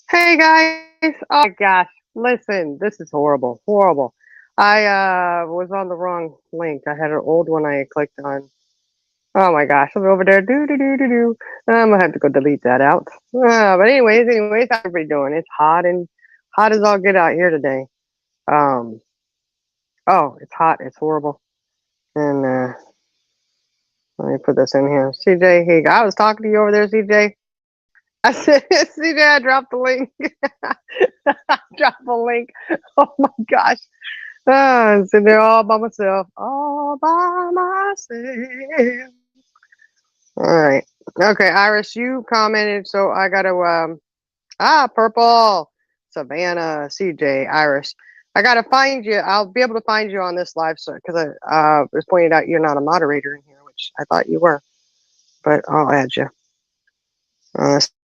Hey guys! Oh my gosh! Listen, this is horrible, horrible. I was on the wrong link. I had an old one I clicked on. Oh my gosh! I'm over there. Do do do do do. I'm gonna have to go delete that out. But anyways, how's everybody doing? It's hot as all get out here today. Um. Oh, it's hot. It's horrible. And let me put this in here. CJ, hey, I was talking to you over there, CJ. I said, CJ, I dropped the link. I dropped the link. Oh my gosh. I'm sitting there all by myself. All by myself. All right. Okay, Iris, you commented, so I got to, purple. Savannah, CJ, Iris. I got to find you. I'll be able to find you on this live, so because I was pointed out you're not a moderator in here, which I thought you were, but I'll add you.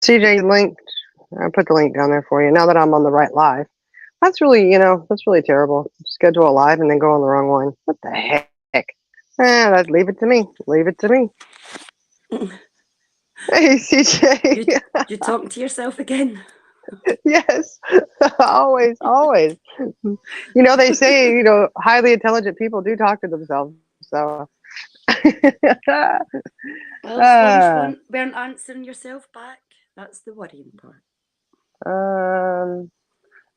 CJ linked. I put the link down there for you now that I'm on the right live. That's really terrible. Schedule a live and then go on the wrong one. What the heck? Let's leave it to me. Leave it to me. Hey, CJ. You're talking to yourself again. Yes. Always, always. They say, highly intelligent people do talk to themselves. So, Well, as long as you uh, weren't answering yourself back, that's the worrying part. um,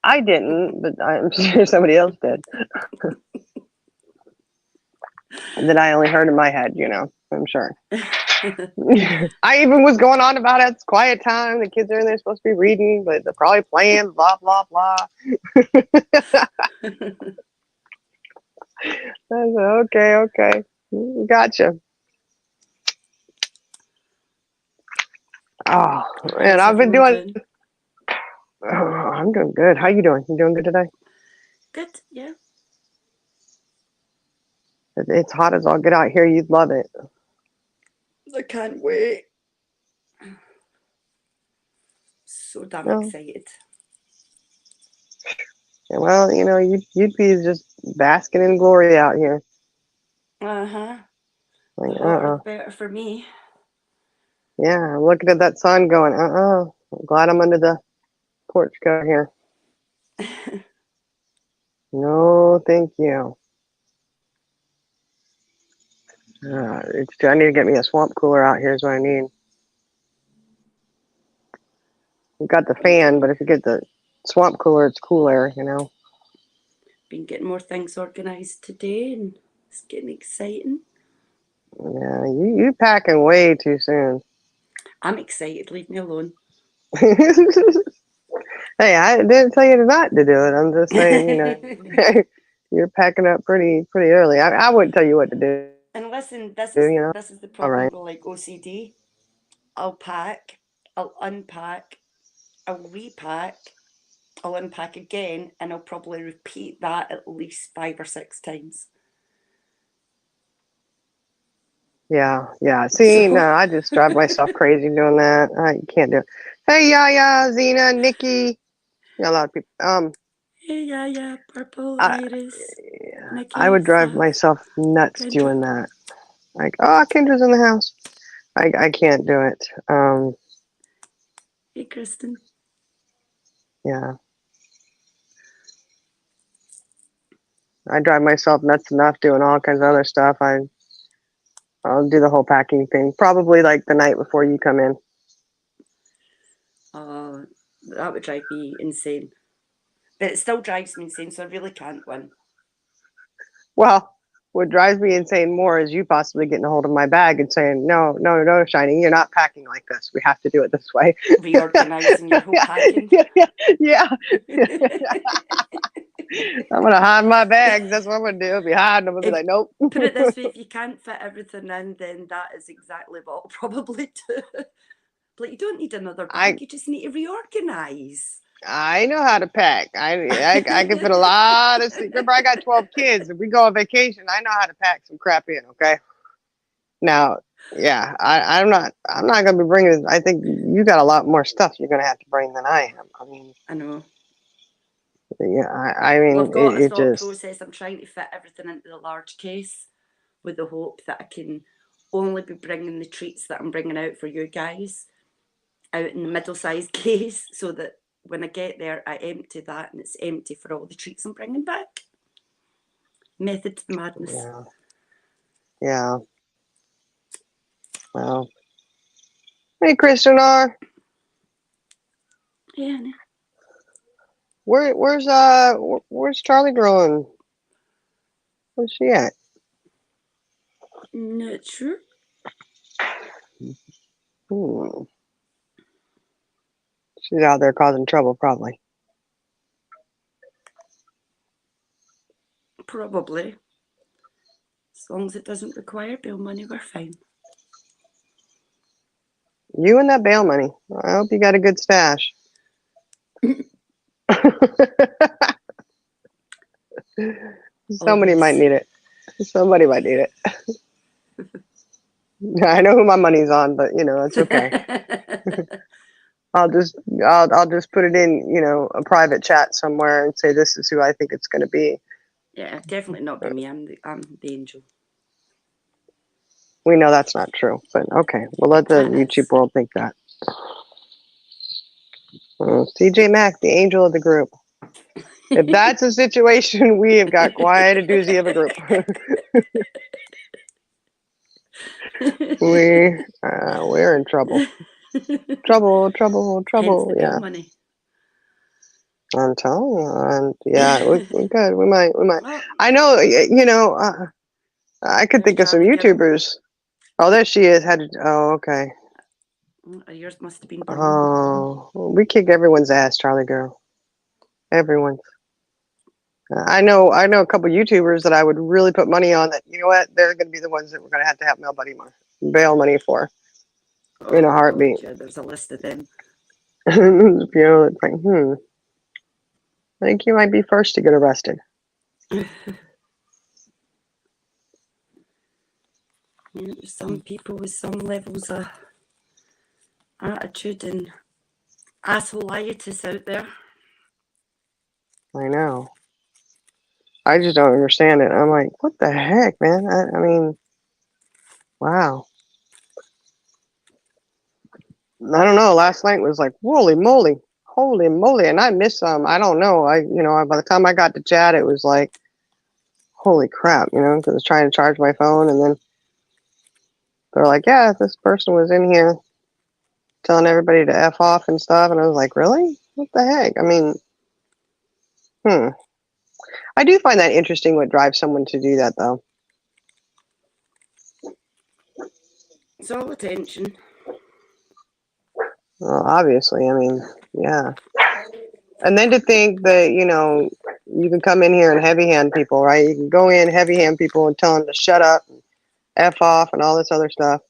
I didn't, but I'm sure somebody else did. That I only heard in my head, I'm sure. I even was going on about it. It's quiet time. The kids are in there supposed to be reading, but they're probably playing, blah, blah, blah. I said, okay. Gotcha. Oh, man, How's I've been everyone doing, doing? oh, I'm doing good. How you doing? You doing good today? Good, yeah. It's hot as all get out here. You'd love it. I can't wait. So damn Well, excited. well, you'd be just basking in glory out here. Uh-huh. The Like, hotter the better for me. yeah, I'm looking at that sun going, I'm glad I'm under the porch cover here. No, thank you. I need to get me a swamp cooler out here is what I need. We've got the fan, but if you get the swamp cooler, it's cooler. Been getting more things organised today and it's getting exciting. Yeah, you packing way too soon. I'm excited, leave me alone. Hey, I didn't tell you not to do it. I'm just saying, you're packing up pretty early. I wouldn't tell you what to do. And listen, this All is right. this is the problem with like OCD. I'll pack, I'll unpack, I'll repack, I'll unpack again, and I'll probably repeat that at least 5 or 6 times. Yeah. See, no, So, I just drive myself crazy doing that. I can't do it. Hey, Yaya, Zena, Nikki, a lot of people. yeah, purple I iris, I Nikki, would drive Saf, myself nuts Kendra. doing that. Like, oh, Kendra's in the house. I can't do it. Hey, Kristen. Yeah, I drive myself nuts enough doing all kinds of other stuff. I'll do the whole packing thing. Probably like the night before you come in. Oh, that would drive me insane. But it still drives me insane, so I really can't win. Well, what drives me insane more is you possibly getting a hold of my bag and saying, no, Shiny, you're not packing like this. We have to do it this way. Reorganising your whole packing. Yeah. I'm gonna hide my bags. That's what I'm gonna do. I'll be hiding them. I'll be If like, nope. put it this way, if you can't fit everything in, then that is exactly what I'll probably do. Like you don't need another I bag, you just need to reorganise. I know how to pack. I can fit a lot of. Remember, I got 12 kids. If we go on vacation, I know how to pack some crap in. Okay. Now, yeah, I'm not gonna be bringing. I think you got a lot more stuff you're gonna have to bring than I am. I mean, I know. yeah, I Well, mean, I've got a it thought just. process. I'm trying to fit everything into the large case with the hope that I can only be bringing the treats that I'm bringing out for you guys out in the middle sized case so that when I get there, I empty that and it's empty for all the treats I'm bringing back. Method to the madness. Yeah. Yeah. Well. Hey, Kristen R. Yeah. Where's Charlie growing? Where's she at? Not sure. She's out there causing trouble, probably. Probably. As long as it doesn't require bail money, we're fine. You and that bail money. I hope you got a good stash. Somebody might need it. Somebody might need it. I know who my money's on, but it's okay. I'll just put it in, a private chat somewhere and say this is who I think it's going to be. Yeah, definitely not be me. I'm the angel. We know that's not true, but okay. We'll let the YouTube world think that. CJ Mack, the angel of the group. If that's a situation, we have got quite a doozy of a group. We're in trouble. Trouble. Hence the bail money. I'm telling you, and we could. We might. Well, I know. I could think of some YouTubers. Oh, there she is. Oh, okay. Yours must have been burning. Oh, we kick everyone's ass, Charlie girl. Everyone's. I know a couple YouTubers that I would really put money on that, they're going to be the ones that we're going to have bail money for in a heartbeat. Yeah, there's a list of them. It's like, I think you might be first to get arrested. There's some people with some levels of attitude and assholeitis out there. I know. I just don't understand it. I'm like, what the heck, man? I mean, wow. I don't know. Last night was like, holy moly, and I missed some. I don't know. By the time I got to chat, it was like, holy crap, because I was trying to charge my phone, and then they're like, yeah, this person was in here telling everybody to F off and stuff, and I was like, really? What the heck? I mean, I do find that interesting. What drives someone to do that, though? It's all attention. Well, obviously, I mean, yeah. And then to think that, you can come in here and heavy hand people, right? You can go in, heavy hand people and tell them to shut up, and F off, and all this other stuff.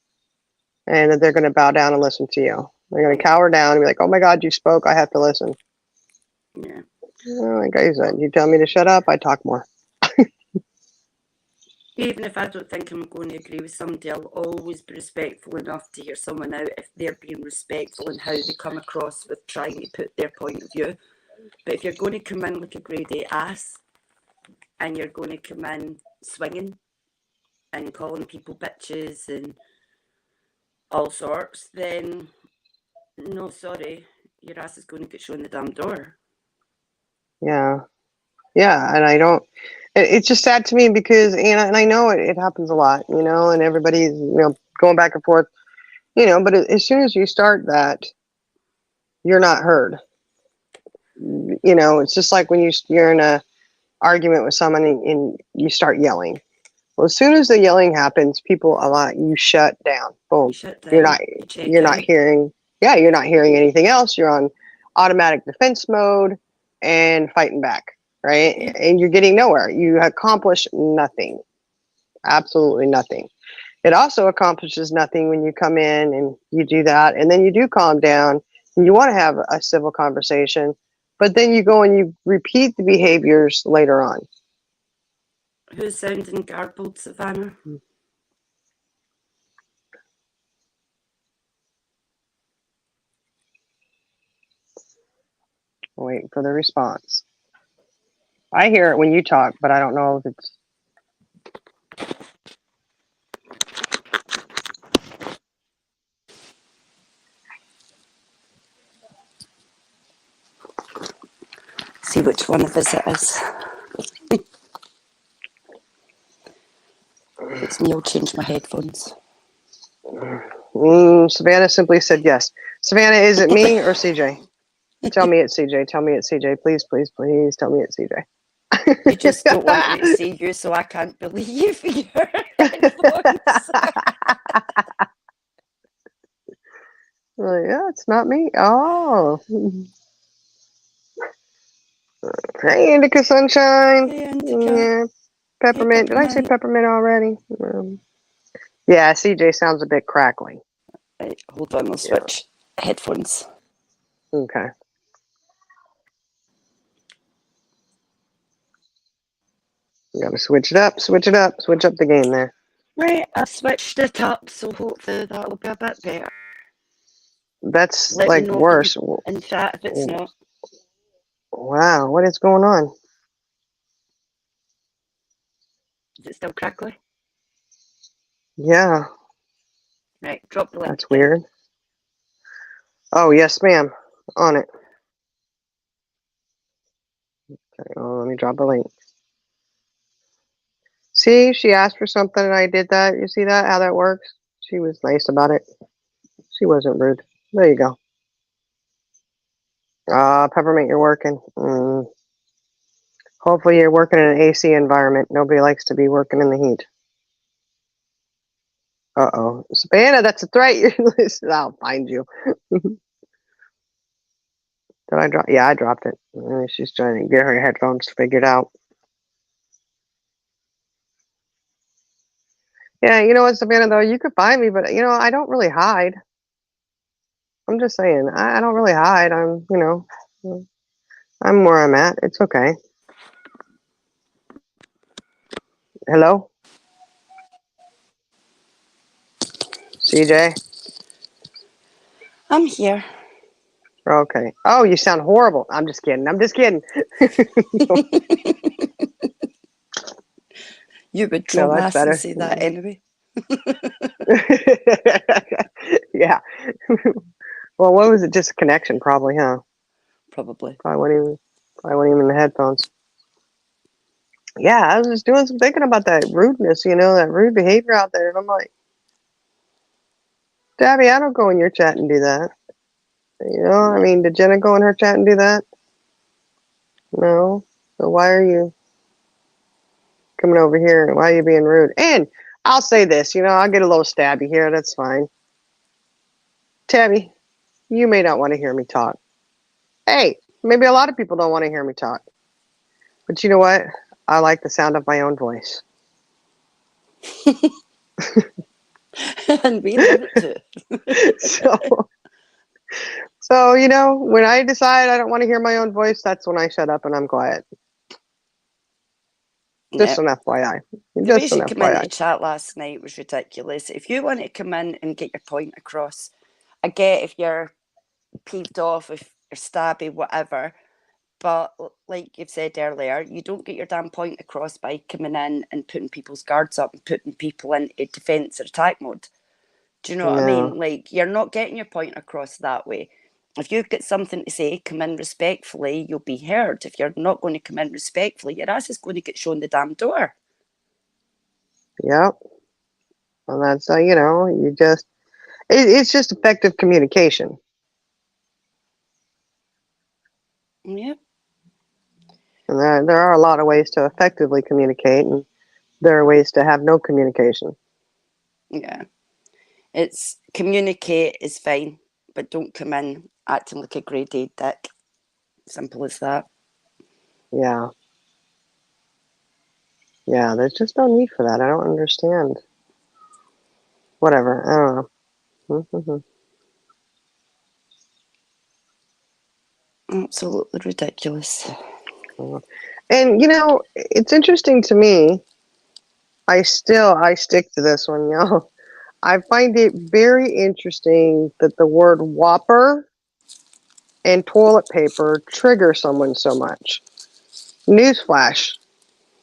And that they're going to bow down and listen to you. They're going to cower down and be like, oh my God, you spoke. I have to listen. Yeah. Like I said, you tell me to shut up, I talk more. Even if I don't think I'm going to agree with somebody, I'll always be respectful enough to hear someone out if they're being respectful in how they come across with trying to put their point of view. But if you're going to come in like a grade A ass and you're going to come in swinging and calling people bitches and all sorts, then no, sorry, your ass is going to get shown the damn door. Yeah, and I don't. It's just sad to me because, and I know it happens a lot, and everybody's going back and forth, But as soon as you start that, you're not heard. It's just like when you're in a argument with someone and you start yelling. Well, as soon as the yelling happens, you shut down. Boom. You shut down. You're not hearing. Yeah, you're not hearing anything else. You're on automatic defense mode and fighting back, right? Yeah. And you're getting nowhere. You accomplish nothing. Absolutely nothing. It also accomplishes nothing when you come in and you do that, and then you do calm down and you want to have a civil conversation, but then you go and you repeat the behaviors later on. Who's sounding garbled, Savannah? Waiting for the response. I hear it when you talk, but I don't know if it's. see which one of us it is. If it's me, I'll change my headphones. Savannah simply said yes. Savannah, is it me or CJ? Tell me it's CJ. Tell me it's CJ. Please, please, please tell me it's CJ. You just don't want me to see you, so I can't believe your headphones. Yeah, it's not me. Oh. Hey, Indica Sunshine. Hey, Indica. Yeah. Peppermint. Did I say peppermint already? Yeah, CJ sounds a bit crackly. Right, hold on, I'll switch headphones. Okay. You gotta switch it up, switch it up, switch up the game there. Right, I've switched it up, so hopefully that'll be a bit better. That's Let like me know worse. in chat if it's not. Wow, what is going on? Is it still crackly? Yeah. Right, drop the link. That's weird. Oh, yes, ma'am. On it. Okay, let me drop a link. See, she asked for something and I did that. You see that? How that works? She was nice about it. She wasn't rude. There you go. Peppermint, you're working. Hopefully you're working in an AC environment. Nobody likes to be working in the heat. Uh-oh. Savannah, that's a threat. I'll find you. Did I drop? Yeah, I dropped it. She's trying to get her headphones figured out. Yeah, you know what, Savannah, though? You could find me, but, I don't really hide. I'm just saying. I don't really hide. I'm where I'm at. It's okay. Hello? CJ? I'm here. Okay. Oh, you sound horrible. I'm just kidding. I'm just kidding. You would troll No, that's better. and say that anyway. Yeah. Well, what was it? Just a connection, probably, huh? Probably. Probably wasn't even in the headphones. Yeah, I was just doing some thinking about that rudeness, that rude behavior out there. And I'm like, Tabby, I don't go in your chat and do that. I mean, did Jenna go in her chat and do that? No. So why are you coming over here and why are you being rude? And I'll say this, I'll get a little stabby here. That's fine. Tabby, you may not want to hear me talk. Hey, maybe a lot of people don't want to hear me talk. But you know what? I like the sound of my own voice. And we love it too. So, when I decide I don't want to hear my own voice, that's when I shut up and I'm quiet. Just an FYI. The way she came into chat last night was ridiculous. If you want to come in and get your point across, I get if you're peeved off, if you're stabby, whatever. But like you've said earlier, you don't get your damn point across by coming in and putting people's guards up and putting people into defense or attack mode. Do you know what I mean? Like, you're not getting your point across that way. If you've got something to say, come in respectfully, you'll be heard. If you're not going to come in respectfully, your ass is going to get shown the damn door. Yep. And that's, it's just effective communication. Yep. And there are a lot of ways to effectively communicate, and there are ways to have no communication. Yeah. It's communicate is fine, but don't come in acting like a grade A dick. Simple as that. Yeah. Yeah, there's just no need for that. I don't understand. Whatever. I don't know. Absolutely ridiculous. And, it's interesting to me. I stick to this one, y'all. I find it very interesting that the word Whopper and toilet paper trigger someone so much. Newsflash.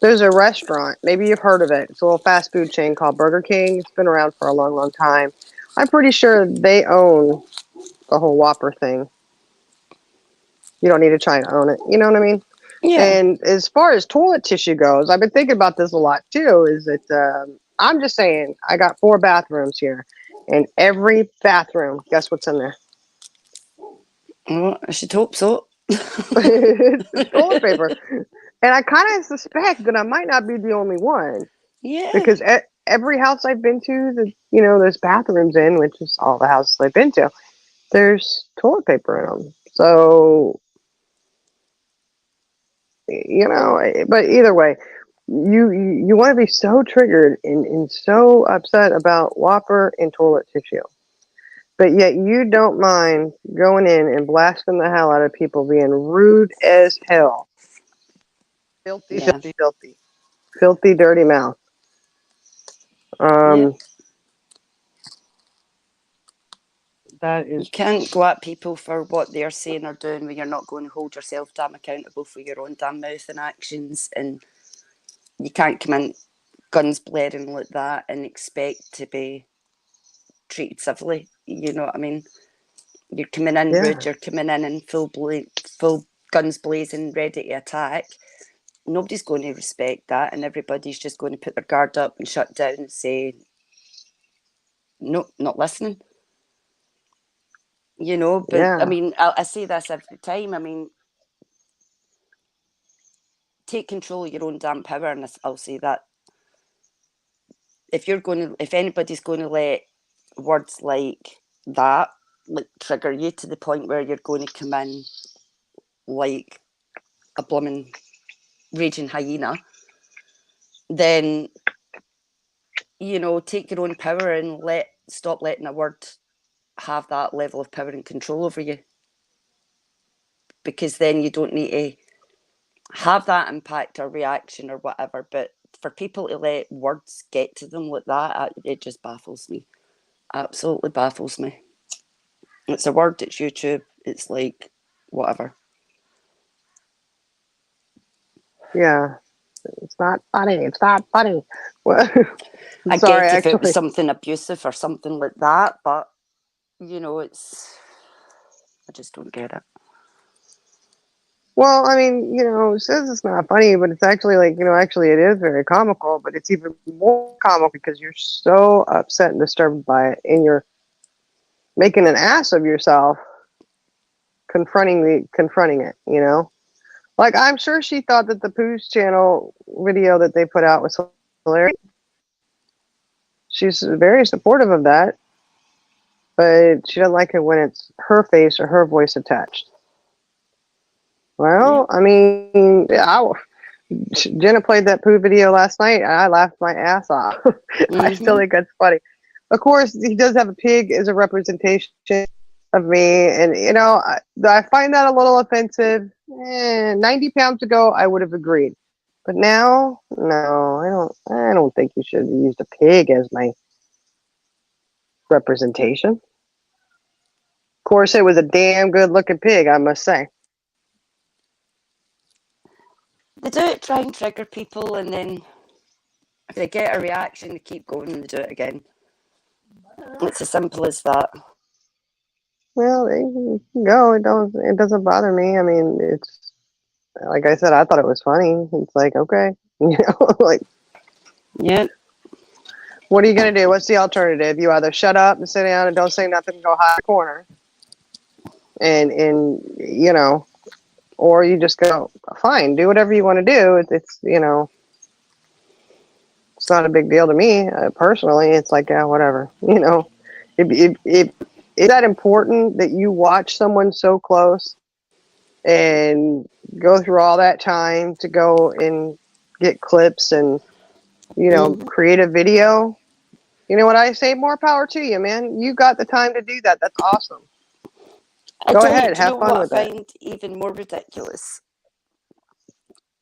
There's a restaurant, maybe you've heard of it. It's a little fast food chain called Burger King. It's been around for a long, long time. I'm pretty sure they own the whole Whopper thing. You don't need to try and own it. You know what I mean? Yeah. And as far as toilet tissue goes, I've been thinking about this a lot too. Is that I'm just saying, I got 4 bathrooms here, and every bathroom, guess what's in there? Well, I should hope so. It's toilet paper. And I kind of suspect that I might not be the only one, Yeah. because every house I've been to that there's bathrooms in, which is all the houses I've been to, there's toilet paper in them. So but either way, you want to be so triggered and so upset about Whopper and toilet tissue, but yet you don't mind going in and blasting the hell out of people being rude as hell. Filthy, Yeah. filthy, filthy, filthy, dirty mouth. Yeah. Um, that You is can't go at people for what they're saying or doing when you're not going to hold yourself damn accountable for your own damn mouth and actions. And you can't come in guns blaring like that and expect to be treated civilly. You know what I mean? You're coming in rude. yeah, You're coming in full guns blazing, ready to attack. Nobody's going to respect that, and everybody's just going to put their guard up and shut down and say, "No, not listening." But I yeah, mean, I say this every time. I mean, take control of your own damn power, and I'll say that if anybody's going to let words like that trigger you to the point where you're going to come in like a blooming raging hyena, then take your own power and stop letting a word have that level of power and control over you, because then you don't need to have that impact or reaction or whatever. But for people to let words get to them like that, it just baffles me. Absolutely baffles me. It's a word, it's YouTube, it's like whatever. yeah. It's not funny. It's not funny. Well, I sorry, get if it was actually. something abusive or something like that, but it's I just don't get it. Well, I mean, it says it's not funny, but it's actually actually it is very comical, but it's even more comical because you're so upset and disturbed by it, and you're making an ass of yourself confronting it. Like, I'm sure she thought that the Pooh's channel video that they put out was hilarious. She's very supportive of that, but she doesn't like it when it's her face or her voice attached. Yep. Well, I mean, Jenna played that Pooh video last night, and I laughed my ass off. I still Mm-hmm. think that's funny. Of course, he does have a pig as a representation of me, and I find that a little offensive. 90 pounds ago, I would have agreed, but now, no, I don't. I don't think you should have used a pig as my representation. Of course, it was a damn good-looking pig, I must say. They do it, try and trigger people, and then if they get a reaction, they keep going and they do it again. It's as simple as that. Well, you can go. It doesn't bother me. I mean, it's like I said. I thought it was funny. It's like, okay, like, Yeah. what are you gonna do? What's the alternative? You either shut up and sit down and don't say nothing and go hide in the corner, and or you just go, fine, do whatever you want to do. It's not a big deal to me personally. It's like, yeah, whatever. If is that important that you watch someone so close and go through all that time to go and get clips and Mm-hmm. create a video? You know what I say? More power to you, man. You got the time to do that. That's awesome. Go ahead, Do you have know fun what I with it. find even more ridiculous?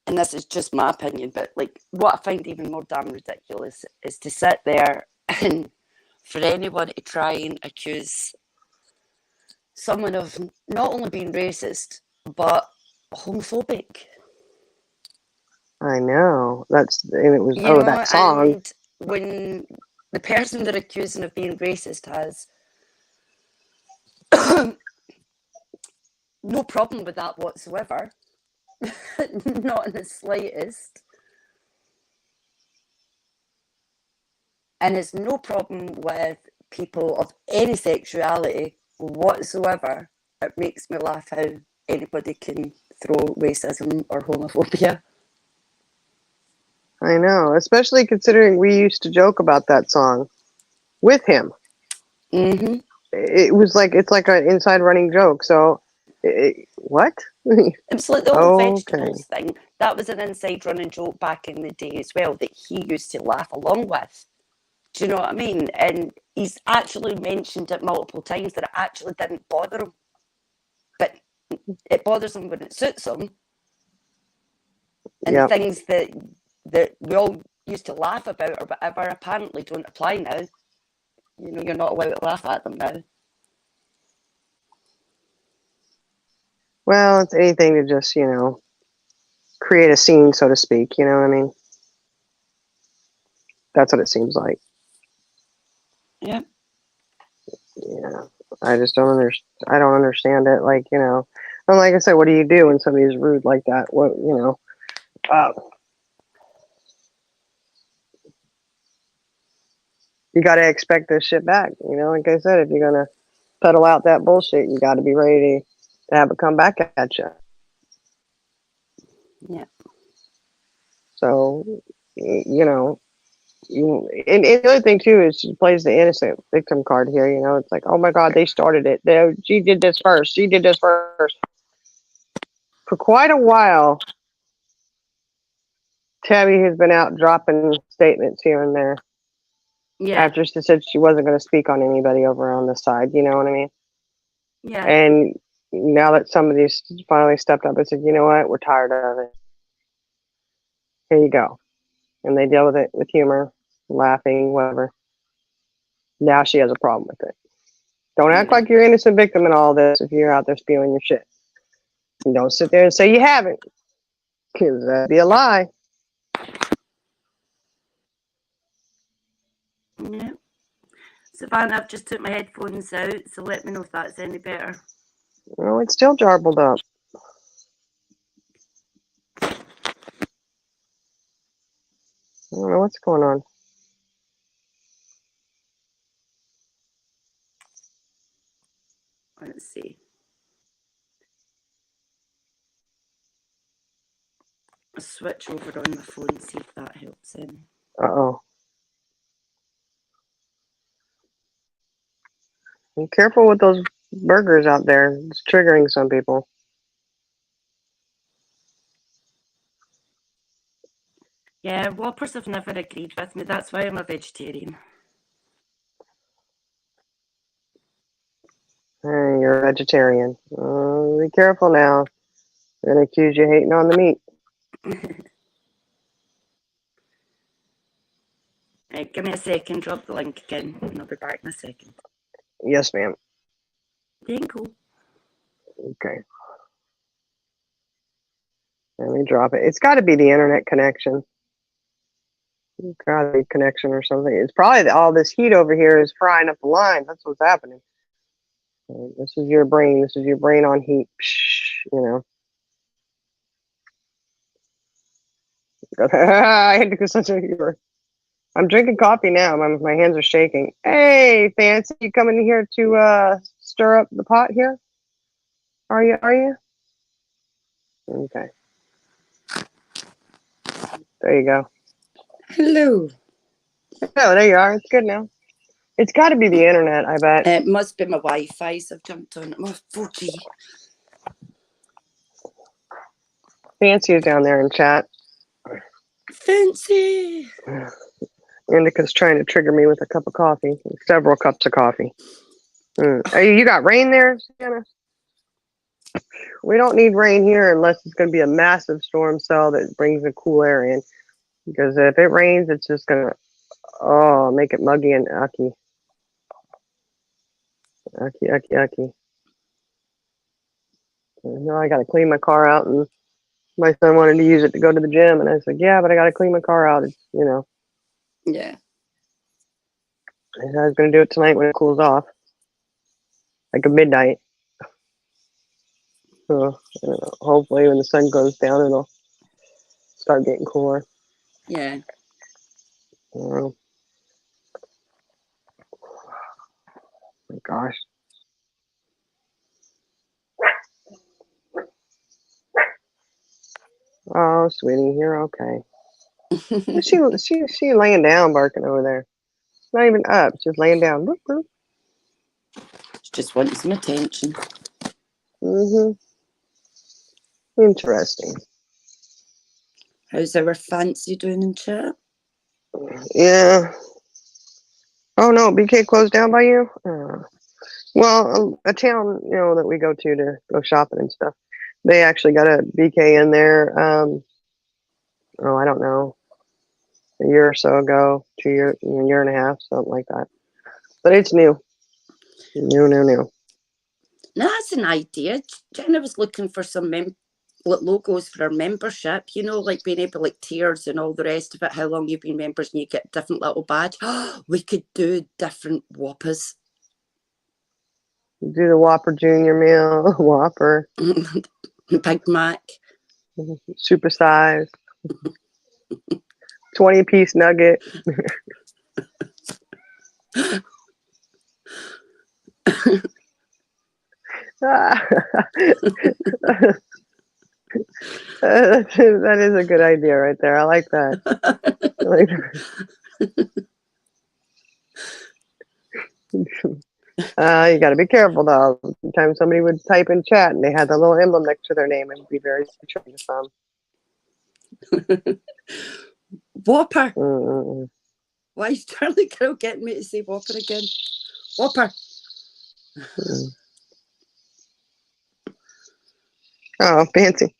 And this is just my opinion, but like what I find even more damn ridiculous is to sit there and for anyone to try and accuse someone of not only being racist but homophobic. I know. And it was, You oh, know, that song. and when the person they're accusing of being racist has no problem with that whatsoever, Not in the slightest. And it's no problem with people of any sexuality whatsoever. It makes me laugh how anybody can throw racism or homophobia. I know, especially considering we used to joke about that song with him. Mm-hmm. It's like an inside running joke. So, what? It's like the whole Okay. vegetables thing. That was an inside running joke back in the day as well that he used to laugh along with. Do you know what I mean? And he's actually mentioned it multiple times that it actually didn't bother him. But it bothers him when it suits him. And Yep. the things that we all used to laugh about or whatever apparently don't apply now. You know, you're not allowed to laugh at them now. Well, it's anything to just, create a scene, so to speak. You know what I mean? That's what it seems like. Yeah. Yeah. I just don't understand. I don't understand it. Like, and like I said, what do you do when somebody's rude like that? What, you got to expect this shit back. Like I said, if you're going to pedal out that bullshit, you got to be ready to have it come back at you. Yeah. So, and the other thing too is she plays the innocent victim card here. It's like, oh my God, they started it. She did this first. She did this first. For quite a while, Tabby has been out dropping statements here and there. Yeah. After she said she wasn't going to speak on anybody over on this side. You know what I mean? Yeah. And now that somebody's finally stepped up and said, you know what, we're tired of it. Here you go. And they deal with it with humor, laughing, whatever. Now she has a problem with it. Don't act like you're innocent victim in all this if you're out there spewing your shit. And don't sit there and say you haven't, because that'd be a lie. Yeah. Savannah, I've just took my headphones out, so let me know if that's any better. Well, it's still jarbled up. I don't know what's going on. Let's see. I'll switch over on my phone, see if that helps him. Uh-oh. Be careful with those burgers out there. It's triggering some people. Yeah, Whoppers have never agreed with me. That's why I'm a vegetarian. Hey, you're a vegetarian. Be careful now. They're going to accuse you of hating on the meat. Right, give me a second, drop the link again, and I'll be back in a second. Yes, ma'am. Thank you. Okay. Let me drop it. It's got to be the internet connection. It's got to be connection or something. It's probably all this heat over here is frying up the line. That's what's happening. This is your brain. This is your brain on heat. I had to go such a humor. I'm drinking coffee now. My hands are shaking. Hey, Fancy, you coming here to stir up the pot here? Are you? Okay. There you go. Hello. Oh, there you are. It's good now. It's got to be the internet, I bet. It must be my Wi-Fi, so I've jumped on my 4G. Fancy is down there in chat. Fancy. Indica's trying to trigger me with a cup of coffee. Several cups of coffee. You got rain there, Jenna? We don't need rain here unless it's going to be a massive storm cell that brings the cool air in. Because if it rains, it's just going to, make it muggy and ucky. Ucky. Now I got to clean my car out, and my son wanted to use it to go to the gym, and I said, yeah, but I got to clean my car out. It's, Yeah. I was going to do it tonight when it cools off, like a midnight. So, I don't know. Hopefully, when the sun goes down, it'll start getting cooler. Yeah. Oh my gosh. Oh, sweetie, you're okay. She laying down, barking over there. Not even up, just laying down. Boop, boop. She just wants some attention. Interesting. How's our fancy doing in chat? Yeah. Oh no, BK closed down by you? Well, a town, that we go to go shopping and stuff. They actually got a BK in there. I don't know, a year or so ago, a year and a half, something like that. But it's new. New. Now that's an idea. Jenna was looking for some logos for our membership, like being able, like tiers and all the rest of it, how long you've been members and you get a different little badge. We could do different Whoppers. Do the Whopper Junior meal, Whopper, Big Mac, super size, 20-piece nugget. That is a good idea right there. I like that. You got to be careful though. Sometimes somebody would type in chat and they had the little emblem next to their name and be very troublesome. Whopper. Mm-mm. Why is Charlie Girl getting me to say Whopper again? Whopper. Oh, fancy.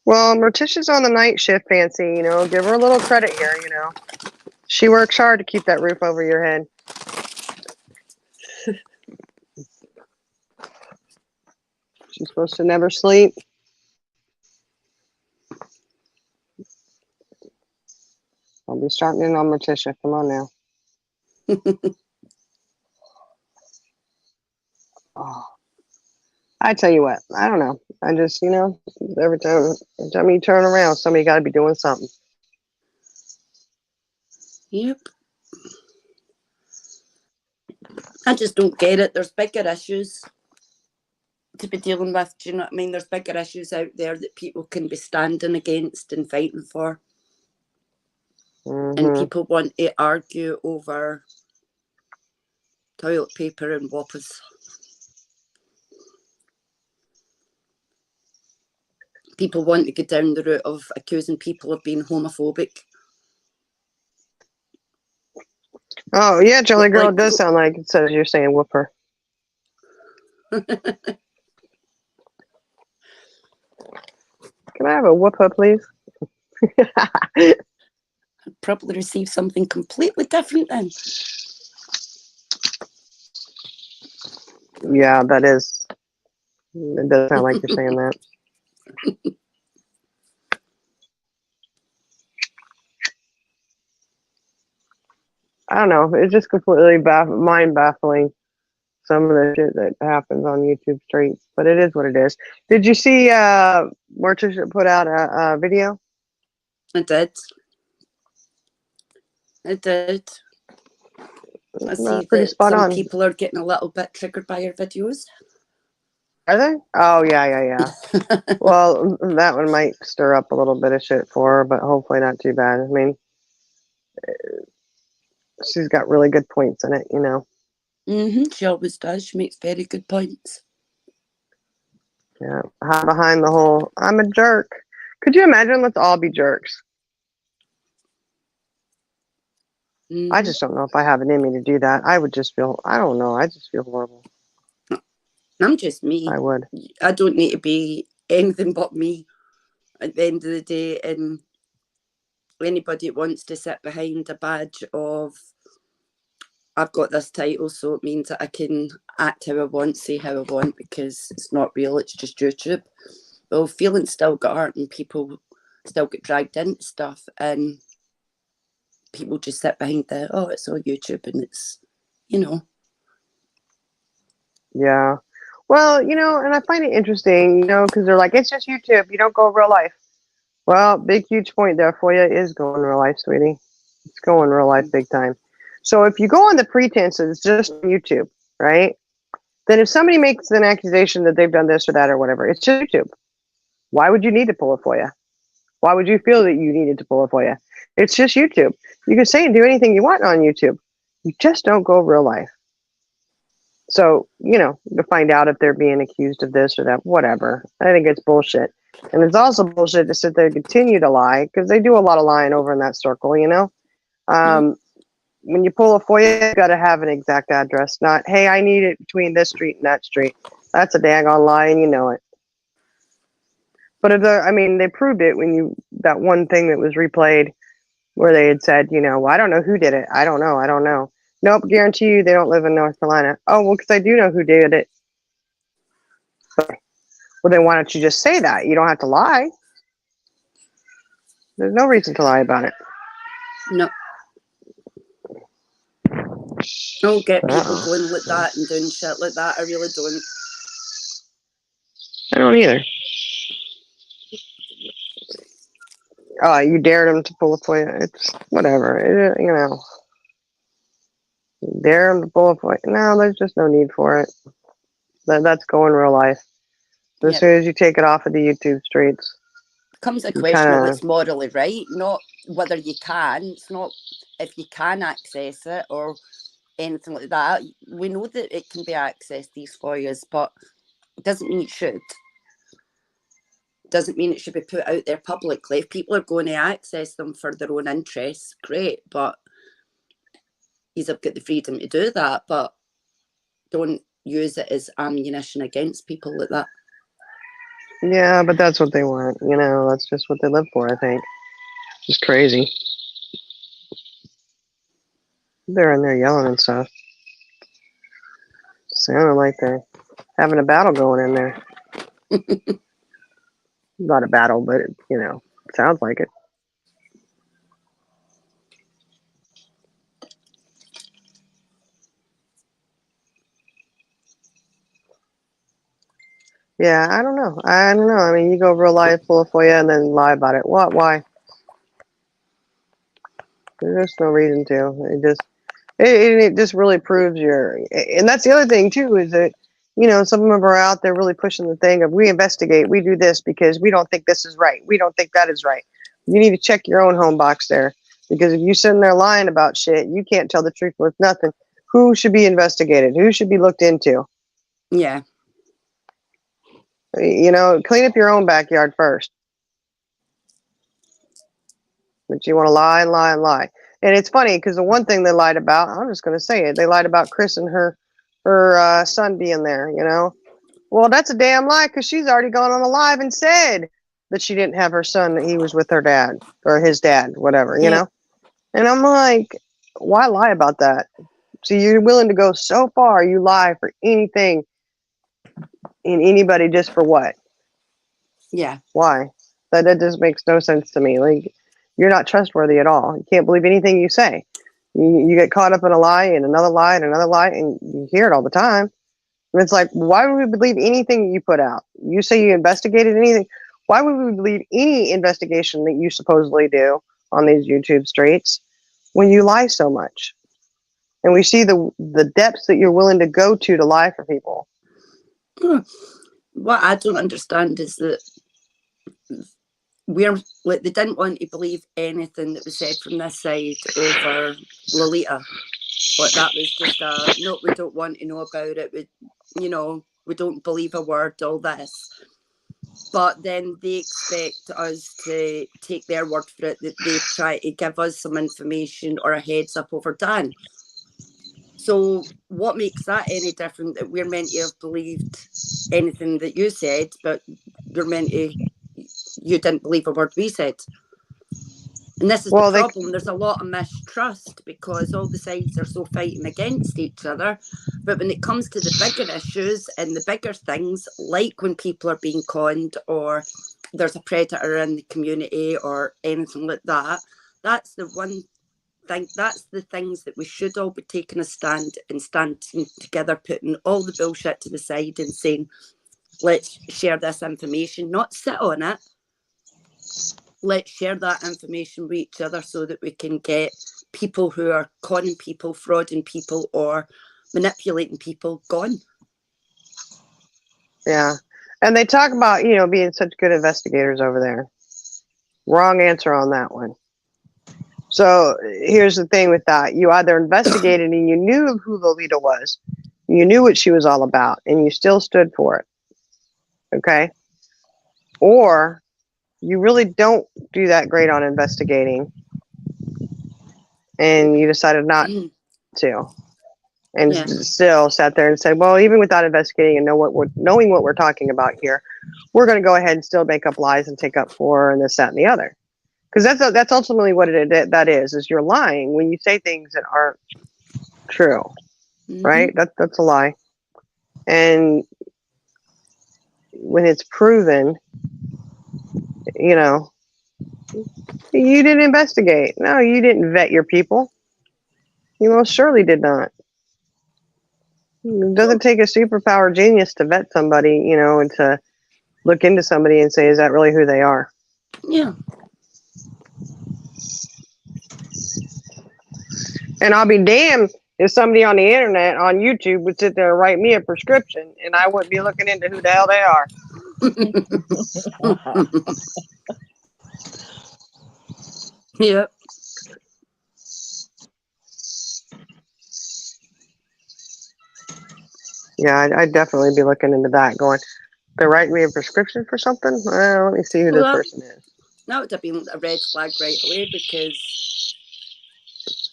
Well, Morticia's on the night shift, fancy. Give her a little credit here. She works hard to keep that roof over your head. She's supposed to never sleep. I'll be starting in on Morticia. Come on now. Oh. I tell you what, I don't know. I just, every time you turn around, somebody got to be doing something. Yep. I just don't get it. There's bigger issues to be dealing with. Do you know what I mean? There's bigger issues out there that people can be standing against and fighting for. And people want to argue over toilet paper and Whoppers. People want to go down the route of accusing people of being homophobic. Oh, yeah, Jelly Girl, it does sound like it says you're saying Whopper. Can I have a Whopper, please? I'd probably receive something completely different then. Yeah, that is. It does sound like you're saying that. I don't know. It's just completely mind baffling, some of the shit that happens on YouTube streets. But it is what it is. Did you see Morticia put out a video? I did. I see that some people are getting a little bit triggered by your videos. Are they? Oh, yeah. Well, that one might stir up a little bit of shit for her, but hopefully not too bad. I mean, she's got really good points in it, She always does. She makes very good points. Yeah. Hide behind the whole, I'm a jerk. Could you imagine? Let's all be jerks. I just don't know if I have it in me to do that. I would just feel, I don't know. I just feel horrible. I'm just me. I would. I don't need to be anything but me at the end of the day. And anybody that wants to sit behind a badge of, I've got this title, so it means that I can act how I want, say how I want, because it's not real, it's just YouTube. Well, feelings still got hurt and people still get dragged into stuff, and people just sit behind it's all YouTube and it's, Yeah. Well, and I find it interesting, because they're like, it's just YouTube. You don't go real life. Well, big, huge point there for you is going real life, sweetie. It's going real life big time. So if you go on the pretense that it's just YouTube, right? Then if somebody makes an accusation that they've done this or that or whatever, it's just YouTube. Why would you need to pull it for you? Why would you feel that you needed to pull it for you? It's just YouTube. You can say and do anything you want on YouTube. You just don't go real life. So, to find out if they're being accused of this or that, whatever. I think it's bullshit. And it's also bullshit to sit there and continue to lie, because they do a lot of lying over in that circle, When you pull a FOIA, you got to have an exact address, not, hey, I need it between this street and that street. That's a daggone lie, and you know it. But they proved it when that one thing that was replayed where they had said, well, I don't know who did it. I don't know. Nope, guarantee you they don't live in North Carolina. Oh, well, because I do know who did it. Well, then why don't you just say that? You don't have to lie. There's no reason to lie about it. No. I don't get people going like that and doing shit like that. I really don't. I don't either. Oh, you dared him to pull a FOIA. It's whatever. You dare him to pull a FOIA. No, there's just no need for it. That's going real life. As soon as you take it off of the YouTube streets. Comes a question of what's morally right, not whether you can. It's not if you can access it or anything like that. We know that it can be accessed, these FOIAs, but it doesn't mean it should. Doesn't mean it should be put out there publicly. If people are going to access them for their own interests, great, but you've got the freedom to do that, but don't use it as ammunition against people like that. Yeah, but that's what they want. That's just what they live for, I think. It's crazy. They're in there yelling and stuff. Sounding like they're having a battle going in there. Not a battle, but, it sounds like it. Yeah, I don't know. I mean, you go real life, full of FOIA, and then lie about it. What? Why? There's no reason to. It just really proves and that's the other thing too, is that, some of them are out there really pushing the thing of, we investigate, we do this because we don't think this is right. We don't think that is right. You need to check your own home box there, because if you're sitting there lying about shit, you can't tell the truth with nothing. Who should be investigated? Who should be looked into? Yeah. Clean up your own backyard first. But you want to lie and lie and lie. And it's funny because the one thing they lied about, I'm just going to say it, they lied about Chris and her son being there, Well, that's a damn lie, because she's already gone on a live and said that she didn't have her son, that he was with her dad or his dad, whatever, And I'm like, why lie about that? So you're willing to go so far, you lie for anything in anybody, just for what? Yeah. Why? That just makes no sense to me. Like, you're not trustworthy at all. You can't believe anything you say. You get caught up in a lie and another lie and another lie, and you hear it all the time. And it's like, why would we believe anything you put out? You say you investigated anything. Why would we believe any investigation that you supposedly do on these YouTube streets when you lie so much? And we see the depths that you're willing to go to lie for people. What I don't understand is that they didn't want to believe anything that was said from this side over Lolita. But that was just no, we don't want to know about it. We don't believe a word, all this. But then they expect us to take their word for it, that they try to give us some information or a heads up over Dan. So what makes that any different, that we're meant to have believed anything that you said, but you didn't believe a word we said? And this is the problem. There's a lot of mistrust because all the sides are so fighting against each other. But when it comes to the bigger issues and the bigger things, like when people are being conned or there's a predator in the community or anything like that, that's the one think that's the things that we should all be taking a stand and standing together, putting all the bullshit to the side and saying, let's share this information, not sit on it. Let's share that information with each other so that we can get people who are conning people, frauding people, or manipulating people gone. Yeah. And they talk about, being such good investigators over there. Wrong answer on that one. So here's the thing with that. You either investigated and you knew who Lolita was, you knew what she was all about, and you still stood for it. Okay? Or you really don't do that great on investigating and you decided not to. And still sat there and said, well, even without investigating and knowing what we're talking about here, we're going to go ahead and still make up lies and take up for and this, that, and the other. Because that's ultimately what that is you're lying when you say things that aren't true, right? That's a lie. And when it's proven, you didn't investigate. No, you didn't vet your people. You most surely did not. It doesn't take a superpower genius to vet somebody, and to look into somebody and say, is that really who they are? Yeah. And I'll be damned if somebody on the internet, on YouTube, would sit there and write me a prescription and I wouldn't be looking into who the hell they are. Yep. Yeah, I'd definitely be looking into that, going, they're writing me a prescription for something? Let me see who this person is. That would have been a red flag right away, because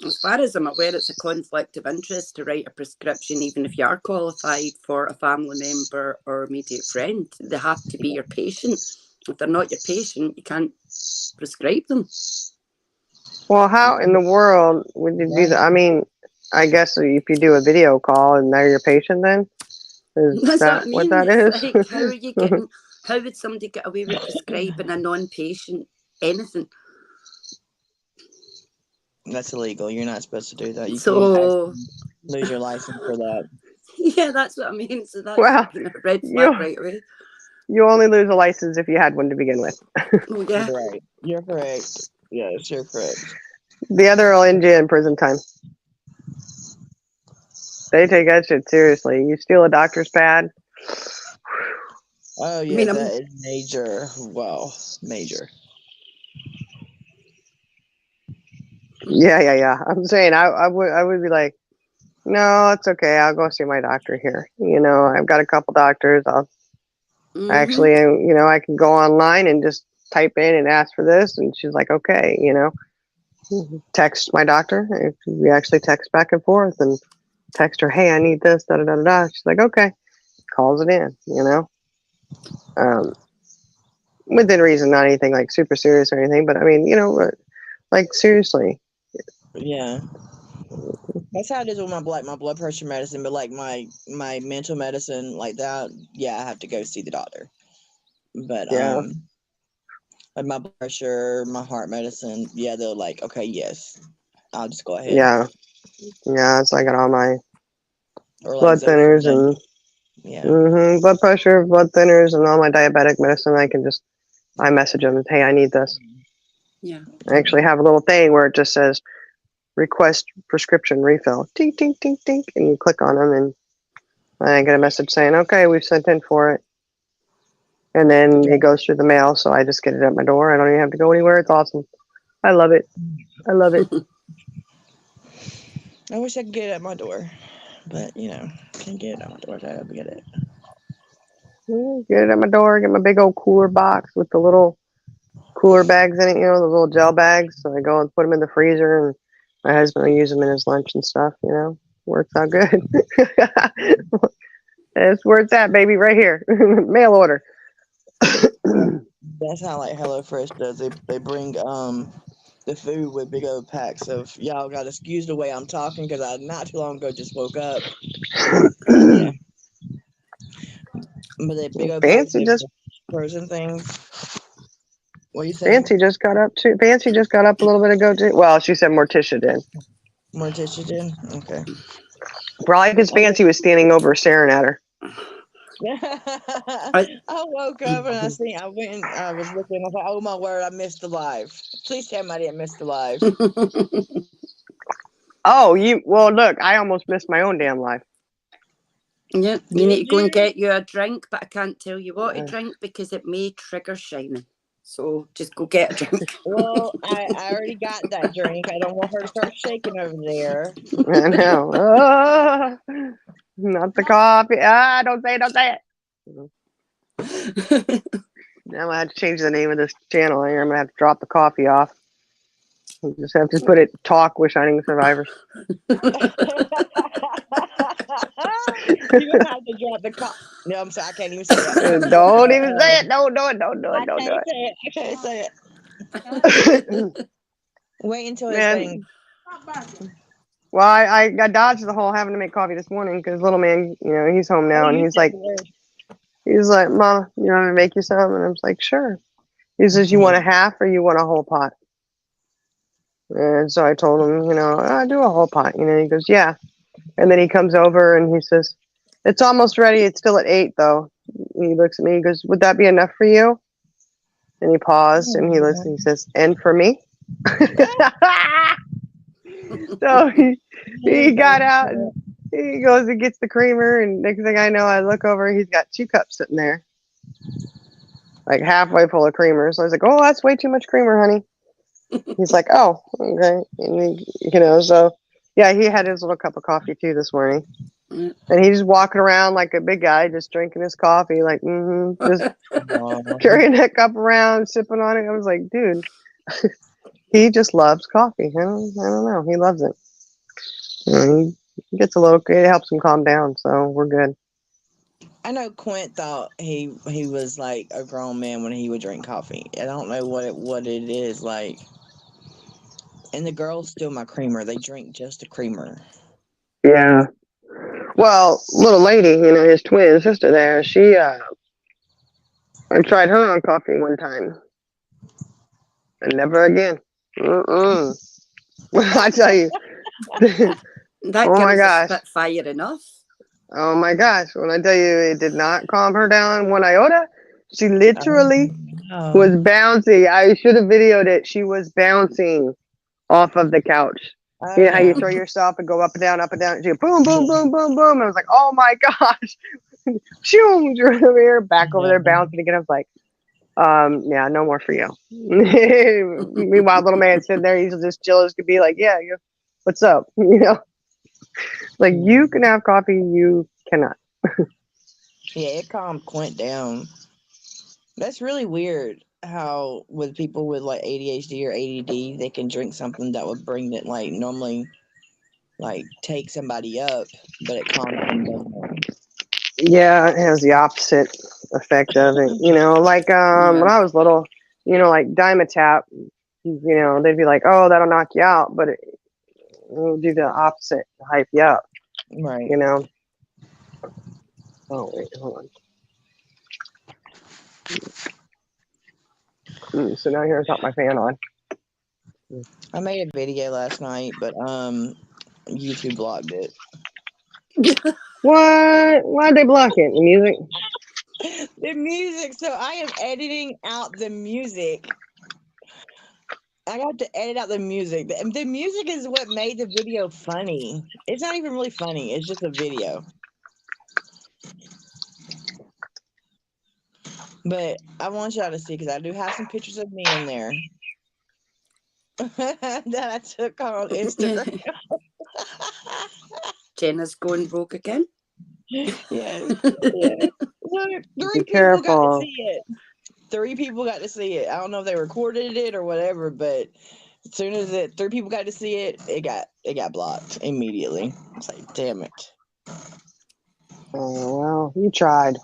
as far as I'm aware, it's a conflict of interest to write a prescription, even if you are qualified, for a family member or immediate friend. They have to be your patient. If they're not your patient, you can't prescribe them. Well, how in the world would you do that? I mean, I guess if you do a video call and they're your patient, then is that what that is? Like, how are you getting? How would somebody get away with prescribing a non-patient anything? That's illegal. You're not supposed to do that. You can't lose your license for that. Yeah, that's what I mean. So that's a red flag right away. You only lose a license if you had one to begin with. Oh, yeah. Right. You're correct. Yes, you're correct. The other will end you in prison time. They take that shit seriously. You steal a doctor's pad. Oh, yeah, that is major. Well, major. Yeah. I'm saying I would be like, no, it's okay. I'll go see my doctor here. I've got a couple doctors. Actually, I can go online and just type in and ask for this. And she's like, okay, text my doctor. We actually text back and forth and text her, hey, I need this, da da da da. She's like, okay, calls it in, within reason, not anything like super serious or anything, but I mean, like seriously. Yeah. That's how it is with my blood pressure medicine, but like my mental medicine, like that, yeah, I have to go see the doctor. But like my blood pressure, my heart medicine, yeah, they're like, okay, yes, I'll just go ahead. Yeah, it's like all my blood thinners and blood pressure, blood thinners, and all my diabetic medicine. I message them, hey, I need this. Yeah. I actually have a little thing where it just says request prescription refill. Tink, tink, tink, tink. And you click on them and I get a message saying, okay, we've sent in for it. And then it goes through the mail. So I just get it at my door. I don't even have to go anywhere. It's awesome. I love it. I love it. I wish I could get it at my door. But, can't get it at my door. So I gotta get it. Get it at my door. Get my big old cooler box with the little cooler bags in it, the little gel bags. So I go and put them in the freezer, and my husband will use them in his lunch and stuff. Works out good. That's where it's at, baby, right here. Mail order. That's how like HelloFresh does. They bring the food with big old packs of. Y'all got to excuse the way I'm talking because I not too long ago just woke up. Yeah. But they big old fancy packs of frozen things. What you saying? Fancy just got up too. Fancy just got up a little bit ago too. Well, she said Morticia did. Morticia did? Okay. Probably because Fancy was standing over staring at her. I woke up and I went and I was looking. I thought, oh my word, I missed the live. Please tell me I didn't miss the live. Oh, well, look, I almost missed my own damn life. Yeah, you need to go and get you a drink, but I can't tell you what to drink because it may trigger shining. So just go get a drink. Well, I already got that drink. I don't want her to start shaking over there. I know. Not the coffee. Don't say it. Now I'm gonna have to change the name of this channel here. I'm gonna have to drop the coffee off. You just have to put it Talk with Shining Survivors. You don't have to drop the coffee. No, I'm sorry, I can't even say that. Don't even say it. Don't do it. I can't say it. Wait until this thing. Well, I dodged the whole having to make coffee this morning because little man, he's home now, and he's like, Mom, you want me to make you some? And I was like, sure. He says, you want a half or you want a whole pot? And so I told him, I'll do a whole pot. He goes, yeah. And then he comes over and he says, it's almost ready. It's still at 8 though. He looks at me. He goes, would that be enough for you? And he paused and he looks and he says, and for me? So he got out and he goes and gets the creamer. And next thing I know, I look over. He's got 2 cups sitting there, like halfway full of creamer. So I was like, oh, that's way too much creamer, honey. He's like, oh, okay. And so yeah, he had his little cup of coffee too this morning. And he's walking around like a big guy, just drinking his coffee, like, just carrying that cup around, sipping on it. I was like, dude, he just loves coffee. I don't know. He loves it. He gets it helps him calm down. So we're good. I know Quinn thought he was like a grown man when he would drink coffee. I don't know what it is like. And the girls steal my creamer. They drink just a creamer. Yeah. Well, little lady, his twin sister there, I tried her on coffee one time. And never again. I tell you. That oh my girl's gosh. a spitfire enough. Oh my gosh. When I tell you it did not calm her down one iota, she literally was bouncing. I should have videoed it. She was bouncing off of the couch. You know how you throw yourself and go up and down, she go boom, boom, boom, boom, boom. I was like, oh my gosh. Shoom, over here, back over there bouncing again. I was like, yeah, no more for you. Meanwhile, little man sitting there, he's just chill as could be, like, yeah, what's up? Like, you can have coffee, you cannot. Yeah, it calmed Quint down. That's really weird how with people with like ADHD or ADD, they can drink something that would bring it, like, normally like take somebody up, but it calms them down. Yeah, it has the opposite effect of it. Like when I was little, like Dimetap, they'd be like, oh, that'll knock you out, but it will do the opposite, hype you up. Right. Oh, wait, hold on. So now here's got my fan on. I made a video last night, but YouTube blocked it. What? Why'd they block it? The music? The music. So I am editing out the music. I got to edit out the music. The music is what made the video funny. It's not even really funny. It's just a video. But I want y'all to see, because I do have some pictures of me in there that I took on Instagram. Jenna's going rogue again. Yes. Look, 3 people got to see it. 3 people got to see it. I don't know if they recorded it or whatever, but as soon as 3 people got to see it, it got blocked immediately. It's like, damn it. Oh, well, you tried.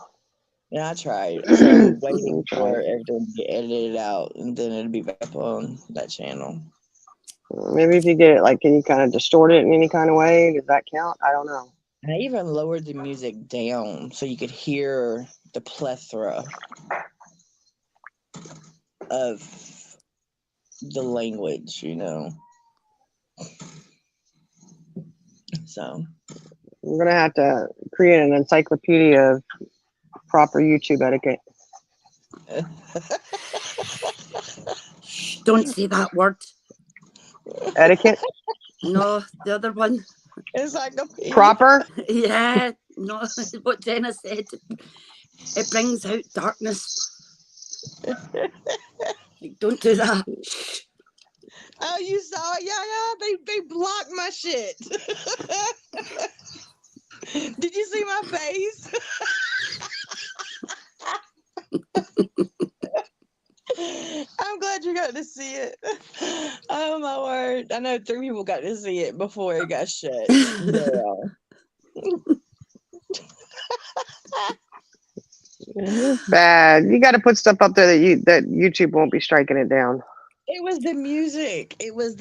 Yeah, I tried. So I'm waiting for everything to get edited out, and then it'll be back up on that channel. Maybe if you get it, like, can you kind of distort it in any kind of way? Does that count? I don't know. I even lowered the music down so you could hear the plethora of the language, you know. So I'm gonna have to create an encyclopedia of proper YouTube etiquette. Shh, don't say that word. Etiquette? No, the other one. encyclopedia. Proper? Yeah, no, what Jenna said. It brings out darkness. Don't do that. Shh. Oh, you saw it? Yeah. They blocked my shit. Did you see my face? I'm glad you got to see it. Oh my word. I know 3 people got to see it before it got shut. It's bad. You got to put stuff up there that YouTube won't be striking it down. It was the music. It was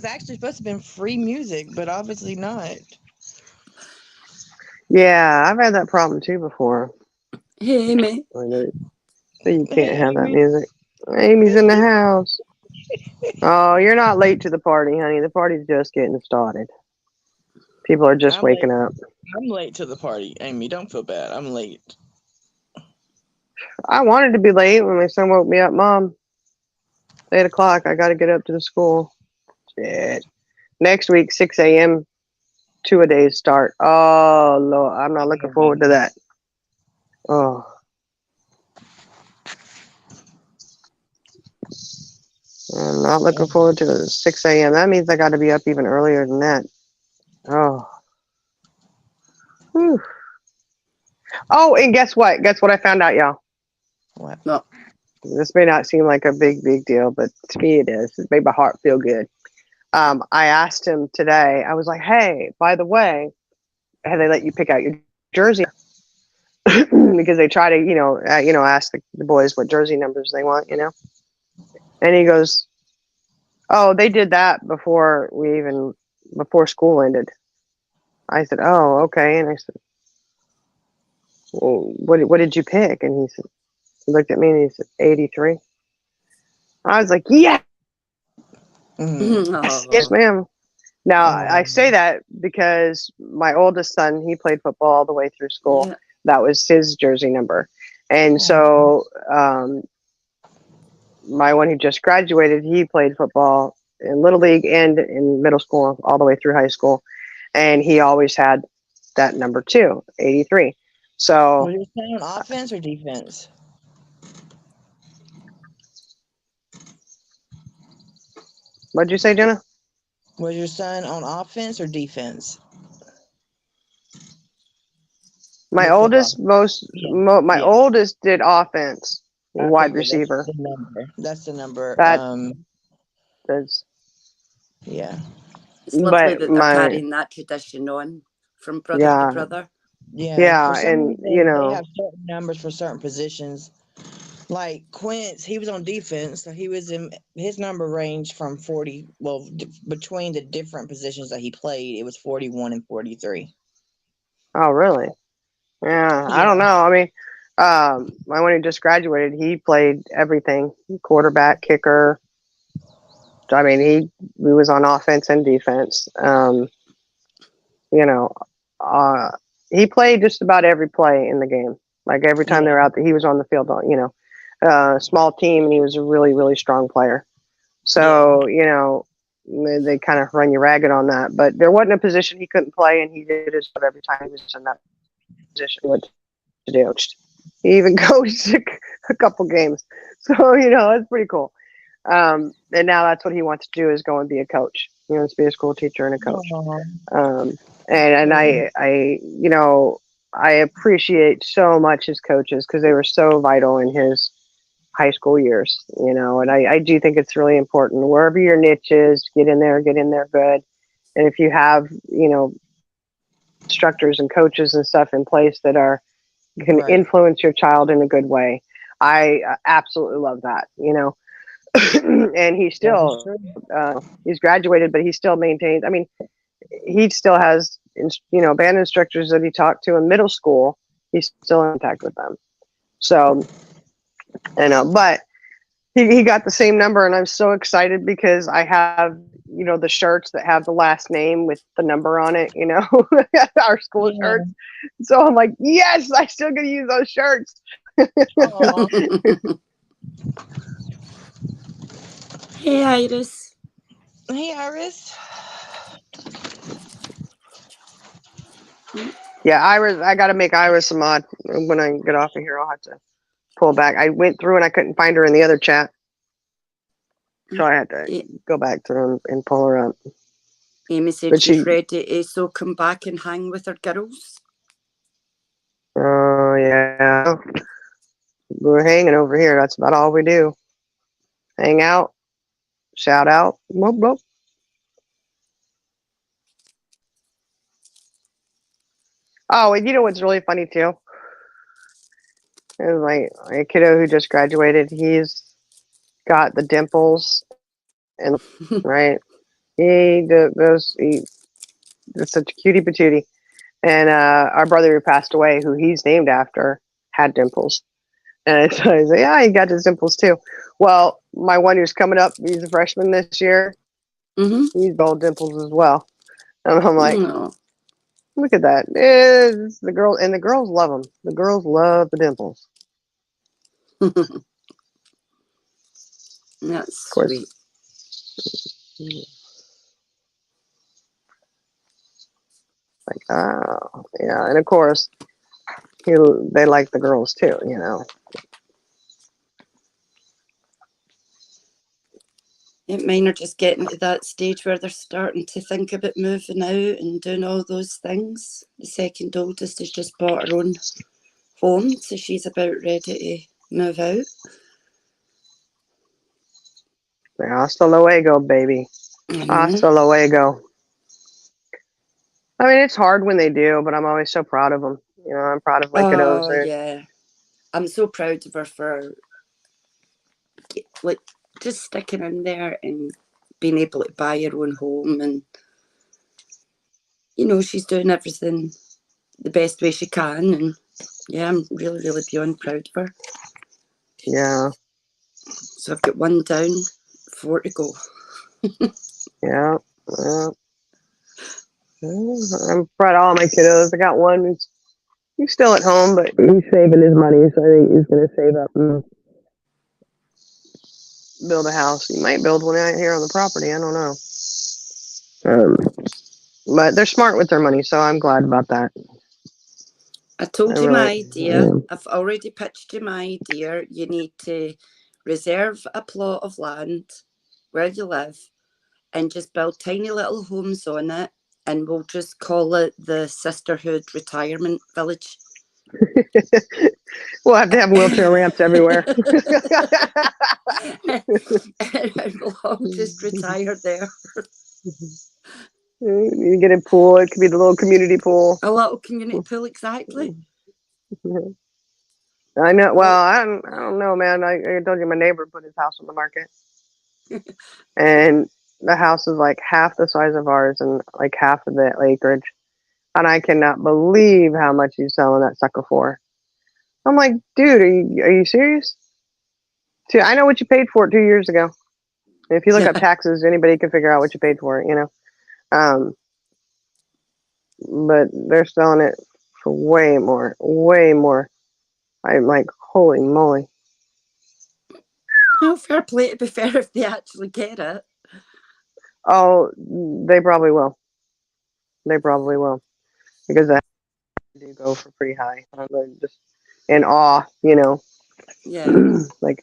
actually supposed to have been free music, but obviously not. Yeah, I've had that problem too before. Hey, Amy. So you can't have that music. Amy's in the house. Oh, you're not late to the party, honey. The party's just getting started. People are just waking up. I'm late to the party, Amy. Don't feel bad. I'm late. I wanted to be late when my son woke me up. Mom, 8 o'clock. I got to get up to the school. Shit. Next week, 6 a.m. 2-a-days start. Oh, Lord. I'm not looking forward to that. Oh. I'm not looking forward to 6 a.m. That means I got to be up even earlier than that. Oh. Whew. Oh, and guess what? Guess what I found out, y'all? What? No. This may not seem like a big deal, but to me it is. It made my heart feel good. I asked him today, I was like, hey, by the way, have they let you pick out your jersey? Because they try to, ask the boys what jersey numbers they want, And he goes, oh, they did that before school ended. I said, oh, okay. And I said, well, what did you pick? And he looked at me and he said, 83. I was like, yeah. Yes, ma'am. Now, I say that because my oldest son, he played football all the way through school. Yeah. That was his jersey number. And so my one who just graduated, he played football in Little League and in middle school all the way through high school. And he always had that number too, 83. So was your son on offense or defense? What'd you say, Jenna? Was your son on offense or defense? My oldest oldest did offense, wide receiver. That's the number. That's yeah. It's lovely that they're carrying that tradition on from brother to brother. Yeah, and they have certain numbers for certain positions. Like Quince, he was on defense, so he was in his number range from 40. Well, between the different positions that he played, it was 41 and 43. Oh, really? Yeah, I don't know. I mean, my one who just graduated, he played everything: quarterback, kicker. I mean, he was on offense and defense. He played just about every play in the game. Like every time they were out there, he was on the field. Small team, and he was a really, really strong player. So, they kind of run you ragged on that. But there wasn't a position he couldn't play, and he did his job every time he was in that position. What to do? He even coached a couple games. So, it's pretty cool. And now that's what he wants to do, is go and be a coach. He wants to be a school teacher and a coach. And I appreciate so much his coaches, because they were so vital in his high school years, and I do think it's really important, wherever your niche is, get in there good. And if you have, instructors and coaches and stuff in place that can influence your child in a good way, I absolutely love that, and he still, he's graduated, but he still maintains, I mean, he still has, band instructors that he talked to in middle school. He's still in contact with them. So, but he got the same number, and I'm so excited because I have, you know, the shirts that have the last name with the number on it, you know, our school shirts. So I'm like, yes, I still gonna use those shirts. Hey, Iris. Hey, Iris. Yeah, Iris, I gotta make Iris a mod. When I get off of here, I'll have to pull back. I went through and I couldn't find her in the other chat. So I had to go back to her and pull her up. Amy said she's ready, so come back and hang with her girls. Oh, yeah. We're hanging over here. That's about all we do. Hang out, shout out. Whoop, whoop. Oh, and you know what's really funny too? Is my kiddo who just graduated. He's got the dimples, and right. He's such a cutie patootie. And our brother who passed away, who he's named after, had dimples. And so I say, yeah, he got his dimples too. Well, my one who's coming up, he's a freshman this year. He's got dimples as well. And I'm like, look at that. It's the girl, and the girls love them. The girls love the dimples. That's sweet. Like, oh, yeah. And of course, they like the girls too, you know. Mine are just getting to that stage where they're starting to think about moving out and doing all those things. The second oldest has just bought her own home, so she's about ready to move out. Hasta luego, baby. Hasta luego. I mean, it's hard when they do, but I'm always so proud of them. You know, I'm proud of my kiddos. Oh, yeah. I'm so proud of her for, like, just sticking in there and being able to buy her own home. And, you know, she's doing everything the best way she can. And, yeah, I'm really, really beyond proud of her. Yeah. So I've got one down, 4 to go. Yeah. I'm proud of all my kiddos. I got one he's still at home, but he's saving his money, so I think he's going to save up and build a house. He might build one out here on the property. I don't know. But they're smart with their money, so I'm glad about that. I told you my idea. Yeah. I've already pitched you my idea. You need to reserve a plot of land where you live and just build tiny little homes on it, and we'll just call it the Sisterhood Retirement Village. We'll have to have wheelchair ramps everywhere. And we'll all just retire there. You get a pool. It could be the little community pool. A little community pool, exactly. I know. Well, I don't know, man. I told you my neighbor put his house on the market, and the house is like half the size of ours and like half of the acreage, and I cannot believe how much he's selling that sucker for. I'm like, dude, are you serious? See, I know what you paid for it 2 years ago. If you look up taxes, anybody can figure out what you paid for it, you know. But they're selling it for way more, way more. I'm like, holy moly. No, fair play, to be fair, if they actually get it. Oh, they probably will. They probably will. Because that do go for pretty high. I'm just in awe, you know. Yeah. Like,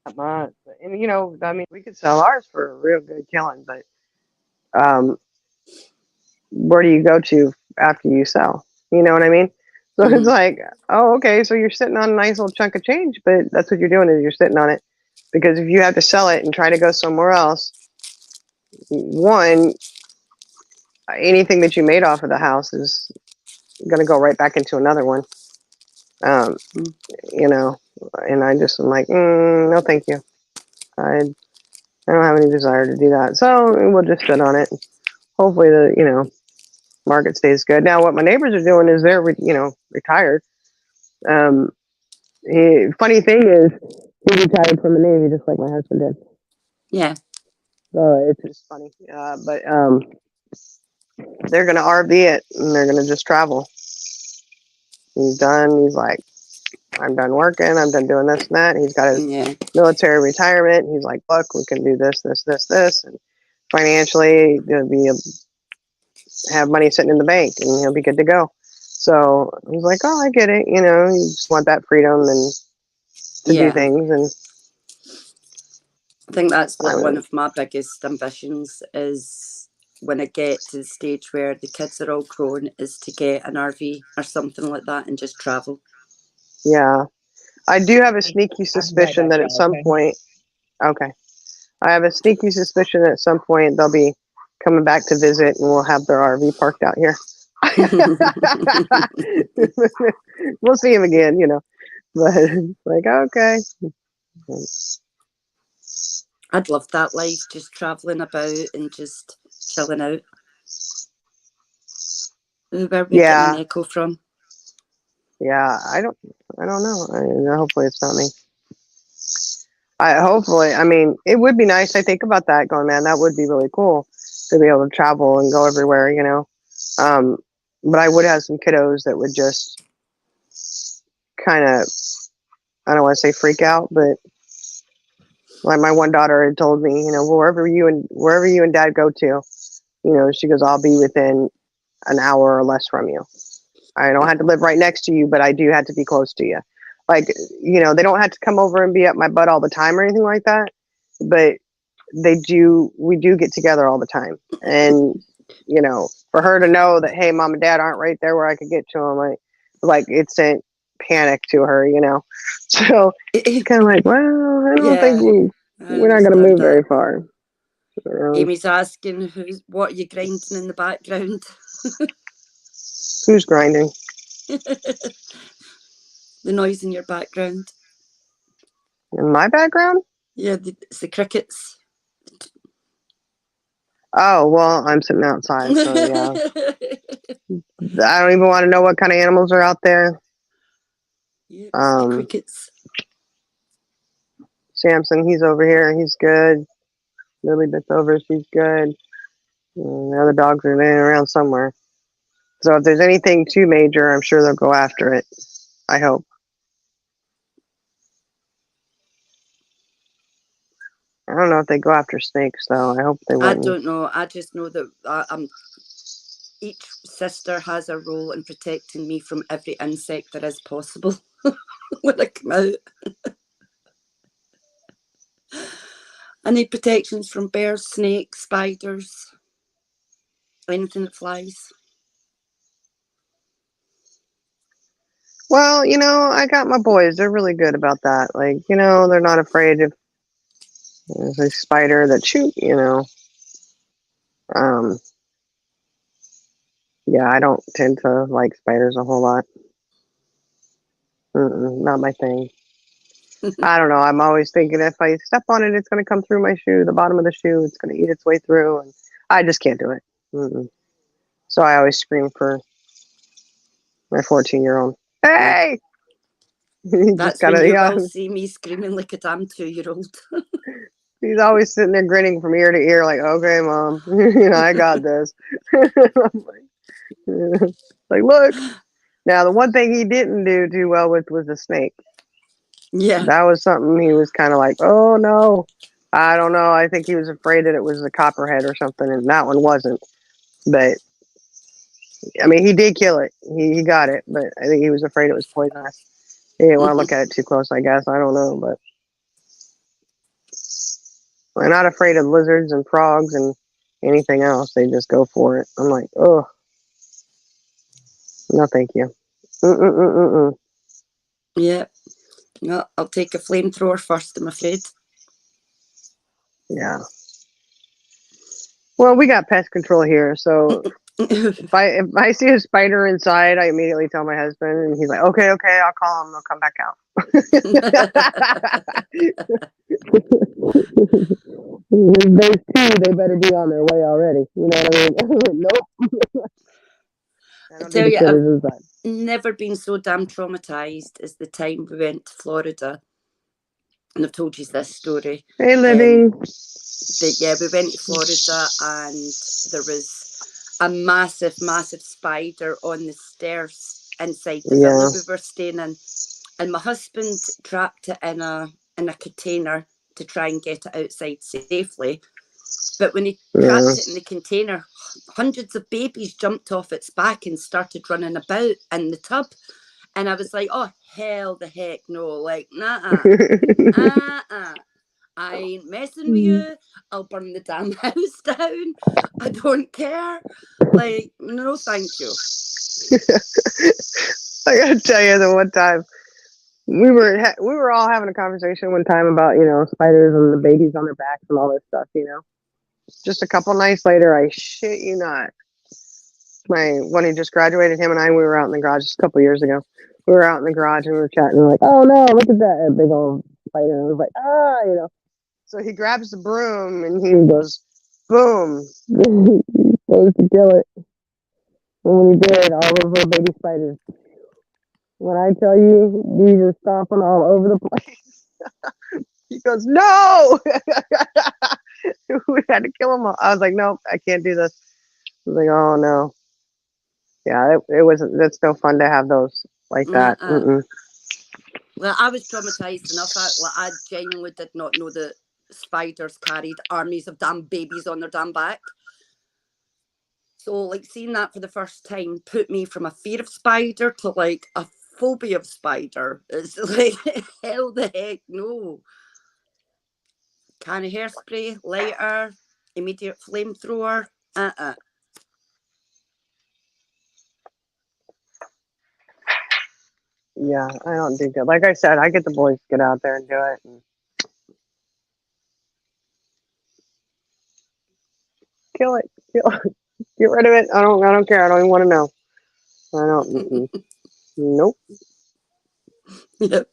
and you know, I mean, we could sell ours for a real good killing, but where do you go to after you sell? You know what I mean? So it's like, oh, okay, so you're sitting on a nice little chunk of change, but that's what you're doing is you're sitting on it. Because if you have to sell it and try to go somewhere else, one, anything that you made off of the house is going to go right back into another one. You know, and I just am like, no, thank you. I don't have any desire to do that. So we'll just sit on it. Hopefully the, you know, market stays good. Now, what my neighbors are doing is they're, you know, retired. Funny thing is, He retired from the Navy just like my husband did. Yeah. So it's just funny. But they're gonna RV it and they're gonna just travel. He's done. He's like, I'm done working. I'm done doing this and that. He's got his military retirement. He's like, look, we can do this, and financially, have money sitting in the bank, and he'll be good to go. So he's like, oh, I get it. You know, you just want that freedom and to do things. And I think that's one of my biggest ambitions is when I get to the stage where the kids are all grown is to get an RV or something like that and just travel. Yeah. I do have a sneaky suspicion that at some point, I have a sneaky suspicion that at some point they'll be coming back to visit and we'll have their RV parked out here. We'll see him again, you know, but like, okay. I'd love that life, just traveling about and just chilling out. Where are we getting an echo from? Yeah, I don't know. Hopefully it's not me. I mean, it would be nice. I think about that going, man, that would be really cool to be able to travel and go everywhere, you know. But I would have some kiddos that would just kind of, I don't want to say freak out, but like my one daughter had told me, you know, wherever you and dad go to, you know, she goes, I'll be within an hour or less from you. I don't have to live right next to you, but I do have to be close to you. Like, you know, they don't have to come over and be up my butt all the time or anything like that, but we do get together all the time. And, you know, for her to know that, hey, mom and dad aren't right there where I could get to them, like it sent panic to her, you know. So it's kind of like, well, I don't think we're not going to move very far. Amy's asking, what are you grinding in the background? Who's grinding? The noise in your background. In my background? Yeah, it's the crickets. Oh, well, I'm sitting outside, so yeah. I don't even want to know what kind of animals are out there. Yeah, the crickets. Samson, he's over here. He's good. Lily Bits over. She's good. And the other dogs are laying around somewhere. So if there's anything too major, I'm sure they'll go after it. I hope. I don't know if they go after snakes, though. I hope they wouldn't. I don't know. I just know that each sister has a role in protecting me from every insect there is possible when I come out. I need protections from bears, snakes, spiders, anything that flies. Well, you know, I got my boys. They're really good about that. Like, you know, they're not afraid if there's a spider that shoot, you know. Yeah, I don't tend to like spiders a whole lot. Not my thing. I don't know. I'm always thinking if I step on it, it's going to come through my shoe, the bottom of the shoe. It's going to eat its way through. And I just can't do it. So I always scream for my 14-year-old. Hey! That's when you will see me screaming like a damn 2-year-old. He's always sitting there grinning from ear to ear like, okay, mom, you know, I got this. Like, look. Now, the one thing he didn't do too well with was the snake. Yeah. That was something he was kind of like, oh, no. I don't know. I think he was afraid that it was a copperhead or something, and that one wasn't. But, I mean, he did kill it. He got it, but I think he was afraid it was poisonous. He didn't want to look at it too close, I guess. I don't know, but I'm not afraid of lizards and frogs and anything else. They just go for it. I'm like, oh, no, thank you. Yeah. No, I'll take a flamethrower first, I'm afraid. Yeah. Well, we got pest control here, so if I see a spider inside, I immediately tell my husband, and he's like, okay, I'll call him. They'll come back out. Those two, they better be on their way already. You know what I mean? Nope. I tell you, I've never been so damn traumatized as the time we went to Florida. and I've told you this story. Hey, Libby. But yeah, we went to Florida and there was a massive, massive spider on the stairs inside the villa we were staying in. And my husband trapped it in a container to try and get it outside safely. But when he trapped it in the container, hundreds of babies jumped off its back and started running about in the tub. And I was like, oh, hell the heck no. Like, nah. I ain't messing with you. I'll burn the damn house down. I don't care. Like, no, thank you. I gotta tell you that one time we were all having a conversation one time about, you know, spiders and the babies on their backs and all this stuff, you know. Just a couple nights later, I shit you not, when he just graduated, him and we were out in the garage just a couple years ago. We were out in the garage and we were chatting. And we're like, oh no, look at that big old spider. And I was like, you know. So he grabs the broom and he goes, boom. He's supposed to kill it. And when he did, all those little baby spiders. When I tell you, we were stomping all over the place. He goes, no! We had to kill him all. I was like, nope, I can't do this. I was like, oh no. Yeah, it wasn't. It's no fun to have those like that. Well, I was traumatized enough. I genuinely did not know that spiders carried armies of damn babies on their damn back. So, like, seeing that for the first time put me from a fear of spider to like a phobia of spider. It's like, hell the heck no. Can of hairspray, lighter, immediate flamethrower. Yeah, I don't do good. Like I said, I get the boys to get out there and do it. And kill it. Get rid of it. I don't care. I don't even want to know. I don't. Nope. Yep.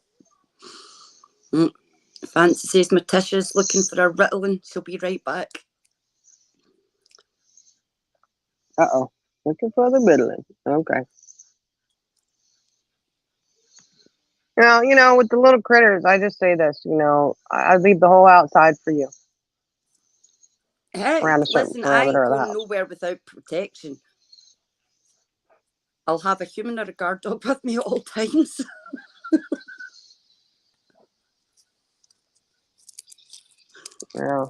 Fancy says Morticia's looking for a Ritalin. She'll be right back. Uh-oh. Looking for the Ritalin. Okay. Now, you know, with the little critters, I just say this, you know, I leave the whole outside for you. Hey, around a certain listen, I ain't perimeter of the going house. nowhere without protection. I'll have a human or a guard dog with me at all times. Yeah.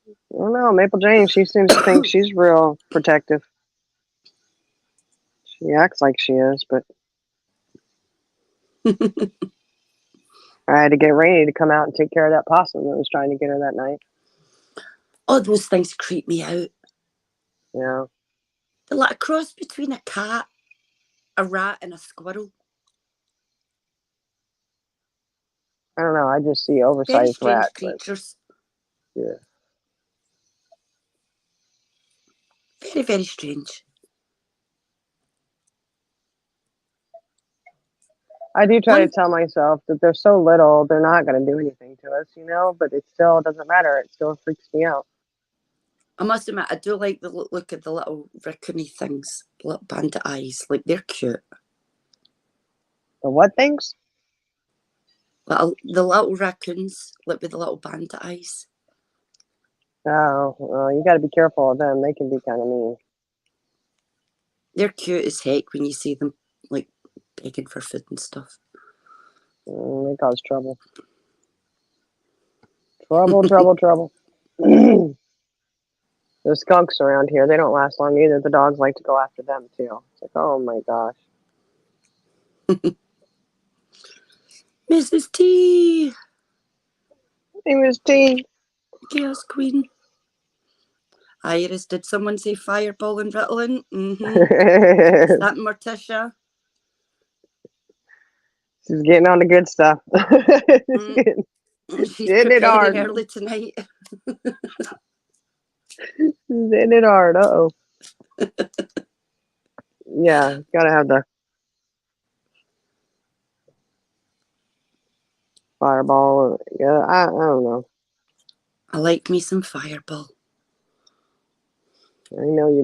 I don't know. Maple Jane, she seems to think she's real protective. She acts like she is, but I had to get Rainy to come out and take care of that possum that was trying to get her that night. Oh, those things creep me out. Yeah. They're like a cross between a cat, a rat, and a squirrel. I don't know. I just see oversized Very rats. strange creatures. Yeah. Very, very strange. I do try to tell myself that they're so little, they're not going to do anything to us, you know, but it still doesn't matter. It still freaks me out. I must admit, I do like the look at the little raccoony things, little bandit eyes. Like, they're cute. The what things? The little raccoons, like with the little bandit eyes. Oh, well, you got to be careful of them. They can be kind of mean. They're cute as heck when you see them, like, begging for food and stuff. They cause trouble. Trouble. The skunks around here, they don't last long either. The dogs like to go after them, too. It's like, oh, my gosh. Mrs. T. Hey, Miss T. Yes, Queen. Iris, did someone say Fireball and Ritalin? Is that Morticia? She's getting on the good stuff. She's preparing it hard. early tonight. She's hitting it hard. Uh-oh. Yeah, gotta have the Fireball. Yeah, I don't know. I like me some Fireball. I know you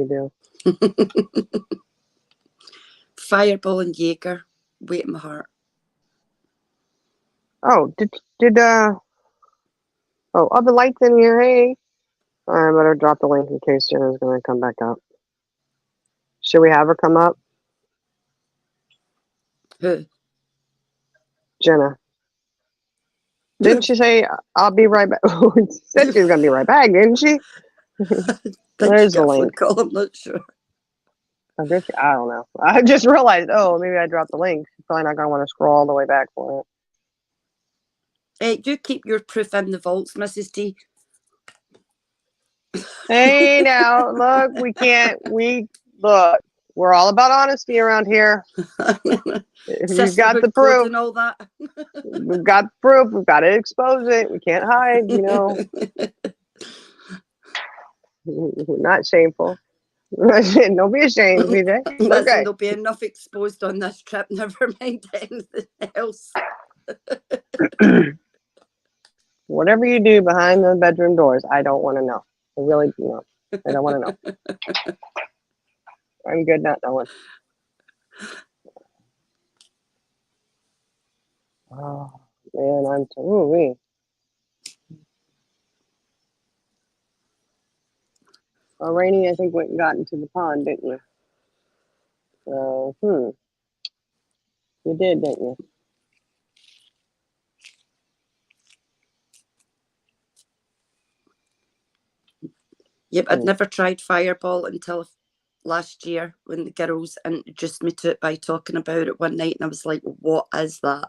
do. Fireball and Jaeger. Weight in my heart. Oh, the lights in here, hey. I better drop the link in case Jenna's going to come back up. Should we have her come up? Who? Jenna. Didn't she say, I'll be right back? She said she was going to be right back, didn't she? There's the link. Call, I'm not sure. I don't know. I just realized, maybe I dropped the link. She's probably not going to want to scroll all the way back for it. Hey, do keep your proof in the vaults, Mrs. D. Hey, now, look, look, we're all about honesty around here. If you've got the proof. And all that. We've got the proof. We've got to expose it. We can't hide, Not shameful. Don't be ashamed, CJ. Listen, okay. There'll be enough exposed on this trip. Never mind anything else. Whatever you do behind the bedroom doors, I don't want to know. I really do not. I don't want to know. I'm good not knowing. Oh, man, I'm too. Well, Rainey, I think went and got into the pond, didn't you? You did, didn't you? Yep, I'd never tried Fireball until last year when the girls introduced me to it by talking about it one night, and I was like, what is that?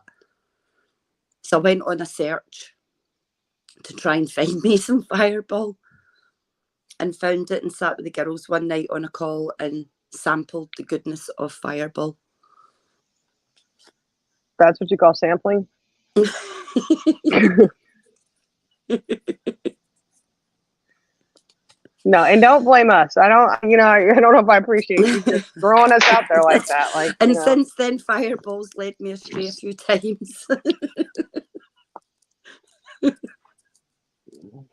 So I went on a search to try and find me some Fireball and found it and sat with the girls one night on a call and sampled the goodness of Fireball. That's what you call sampling? No, and don't blame us. I don't know if I appreciate you just throwing us out there like that. Since then, Fireball's led me astray a few times.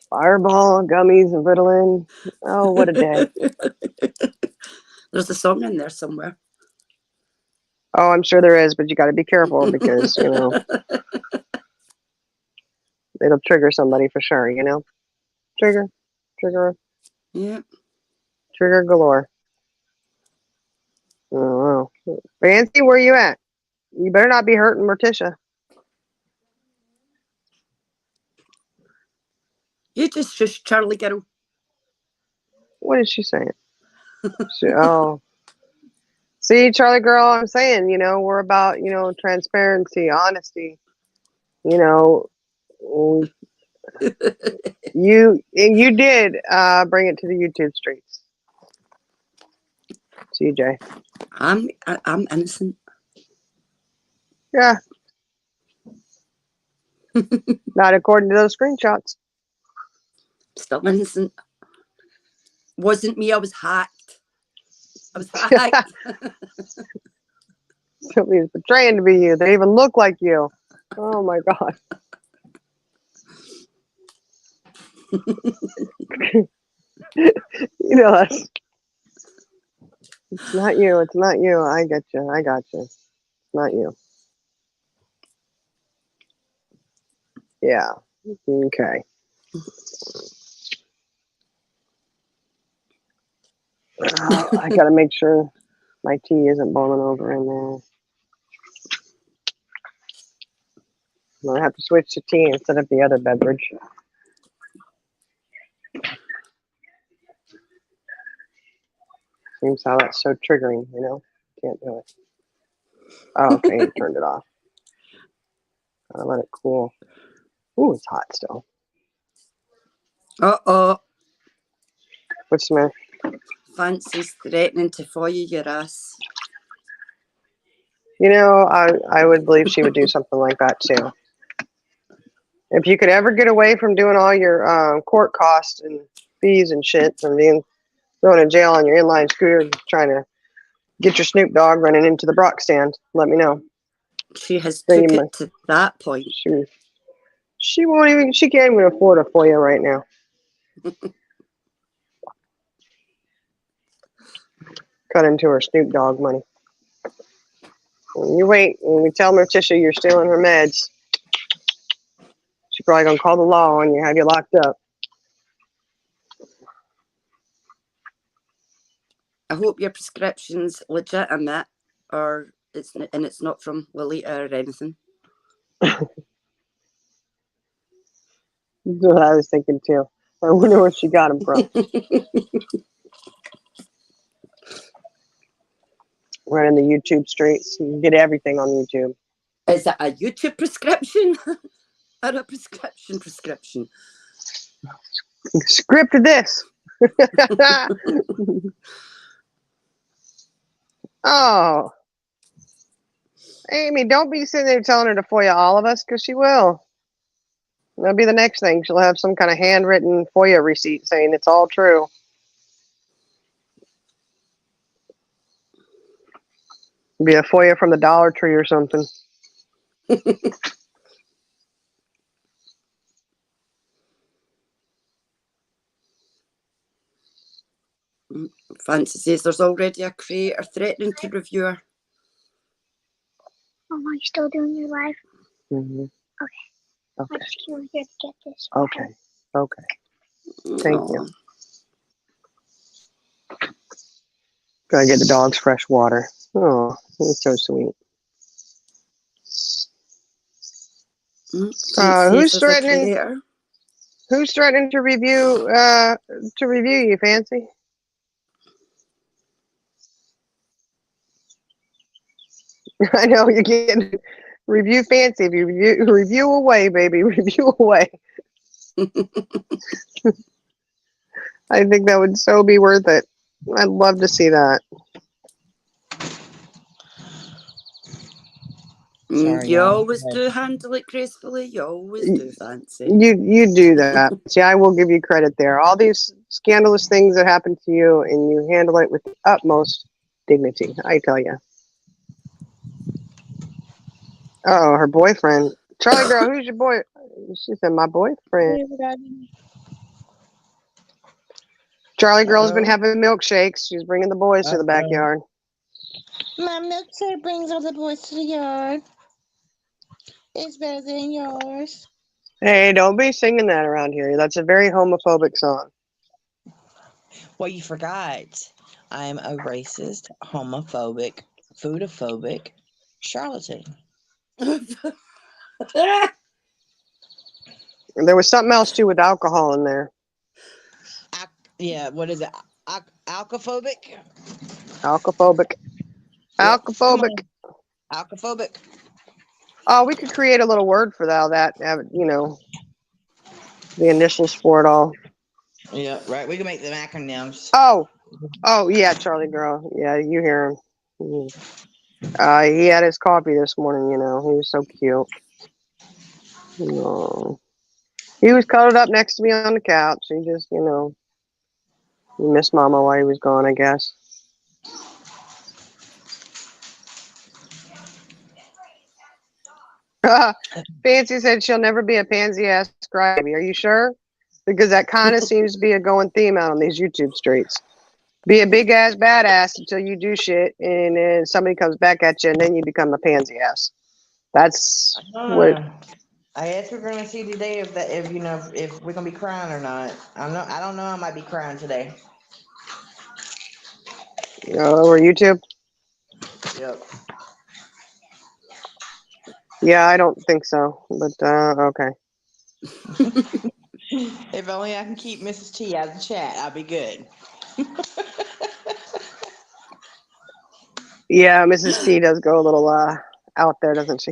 Fireball, gummies, and Ritalin. Oh, what a day. There's a song in there somewhere. Oh, I'm sure there is, but you got to be careful because, it'll trigger somebody for sure, Trigger. Yeah. Trigger galore. Oh, wow. Fancy, where you at? You better not be hurting Morticia. You just shush, Charlie girl. What is she saying? See, Charlie girl, I'm saying, we're about, transparency, honesty. You did bring it to the YouTube streets, CJ. I'm innocent. Yeah. Not according to those screenshots. Still innocent. Wasn't me. I was hacked. Somebody's betraying to be you. They even look like you. Oh my God. It's not you. It's not you. I got you. It's not you. Yeah. Okay. I got to make sure my tea isn't boiling over in there. I'm going to have to switch to tea instead of the other beverage. Seems how that's so triggering, Can't do it. Oh, okay, you turned it off. Gotta let it cool. Ooh, it's hot still. Uh-oh. What's the matter? Fancy's threatening to foil your ass. I would believe she would do something like that too. If you could ever get away from doing all your court costs and fees and shit from being thrown in jail on your inline scooter trying to get your Snoop Dogg running into the Brock stand, let me know. She has took it to that point. She won't even. She can't even afford a FOIA right now. Cut into her Snoop Dogg money. When you wait, when we tell Morticia you're stealing her meds, She's probably gonna call the law on you, have you locked up. I hope your prescription's legitimate, or it's not from Lolita or anything. That's what I was thinking too. I wonder where she got them from. Right in the YouTube streets. You can get everything on YouTube. Is it a YouTube prescription or a prescription? Script this. Oh, Amy, don't be sitting there telling her to FOIA all of us, because she will. That'll be the next thing. She'll have some kind of handwritten FOIA receipt saying it's all true. Be a FOIA from the Dollar Tree or something. Fancy says there's already a creator threatening to reviewer. Oh, are you still doing your live? Mm-hmm. Okay. Okay. I just came here to get this. Okay. Okay. Thank you. Gotta get the dogs fresh water. Oh, it's so sweet. Who's threatening? Who's threatening to review you, Fancy? I know you're getting review Fancy. If you review away, baby, review away. I think that would so be worth it. I'd love to see that. Sorry, you y'all. always do handle it gracefully. You always do, Fancy. You do that. See, I will give you credit there. All these scandalous things that happen to you, and you handle it with the utmost dignity. I tell you. Oh, her boyfriend. Charlie girl, who's your boy? She said, my boyfriend. Charlie girl's been having milkshakes. She's bringing the boys to the backyard. My milkshake brings all the boys to the yard. It's better than yours. Hey, don't be singing that around here. That's a very homophobic song. Well, you forgot. I'm a racist, homophobic, foodophobic charlatan. There was something else too with alcohol in there. Yeah, what is it? Alcophobic? Alcophobic. Yep. Alcophobic. Alcophobic. Oh, we could create a little word for that. You know, the initials for it all. Yeah, right. We can make them acronyms. Oh, yeah, Charlie girl. Yeah, you hear him. He had his coffee this morning. You know, he was so cute. Oh. He was cuddled up next to me on the couch. He just, he missed Mama while he was gone, I guess. Fancy said she'll never be a pansy-ass crybaby. Are you sure? Because that kind of seems to be a going theme out on these YouTube streets. Be a big-ass badass until you do shit, and then somebody comes back at you, and then you become a pansy-ass. That's what... I guess we're gonna see today if we're gonna be crying or not. I don't know. I might be crying today. Over YouTube? Yep. Yeah, I don't think so, but okay. If only I can keep Mrs. T out of the chat, I'll be good. Yeah, Mrs. T does go a little out there, doesn't she?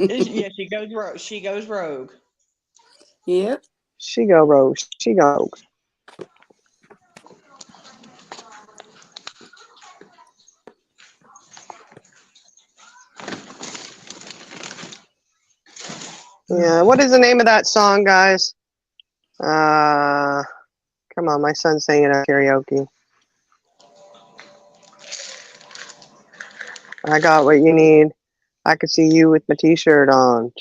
Yeah, she goes rogue. She goes rogue. Yep. She go rogue. She go rogue. Yeah, what is the name of that song, guys? Come on, my son's saying it at karaoke. I got what you need. I could see you with my t-shirt on.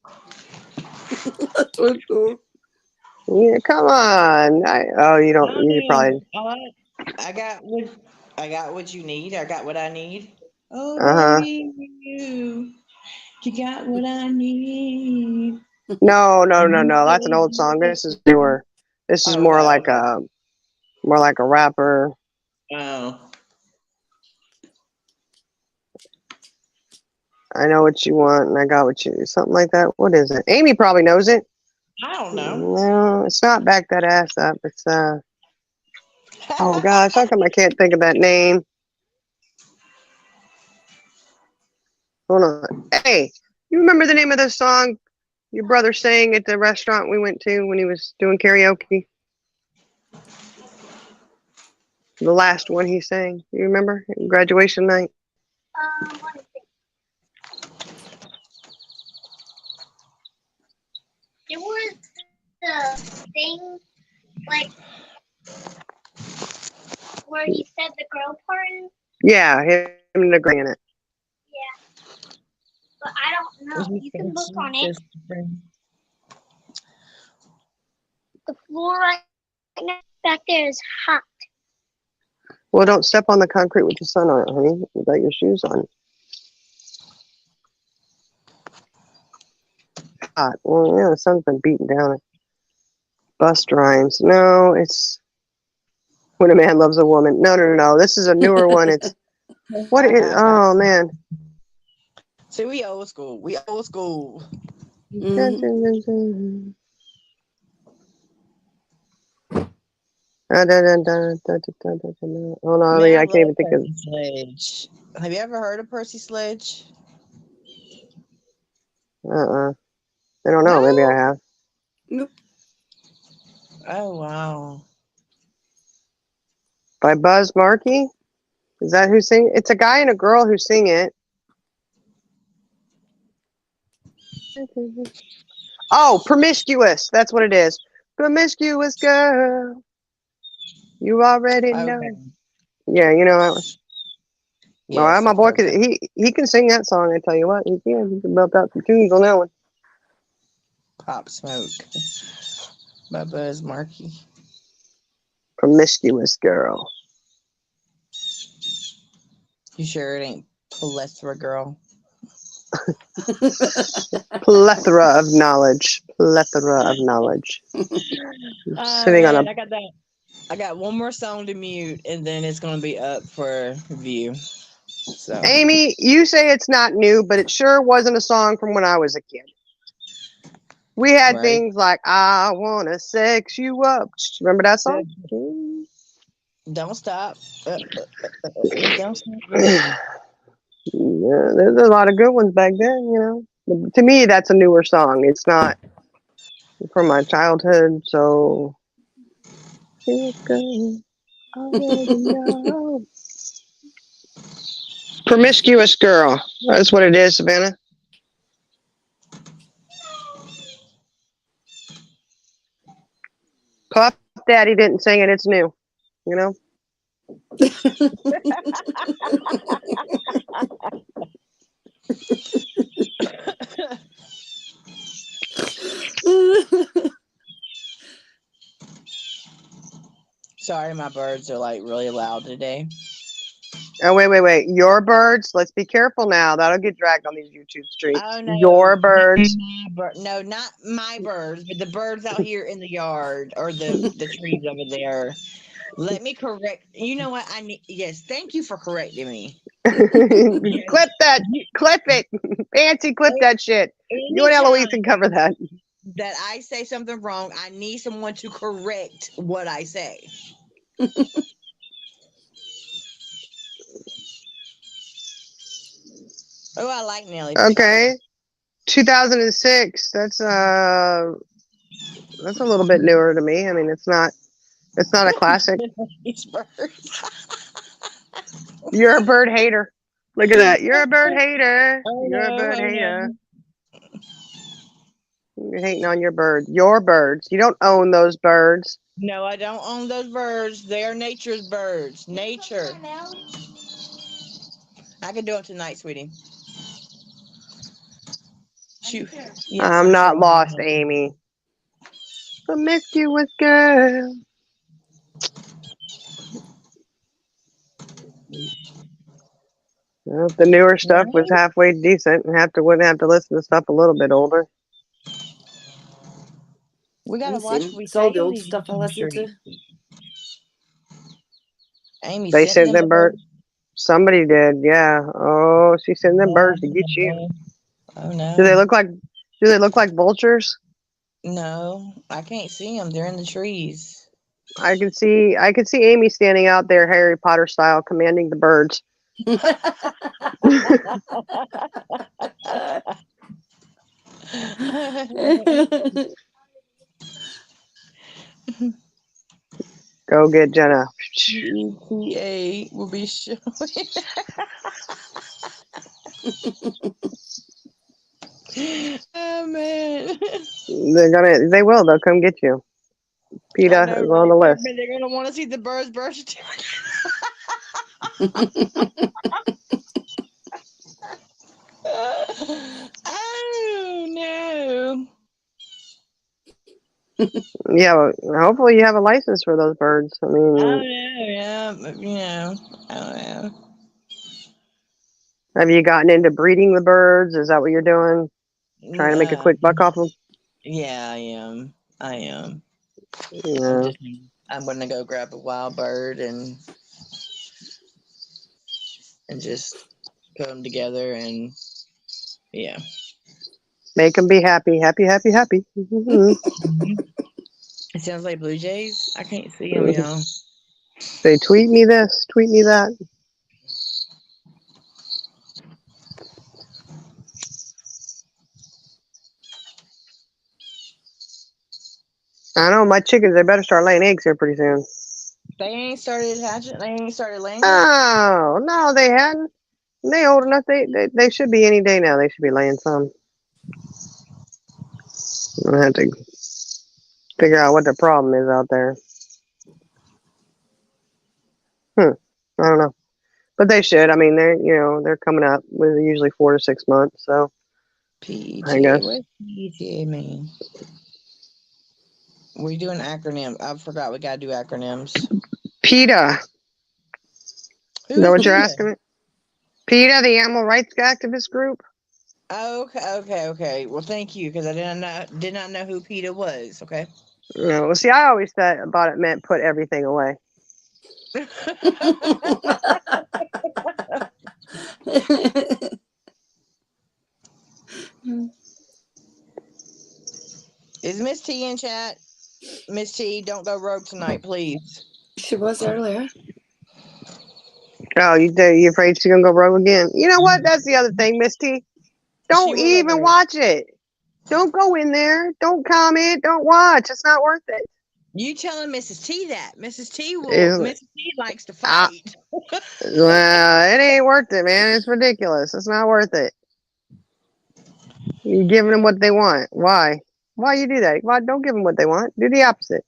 I don't know. Yeah, come on. You don't. You probably. I got what you need. I got what I need. Oh, Uh-huh. baby, you You got what I need. No. That's an old song. This is newer. This is more like a rapper. Oh. I know what you want, and I got what you. Something like that. What is it? Amy probably knows it. I don't know. No, it's not Back That Ass Up. It's Oh gosh, how come I can't think of that name? Hold on. Hey, you remember the name of the song your brother sang at the restaurant we went to when he was doing karaoke? The last one he sang. You remember? Graduation night. Let me think. It was the thing, like, where he said the girl part. Yeah, him and the gray in it. Yeah. But I don't know. You can look on it. The floor right now back there is hot. Well, don't step on the concrete with the sun on it, honey. You got your shoes on. Hot. Well, yeah, the sun's been beating down. Bust rhymes. No, it's When a Man Loves a Woman. No. This is a newer one. It's what is? Oh man. See, we old school. Mm-hmm. Hold on, Man, I I can't even love think of. Percy Sledge. Have you ever heard of Percy Sledge? I don't know. Maybe I have. Nope. Oh wow. By Buzz Markey. Is that who sing? It's a guy and a girl who sing it. Oh, Promiscuous. That's what it is. Promiscuous girl. You already know. Okay. Yeah, you know that one. Yes, My I've boy heard could he can sing that song. I tell you what, he can belt out some tunes on that one. Pop Smoke by Buzz Markey. Promiscuous girl. You sure it ain't Plethora Girl? Plethora of knowledge. Sitting on a. I got that. I got one more song to mute, and then it's gonna be up for view. So Amy, you say it's not new, but it sure wasn't a song from when I was a kid. We had right. things like "I Wanna Sex You Up." Remember that song? Don't stop. Don't stop. Yeah, there's a lot of good ones back then. You know, but to me, that's a newer song. It's not from my childhood, so. Promiscuous girl. That's what it is, Savannah. Puff Daddy didn't sing it. It's new. You know. Sorry, my birds are like really loud today. Oh, wait. Your birds. Let's be careful now. That'll get dragged on these YouTube streets. Oh no, Your birds. no, not my birds, but the birds out here in the yard or the trees over there. Let me correct. You know what? I need. Yes, thank you for correcting me. Clip that. Clip it. Fancy clip that shit. You and Eloise can cover that. That I say something wrong, I need someone to correct what I say. Oh, I like Nelly. Okay. 2006. That's a little bit newer to me. I mean, it's not a classic. You're a bird hater. Look at that. You're a bird hater. You're a bird hater. You're hating on your bird. Your birds. You don't own those birds. No, I don't own those birds. They are nature's birds. Nature. I can do it tonight, sweetie. Shoot. Yes, I'm not lost, Amy. Promiscuous girl. The newer stuff was halfway decent, and wouldn't have to listen to stuff a little bit older. We gotta watch. It's all the old stuff I listen to. Amy They sent sent them birds. Somebody did, yeah. Oh, she sent them birds to get you. Oh no. Do they look like vultures? No, I can't see them. They're in the trees. I can see Amy standing out there, Harry Potter style, commanding the birds. Go get Jenna. ETA will be showing. Oh man. They'll come get you. PETA is on the list. They're gonna want to see the birds birth certificate. Oh no. Yeah, well, hopefully you have a license for those birds. I mean, yeah, I don't know. Have you gotten into breeding the birds? Is that what you're doing? Trying to make a quick buck off them? Yeah, I am. Yeah. I'm gonna go grab a wild bird and just put them together and yeah. Make them be happy, happy, happy, happy. It sounds like blue jays. I can't see them, y'all. Say, tweet me this, tweet me that. I know my chickens. They better start laying eggs here pretty soon. They ain't started hatching. They ain't started laying. Oh no, they hadn't. They old enough. They should be any day now. They should be laying some. I have to figure out what the problem is out there. I don't know, but they should. I mean, they're coming up with usually 4 to 6 months. So PTA. I guess. What PTA mean? We do an acronym. I forgot we gotta do acronyms. PETA. Is that what you're asking me? PETA, the Animal Rights Activist Group. Okay. Well, thank you, because I did not know who PETA was. Okay. Well, see, I always thought it meant put everything away. Is Miss T in chat? Miss T, don't go rogue tonight, please. She was earlier. Oh, you afraid she's gonna go rogue again? You know what? That's the other thing, Miss T. Don't even watch it. Don't go in there. Don't comment. Don't watch. It's not worth it. You telling Mrs. T that? Mrs. T likes to fight. Well, it ain't worth it, man. It's ridiculous. It's not worth it. You're giving them what they want. Why? Why you do that? Why don't give them what they want? Do the opposite.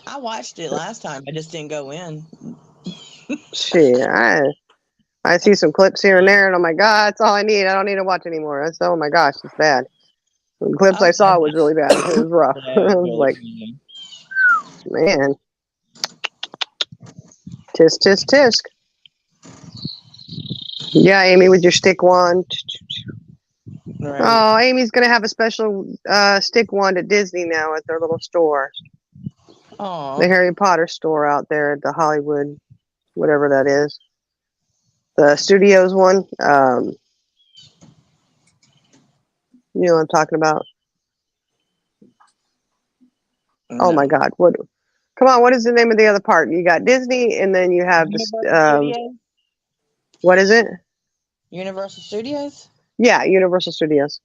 I watched it last time. I just didn't go in. Shit, I see some clips here and there, and I'm like, God, that's all I need. I don't need to watch anymore. Oh my gosh, it's bad. The clips I saw was really bad. It was rough. I was like, man, tisk tisk tisk. Yeah, Amy, with your stick wand. Right. Oh, Amy's gonna have a special stick wand at Disney now at their little store. Oh, the Harry Potter store out there at the Hollywood, whatever that is. The Studios one. You know what I'm talking about? No. Oh my God! What? Come on! What is the name of the other part? You got Disney, and then you have the. What is it? Universal Studios. Yeah, Universal Studios.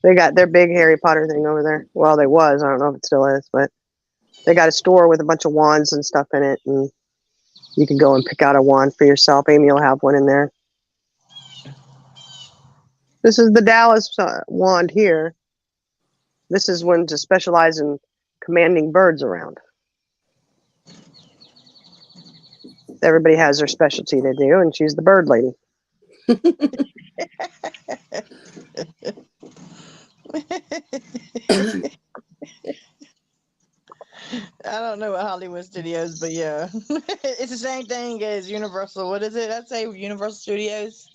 They got their big Harry Potter thing over there. Well, they was. I don't know if it still is, but they got a store with a bunch of wands and stuff in it, and you can go and pick out a wand for yourself. Amy will have one in there. This is the Dallas wand here. This is one to specialize in commanding birds around. Everybody has their specialty to do, and she's the bird lady. I don't know what Hollywood Studios, but yeah, it's the same thing as Universal. What is it? I'd say Universal Studios.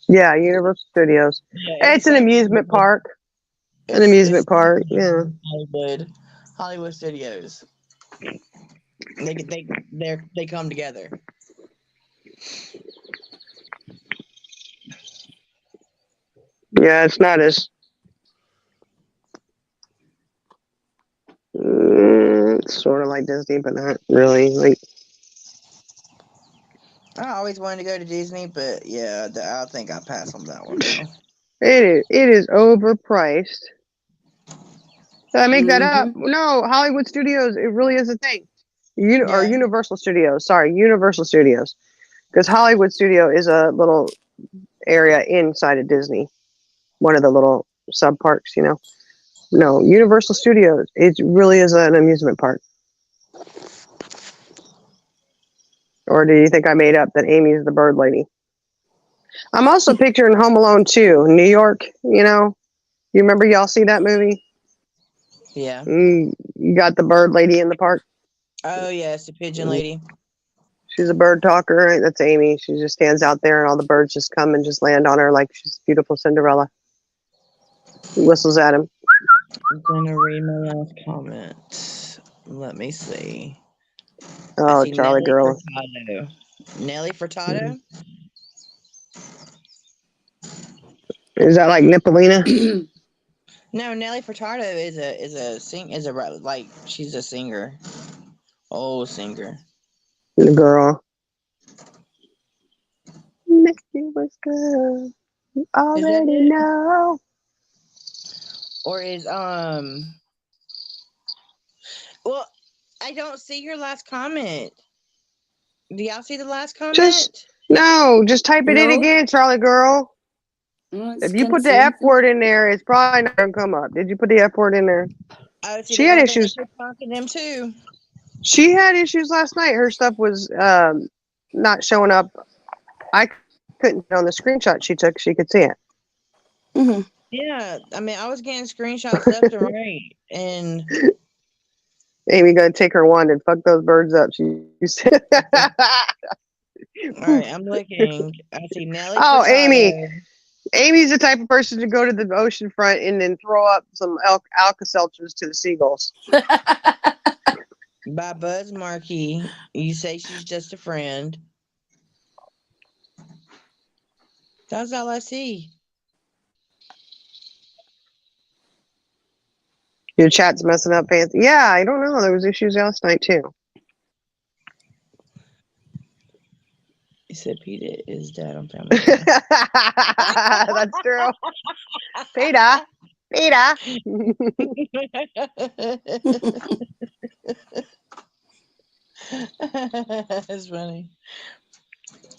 Yeah, Universal Studios. Yeah, it's the It's an same amusement thing. park. An It's amusement park. Yeah. Hollywood Studios. They come together. Yeah, it's not as. It's sort of like Disney, but not really. Like I always wanted to go to Disney, but yeah, I think I pass on that one though. it is overpriced. Did I make that up? Mm-hmm. No, Hollywood Studios. It really is a thing. Or Yeah. Universal Studios. Sorry, Universal Studios. Because Hollywood Studio is a little area inside of Disney. One of the little sub parks, you know. No, Universal Studios. It really is an amusement park. Or do you think I made up that Amy's the bird lady? I'm also picturing Home Alone 2, New York, you know. You remember y'all see that movie? Yeah. You got the bird lady in the park. Oh yes, the pigeon lady. She's a bird talker, right? That's Amy. She just stands out there and all the birds just come and just land on her like she's beautiful Cinderella. Whistles at him. I'm gonna read my last comment. Let me see. I Oh, see Charlie Nelly girl. Furtado. Nelly Furtado? Is that like Nippolina? No, Nelly Furtado like she's a singer. Old singer. The girl. Miss you was good. You Is that already it? know. Or is well, I don't see your last comment. Do y'all see the last comment? Just type it in No. again, Charlie girl. No, it's If you put the F consent. word in there, it's probably not gonna come up. Did you put the F word in there? Oh, see, She they're had gonna think issues. that you're talking to them too. She had issues last night. Her stuff was not showing up. I couldn't on the screenshot she took. She could see it. Mm-hmm. Yeah, I mean, I was getting screenshots left and right, and Amy gonna take her wand and fuck those birds up. She said. all right, I'm looking. I see Nelly Oh, Amy. Furtado. Amy's the type of person to go to the ocean front and then throw up some Alka-Seltzers to the seagulls. By Buzz Markey. You say she's just a friend. That's all I see. Your chat's messing up, fancy. Yeah, I don't know. There was issues last night too. He said Peter is dead on Family Guy. That's true. Peter. That's funny.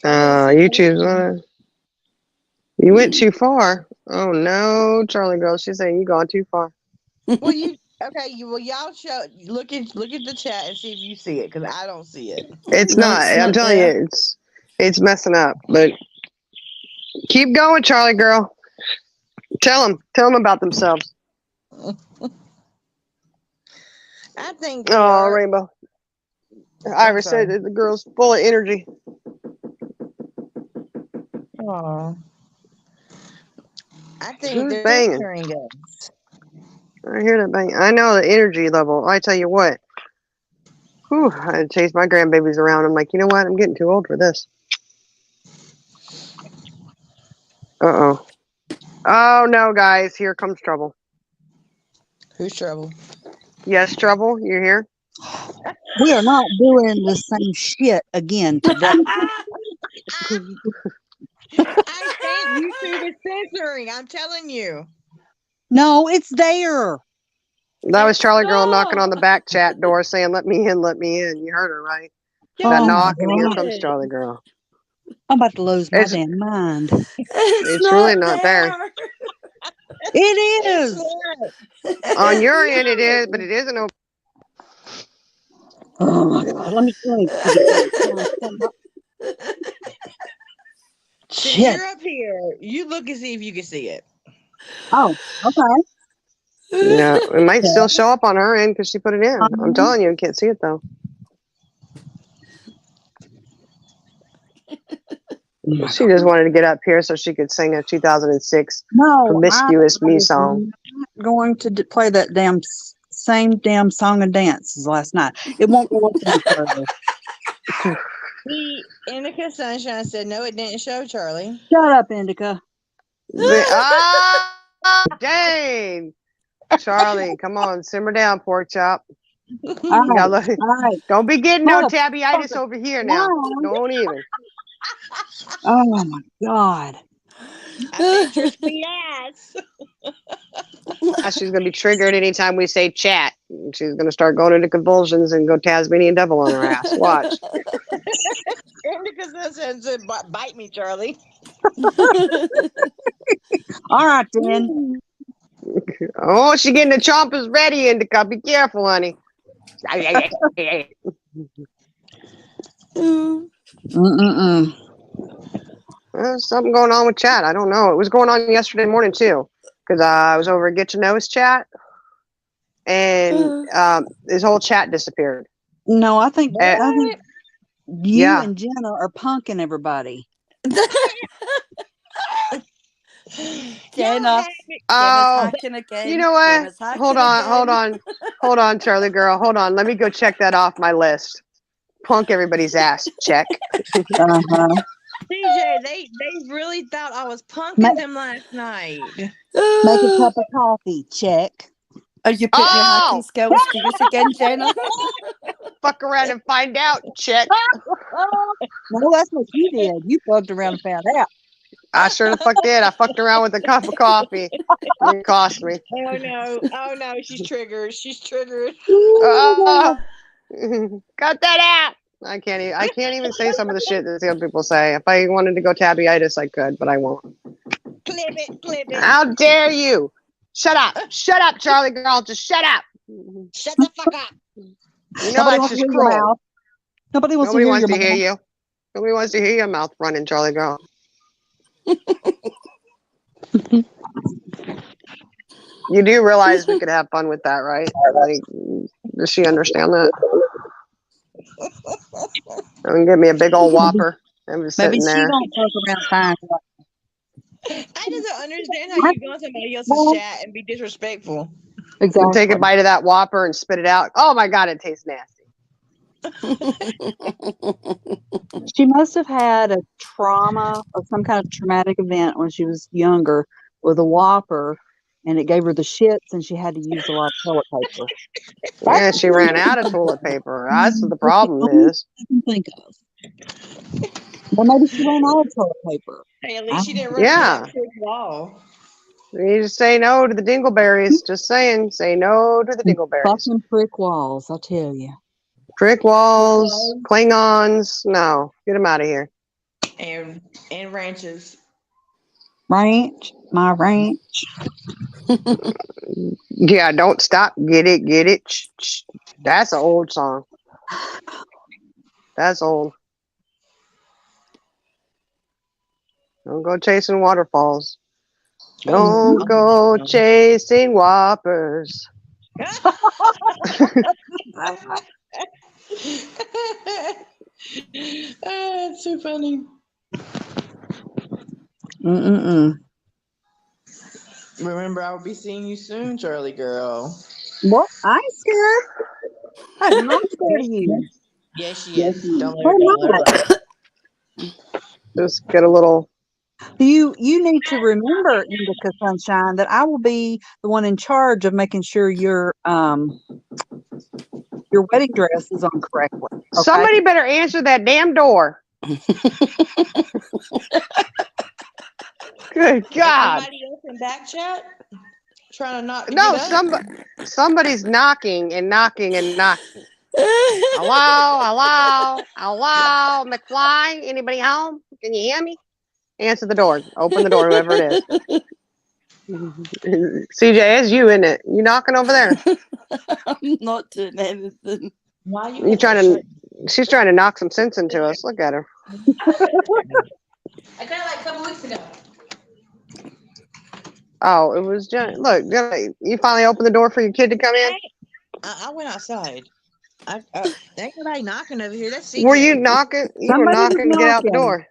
You choose one. You went too far. Oh no, Charlie girl. She's saying you gone too far. Well, y'all show look at the chat and see if you see it, because I don't see it. It's No, not. it's I'm not telling there. you, it's messing up. But keep going, Charlie girl. Tell them about themselves. I think they Oh, are. Rainbow. I'm Iris sorry. said that the girl's full of energy. Aw. I think Who's they're banging? censoring us. I hear that bang. I know the energy level. I tell you what. Whew, I chase my grandbabies around. I'm like, you know what? I'm getting too old for this. Uh-oh. Oh, no, guys. Here comes trouble. Who's trouble? Yes, trouble. You're here? We are not doing the same shit again today. I think YouTube is censoring. I'm telling you. No, it's there. That was Charlie girl No. knocking on the back chat door saying, let me in, let me in. You heard her, right? Yeah, That Oh my knock, and here God. comes Charlie girl. I'm about to lose my It's damn mind. it's really not there. It it's is. not. On It's your end, it is, but not. it isn't open. Oh my God. Let me Since shit. you're up here, you look and see if you can see it. Oh, okay. Yeah, it might still show up on her end because she put it in. I'm telling you, you can't see it though. She just wanted to get up here so she could sing a 2006 Promiscuous Me song. I'm going to play that same damn song and dance as last night. It won't go up any further. Indica Sunshine said, no, it didn't show, Charlie. Shut up, Indica. Dang. Charlie, come on, simmer down, pork chop. All right. Don't be getting no Tabbyitis over here now. Don't even. Oh my God. I think yes. She's going to be triggered anytime we say chat. She's going to start going into convulsions and go Tasmanian devil on her ass. Watch. Indica said, bite me, Charlie. All right, then. Oh, she getting the chompers ready, Indica. Be careful, honey. There's something going on with chat. I don't know. It was going on yesterday morning, too. Because I was over at Get to Know's chat. And his whole chat disappeared. No, I think you and Jenna are punking everybody. Jenna. Oh, you know what? Hold on, Charlie girl. Hold on. Let me go check that off my list. Punk everybody's ass. Check. CJ, they really thought I was punking them last night. Make a cup of coffee. Check. Are you putting your hacking skills to use again, Jenna? Fuck around and find out. Check. No, that's what you did. You fucked around and found out. I sure the fuck did. I fucked around with a cup of coffee. It cost me. Oh no, she's triggered. Cut that out. I can't even say some of the shit that the other people say. If I wanted to go Tabbyitis, I could, but I won't. Clip it. How dare you? Shut up, Charlie girl. Just shut up. Shut the fuck up. You know that's just cruel. Nobody wants to hear you. Nobody wants to hear your mouth running, Charlie girl. You do realize we could have fun with that, right? Like, does she understand that? I'm gonna give me a big old Whopper. I'm just Maybe sitting she there. don't fuck around fine. I just don't understand how you go on somebody else's chat and be disrespectful. Exactly. Take a bite of that Whopper and spit it out. Oh my God, it tastes nasty. She must have had a trauma or some kind of traumatic event when she was younger with a Whopper, and it gave her the shits, and she had to use a lot of toilet paper. Yeah, she ran out of toilet paper. That's what the problem is. I can think of. Well, maybe she ran out of toilet paper. Hey, at least she didn't run into that wall. You just say no to the dingleberries. Just saying, say no to the dingleberries. Fucking brick walls, I tell you. Brick walls, Klingons. No, get them out of here. And ranches. My ranch. Yeah, don't stop. Get it. That's an old song. That's old. Don't go chasing waterfalls. Don't go chasing Whoppers. That's too funny. Remember, I will be seeing you soon, Charlie girl. What? I'm scared. I'm not scared of you. Yes, she is. Don't let her. Just get a little. You need to remember, Indica Sunshine, that I will be the one in charge of making sure your wedding dress is on correctly. Okay? Somebody better answer that damn door. Good God. Somebody else in back chat trying to knock. No, somebody's knocking and knocking and knocking. Hello, McFly. Anybody home? Can you hear me? Answer the door. Open the door, whoever it is. CJ, it's you, isn't it? You knocking over there? I'm not doing anything. Why you trying to? She's trying to knock some sense into us. Look at her. I got it like a couple weeks ago. Oh, it was Jenna. Look, Jenna, you finally opened the door for your kid to come in? I went outside. Ain't nobody knocking over here. That's Were you CJ. knocking? You were Somebody was knocking to get out the knocking. door.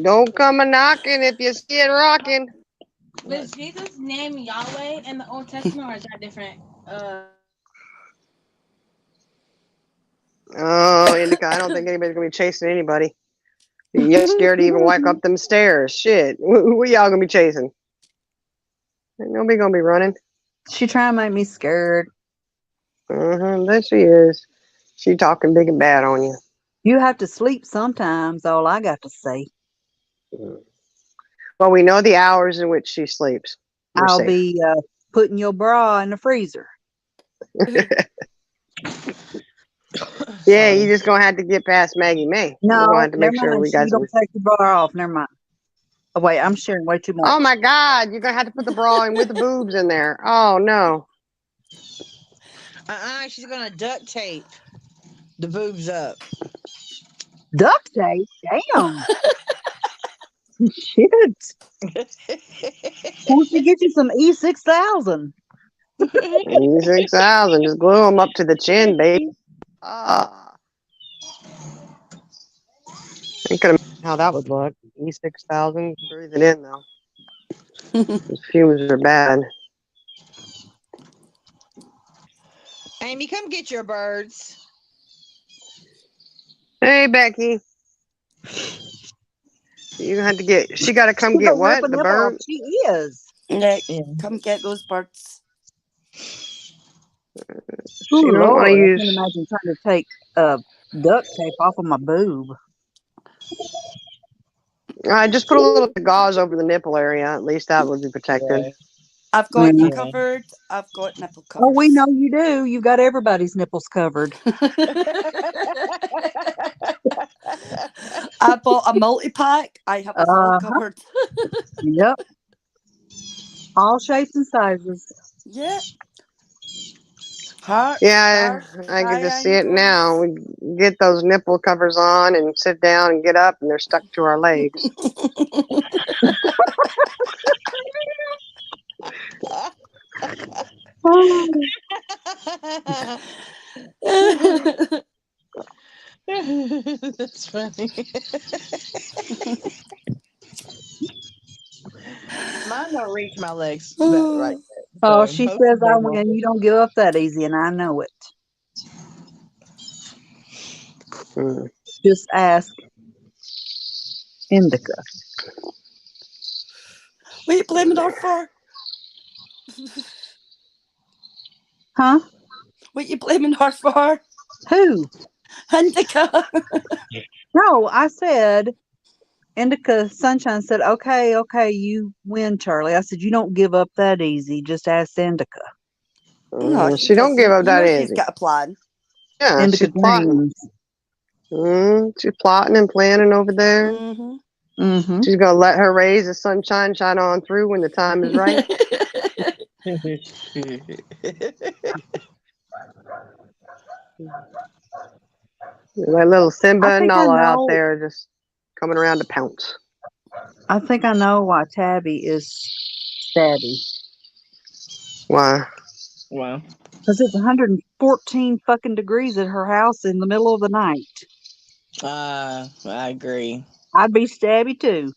Don't come a knocking if you see it rocking. Was Jesus' name Yahweh in the Old Testament, or is that different? Oh, Indica, I don't think anybody's gonna be chasing anybody. You're scared to even walk up them stairs. Shit, who y'all gonna be chasing? Ain't nobody gonna be running. She trying to make me scared. There she is. She talking big and bad on you. You have to sleep sometimes. All I got to say. Well, we know the hours in which she sleeps. We're I'll safe. be putting your bra in the freezer. Yeah, you just gonna have to get past Maggie May. We're No, gonna have to never make sure mind. we got You some. don't take the bra off. Never mind. Oh, wait, I'm sharing way too much. Oh my God, you're gonna have to put the bra in with the boobs in there. Oh no. She's gonna duct tape the boobs up. Duct tape? Damn. Shit. Won't you get you some E6000? E6000, just glue them up to the chin, baby. You could imagine how that would look. E6000, breathe it in though. Those fumes are bad. Amy, come get your birds. Hey, Becky. You have to get. She got to come She's get gonna rip what? a The nipple off. bird. She is. Nick, Yeah. come get those birds. She Ooh, don't want Lord, to I use. can't imagine trying to take duct tape off of my boob. I just put a little gauze over the nipple area. At least that would be protected. Yeah. I've got you Yeah. covered. I've got nipple covers. Oh, we know you do. You've got everybody's nipples covered. I bought a multi-pack. I have us all Uh-huh. covered. Yep. All shapes and sizes. Yeah. Heart, Yeah, stars, I can just see it now. triangles. We get those nipple covers on and sit down and get up, and they're stuck to our legs. Oh, That's funny. Mine don't reach my legs right. oh, So she hopefully says they I won't. win. You don't give up that easy, and I know it. Mm. Just ask Indica. What are you blaming her for? Huh? What are you blaming her for? Who? Indica. No, I said, Indica Sunshine said, okay, you win, Charlie. I said, you don't give up that easy. Just ask Indica. No, She don't give up you that know easy. she's got a plan. Yeah, Indica she's plotting. She's plotting and planning over there. Mm-hmm. She's gonna let her rays of sunshine shine on through when the time is right. That little Simba I and think I Nala out know. there just coming around to pounce. I think I know why Tabby is stabby. Why? Wow. Because it's 114 fucking degrees at her house in the middle of the night. I agree. I'd be stabby too.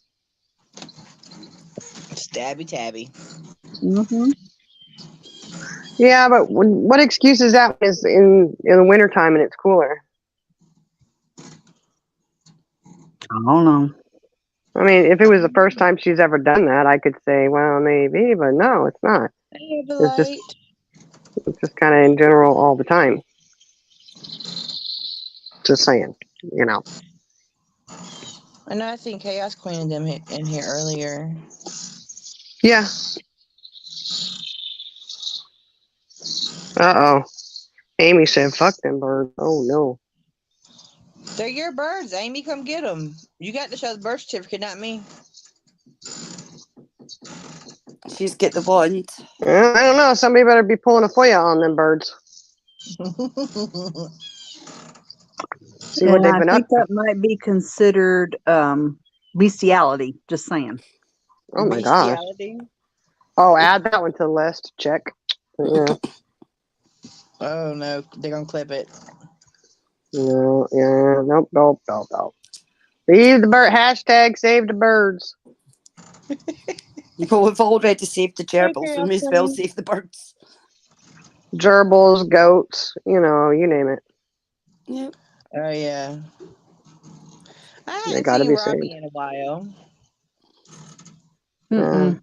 Stabby tabby. Mm-hmm. Yeah, but what excuse is that when it's in the wintertime and it's cooler? I don't know. I mean, if it was the first time she's ever done that, I could say, well, maybe, but no, it's not. It's just kind of in general all the time. Just saying, you know. I know. I seen Chaos Queen and them in here earlier. Yeah. Uh-oh. Amy said, fuck them birds. Oh, no. They're your birds, Amy. Come get them. You got to show the birth certificate, not me. She's got the wand. I don't know. Somebody better be pulling a FOIA on them birds. See what they've been I up think to. that might be considered bestiality. Just saying. Oh my gosh. Bestiality. Oh, add that one to the list. Check. Yeah. Oh no, they're gonna clip it. No, yeah, nope. Save the bird. Hashtag save the birds. Well, we've already saved the gerbils. We may as well save the birds. Gerbils, goats, you name it. Yep. Oh yeah. I They haven't gotta seen be Robbie saved. in a while. Mm-mm.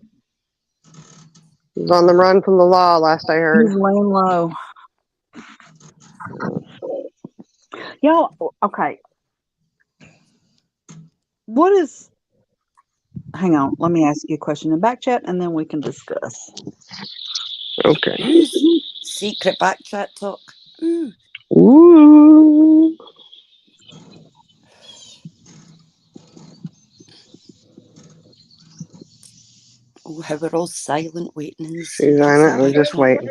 He's on the run from the law, last I heard. He's laying low. Y'all, okay. What is... Hang on. Let me ask you a question in back chat, and then we can discuss. Okay. Who's secret back chat talk? Ooh. Ooh. Oh, how we're all silent waiting in the She's on it. We're just waiting.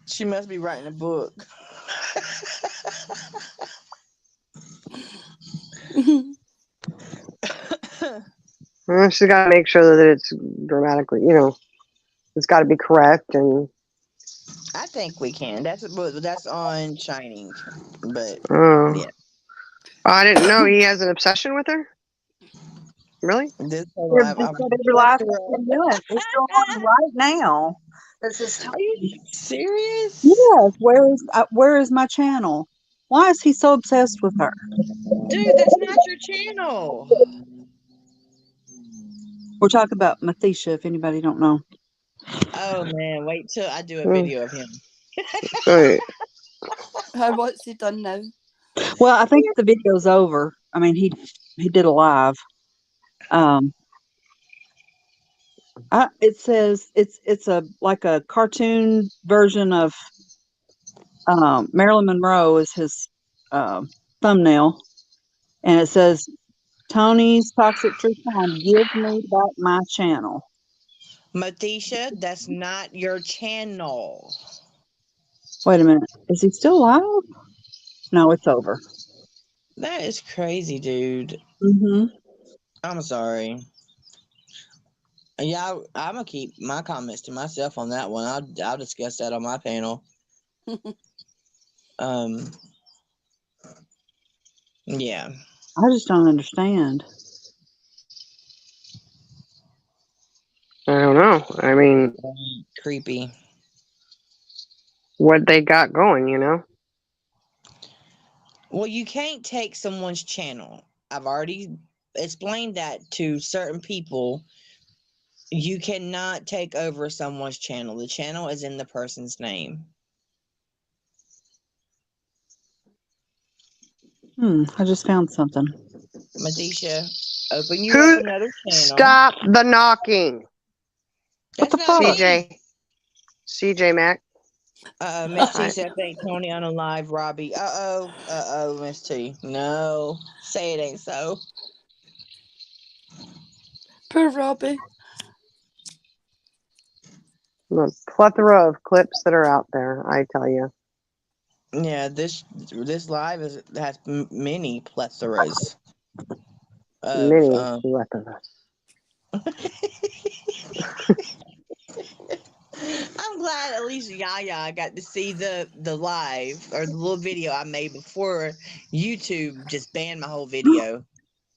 She must be writing a book. Well, she's got to make sure that it's grammatically, it's got to be correct. And I think we can. That's on Shining, but yeah. I didn't know he has an obsession with her. Really? This whole We're life, just at every last 10 minutes. It's still on right now. This is... Are you serious? Yes. Where is my channel? Why is he so obsessed with her? Dude, that's not your channel. We're talking about Morticia, if anybody don't know. Oh man, wait till I do a video of him. Right. What's he done now? Well, I think the video's over. I mean, he did a live. It says it's like a cartoon version of Marilyn Monroe is his thumbnail, and it says Tony's Toxic True Crime. Give me back my channel. Morticia, that's not your channel. Wait a minute. Is he still live? No, it's over. That is crazy, dude. Mm-hmm. I'm sorry. Yeah, I'm gonna keep my comments to myself on that one. I'll discuss that on my panel. Yeah. I just don't understand. I don't know. I mean, Creepy. what they got going, Well, you can't take someone's channel. I've already explained that to certain people. You cannot take over someone's channel. The channel is in the person's name. I just found something. Morticia, open you up another channel. Stop the knocking. That's the not fuck? me. CJ Mac. Miss T said, thank Tony on a live, Robbie. Uh-oh, Miss T. No, say it ain't so. Poor Robbie. The plethora of clips that are out there, I tell you. Yeah, this live has many plethoras of Many plethoras. I'm glad at least Yaya got to see the live or the little video I made before YouTube just banned my whole video.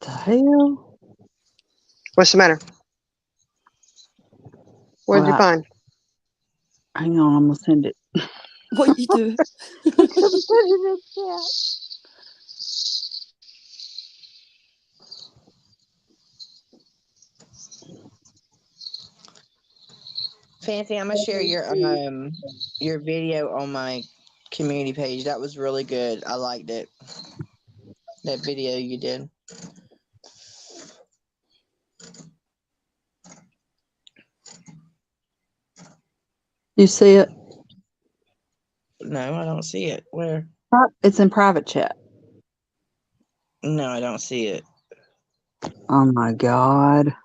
The hell? What's the matter? What did you find? Hang on, I'm gonna send it. What you do? Fancy, I'm gonna share your video on my community page. That was really good. I liked it. That video you did. You see it? No, I don't see it. Where? It's in private chat. No, I don't see it. Oh my God.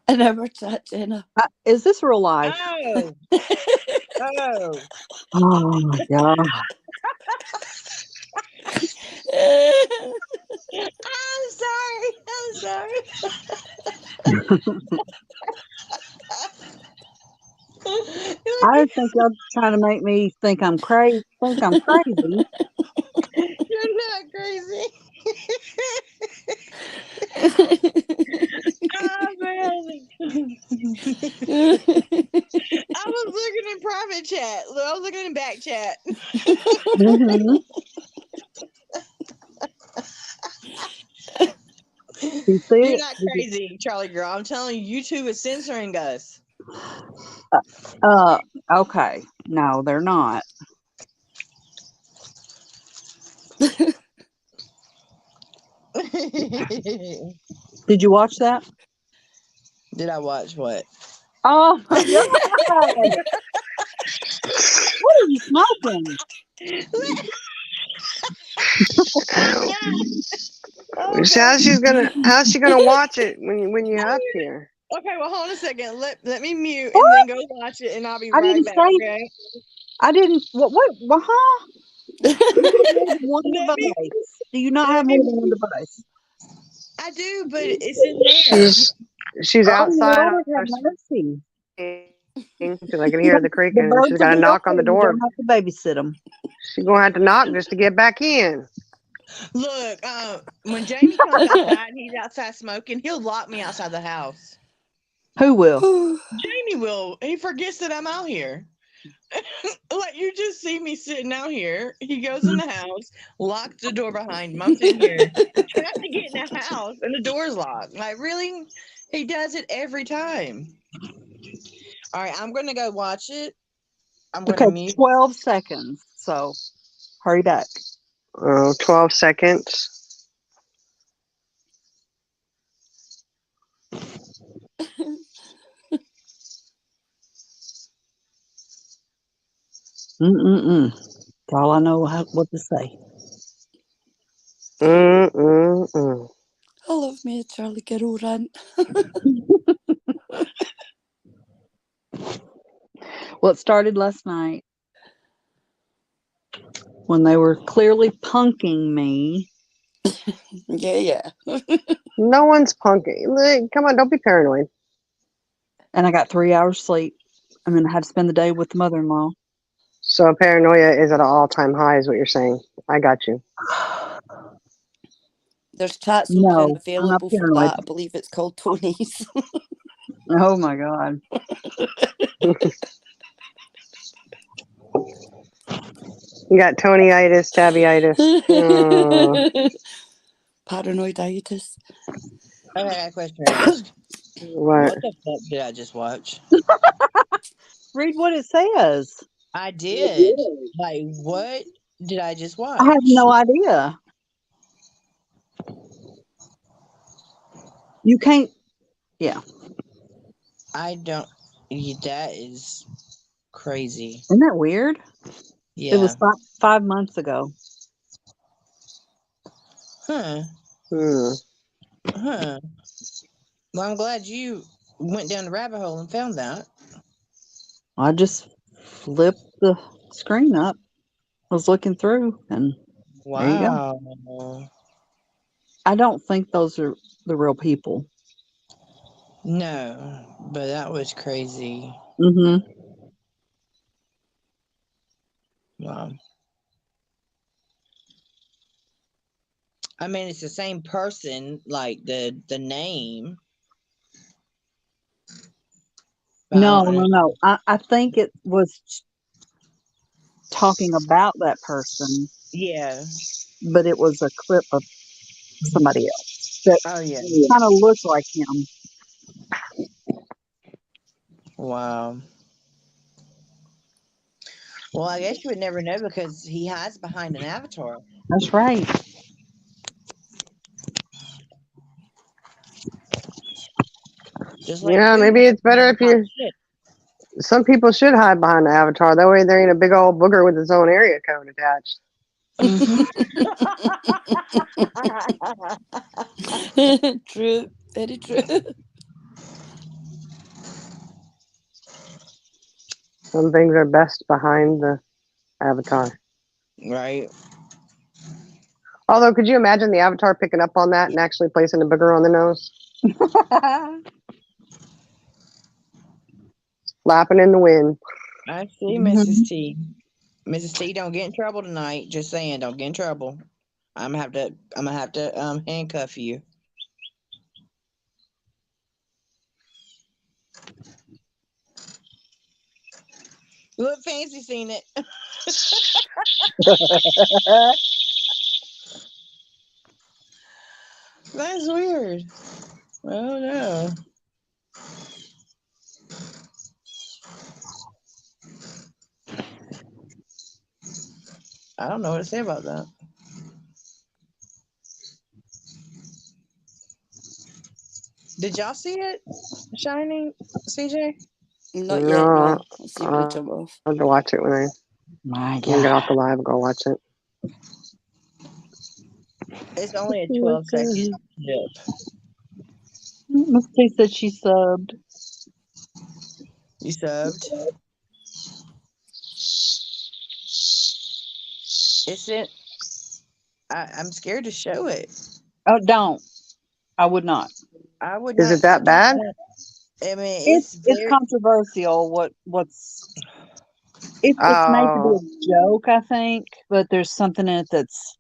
In our chat, Jenna. Is this real life? Oh. Oh. Oh my God. I'm sorry. I think y'all trying to make me think I'm crazy. You're not crazy. Oh man. I was looking in private chat. I was looking in back chat. Mm-hmm. You see You're it? not crazy, Charlie girl. I'm telling you, YouTube is censoring us. Okay. No, they're not. Did you watch that? Did I watch what? Oh my God. What are you smoking? So how's she gonna watch it when you're up here? Okay, well, hold on a second. Let me mute and then go watch it, and I'll be I right didn't back. say. Okay. I didn't. What? Huh? Do you have more than one Let me. device? Do you not Let have me. more than one device? I do, but it's in there. She's Oh outside on Lord, have her mercy! because I can hear the The creaking, and birds she's will got to be knock on the okay. You door. don't have to babysit them. She's gonna have to knock just to get back in. Look, when Jamie comes outside and he's outside smoking, he'll lock me outside the house. Who will? Jamie will. He forgets that I'm out here. Like, you just see me sitting out here. He goes in the house, locks the door behind him. I'm sitting here trying to get in the house, and the door's locked. Like, really? He does it every time. All right, I'm going to go watch it. I'm going to Okay, mute. 12 seconds. So hurry back. 12 seconds. That's all I know what to say. I love me a Charlie Girl rant. Well, it started last night when they were clearly punking me. Yeah. No one's punking. Come on, don't be paranoid. And I got 3 hours sleep. And then I had to spend the day with the mother-in-law. So paranoia is at an all-time high, is what you're saying. I got you. There's chats open No, and I'm not available for paranoid. that. I believe it's called Tony's. Oh my God. You got Tony-itis, Tabby-itis. Paranoiditis. I got a question to ask. What? What the fuck did I just watch? Read what it says. I did. Like, what did I just watch? I have no idea. You can't. Yeah. I don't. That is crazy. Isn't that weird? Yeah. It was 5 months ago. Huh. Huh. Well, I'm glad you went down the rabbit hole and found that. I just flipped the screen up. I was looking through, and there you go. Wow. I don't think those are the real people. No, but that was crazy. Mm-hmm. Wow. I mean, it's the same person, like the name. But No. I think it was talking about that person, Yeah. but it was a clip of somebody else that Oh yeah. kind of looked like him. Wow. Well, I guess you would never know because he hides behind an avatar. That's right. Just like Yeah, Quinn maybe it's better if you. shit. Some people should hide behind the avatar. That way, there ain't a big old booger with its own area code attached. True. Very true. Some things are best behind the avatar. Right. Although, could you imagine the avatar picking up on that and actually placing a booger on the nose? Flapping in the wind. I see, Mrs. T. Mrs. T, don't get in trouble tonight. Just saying, don't get in trouble. I'm gonna have to handcuff you. Look, Fancy seen it. That's weird. Oh no. I don't know what to say about that. Did y'all see it? Shining, CJ? Not yet, No, no. Let's see when I turn it off. I'll have to watch it when I get off the live. Go watch it. It's only a 12-second clip. Miss T said she subbed. You subbed? Is it? I'm scared to show it. Oh, don't. I would not. I would Is not. it that bad? I mean, It's very controversial. It's made to be a joke, I think, but there's something in it that's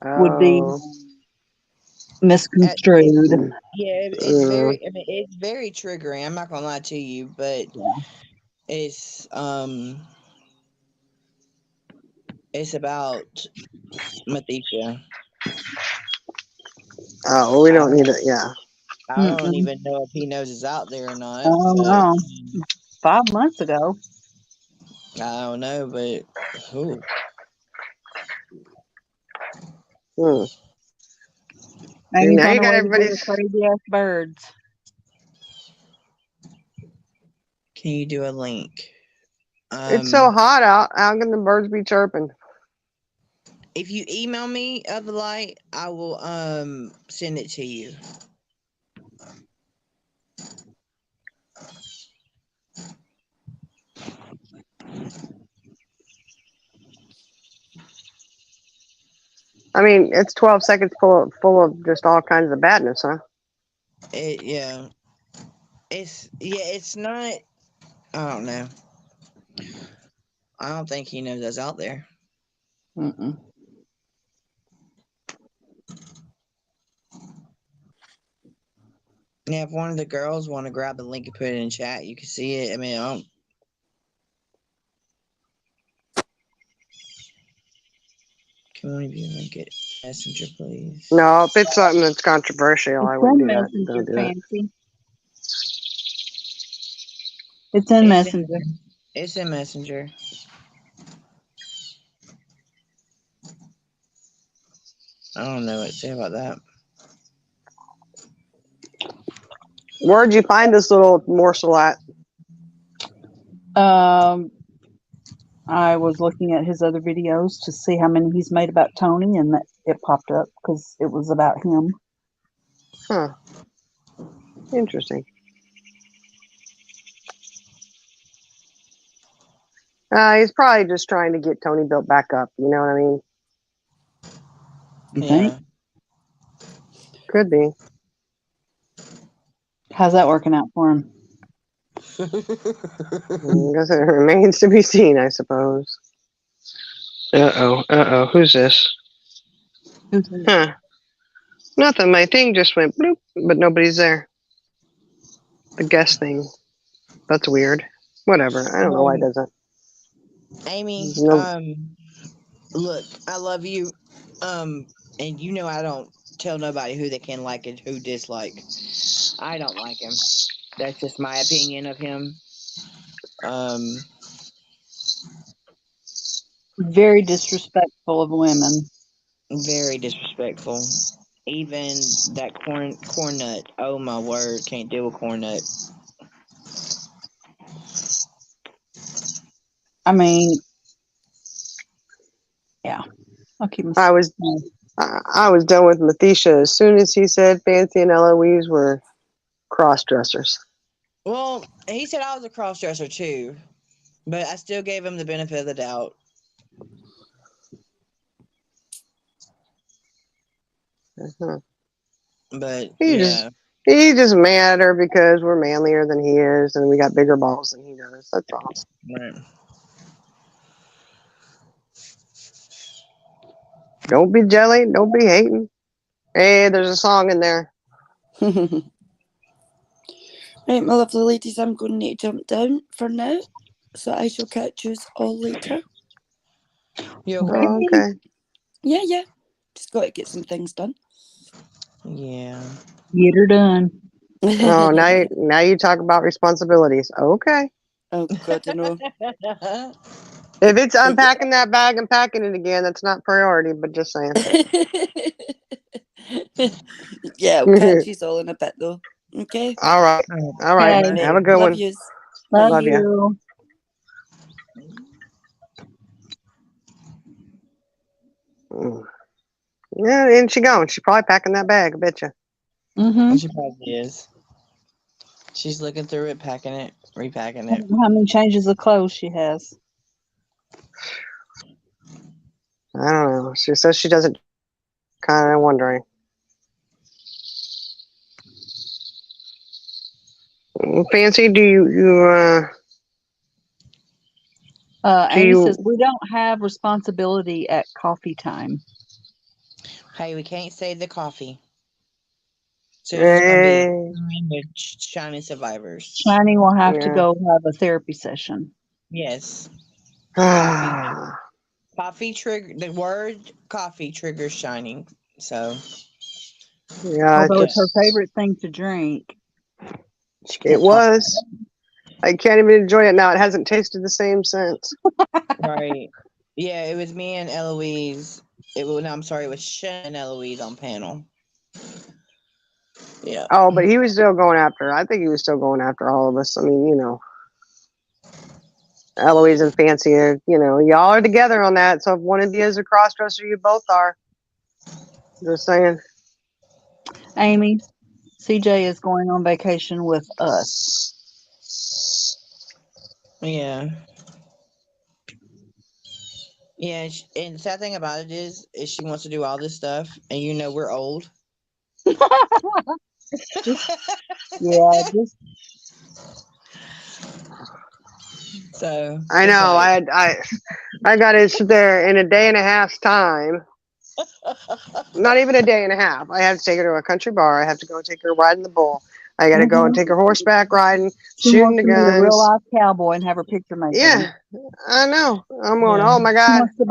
would be misconstrued. Yeah, it's very. I mean, it's very triggering. I'm not gonna lie to you, but it's about Morticia. Oh, well, we don't need it. Yeah. I don't even know if he knows it's out there or not. Oh no, 5 months ago. I don't know, but ooh. And Now you on the got way to everybody's crazy ass birds. Can you do a link? It's so hot out. How can the birds be chirping? If you email me of the light, I will send it to you. I mean, it's 12 seconds full of just all kinds of badness, huh? Yeah. It's not. I don't know. I don't think he knows that's out there. Mm-mm. Yeah, if one of the girls want to grab the link and put it in chat, you can see it. I mean, I don't. Can one of you link it? Messenger, please. No, if it's something that's controversial, I wouldn't do that. Messenger, Don't do Fancy. It's in Messenger. It's in Messenger. I don't know what to say about that. Where'd you find this little morsel at? I was looking at his other videos to see how many he's made about Tony, and it popped up because it was about him. Huh. Interesting. He's probably just trying to get Tony built back up. You know what I mean? You think? Could be. How's that working out for him? I guess it remains to be seen, I suppose. Uh-oh. Who's this? Huh. Nothing. My thing just went bloop, but nobody's there. The guest thing. That's weird. Whatever. I don't know why it does that. Amy, look, I love you. And you know I don't tell nobody who they can like and who dislike. I don't like him. That's just my opinion of him. Very disrespectful of women. Very disrespectful. Even that corn nut. Oh my word, can't deal with corn nut. I mean, yeah. I'll keep I was done with Morticia as soon as he said Fancy and Eloise were cross dressers. Well, he said I was a cross dresser too. But I still gave him the benefit of the doubt. Uh-huh. But He yeah. just mad at her because we're manlier than he is and we got bigger balls than he does. That's all. Right. Don't be jelly. Don't be hating. Hey, there's a song in there. Right, my lovely ladies, I'm going to need to jump down for now. So I shall catch you all later. You okay? Oh, okay. Yeah. Just got to get some things done. Yeah. Get her done. Oh, now you talk about responsibilities. Okay. Oh, God, I know. If it's unpacking that bag and packing it again, that's not priority, but just saying. Yeah, I'll catch you all in a bit, though. Okay? All right. All right. Okay. Have a good Love one. yous. Love Love ya. you. Yeah, and she going. She's probably packing that bag, I bet you. Mm-hmm. She probably is. She's looking through it, packing it, repacking I it. don't know how many changes of clothes she has. I don't know. She says she doesn't. Kind of wondering. Fancy, do you Amy says we don't have responsibility at coffee time. Hey, we can't save the coffee. So it's going to be Shining Survivors. Shining will have to go have a therapy session. Yes. Ah. Coffee trigger. The word coffee triggers Shining. So. Yeah. Although it's her favorite thing to drink. It was. I can't even enjoy it now. It hasn't tasted the same since. Right. Yeah, it was me and Eloise. It was Shen and Eloise on panel. Yeah. Oh, but he was still going after her. I think he was still going after all of us. I mean, you know, Eloise and Fancy are, you know, y'all are together on that. So if one of you is a crossdresser, you both are. Just saying. Amy, CJ is going on vacation with us. Yeah. Yeah, and the sad thing about it is she wants to do all this stuff, and you know we're old. So I know. I got to sit there in a day and a half's time. Not even a day and a half. I have to take her to a country bar. I have to go take her riding the bull. I got to go and take her horseback riding, shooting the She wants to meet a guns. real life cowboy and have her picture made. Yeah, I know. I'm going. Oh my God! She wants to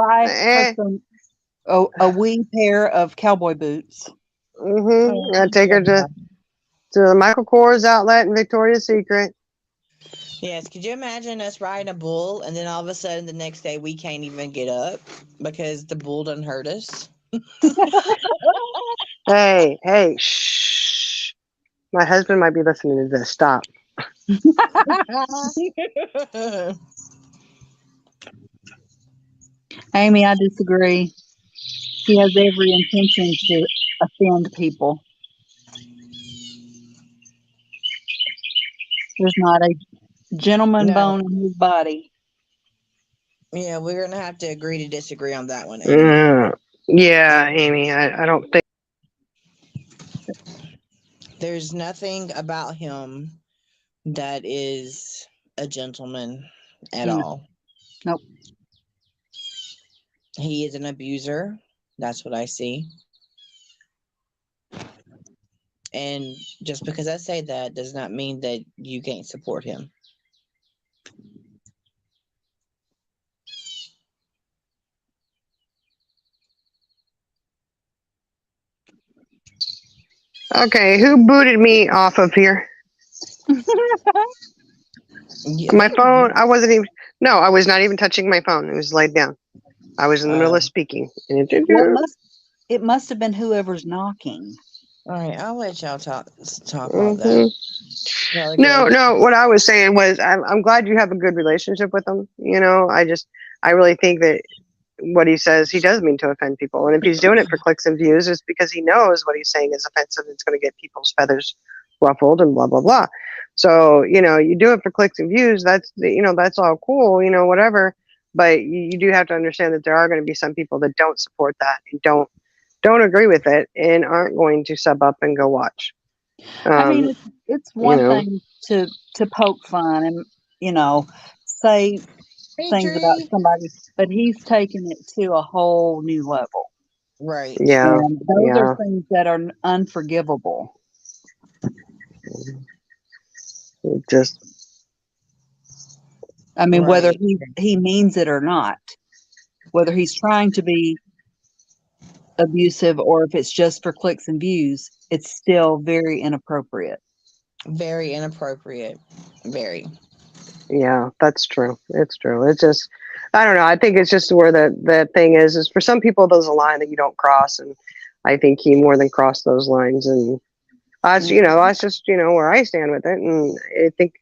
buy a wee pair of cowboy boots. I take her to the Michael Kors outlet in Victoria's Secret. Yes, could you imagine us riding a bull and then all of a sudden the next day we can't even get up because the bull done hurt us? Hey, shh. My husband might be listening to this. Stop. Amy, I disagree. He has every intention to offend people. There's not a gentleman bone in his body. Yeah, we're going to have to agree to disagree on that one, Amy. Yeah, Amy, I don't think. There's nothing about him that is a gentleman at all. Nope. He is an abuser. That's what I see. And just because I say that does not mean that you can't support him. Okay, who booted me off of here? My phone. I wasn't even. No, I was not even touching my phone. It was laid down. I was in the middle of speaking. And it must have been whoever's knocking. All right, I'll let y'all talk about that. No. What I was saying was, I'm glad you have a good relationship with him. You know, I really think that what he says, he does mean to offend people. And if he's doing it for clicks and views, it's because he knows what he's saying is offensive. It's going to get people's feathers ruffled and blah, blah, blah. So, you do it for clicks and views. That's, that's all cool, whatever. But you do have to understand that there are going to be some people that don't support that and don't agree with it and aren't going to sub up and go watch. I mean, it's one thing to poke fun and, say things about somebody, but he's taken it to a whole new level. Right. Yeah. And those are things that are unforgivable. I mean, whether he means it or not, whether he's trying to be abusive or if it's just for clicks and views, it's still very inappropriate. Very inappropriate. Very. Yeah, that's true. It's true. It's just, I don't know. I think it's just where the thing is for some people, there's a line that you don't cross. And I think he more than crossed those lines. And that's just, where I stand with it. And I think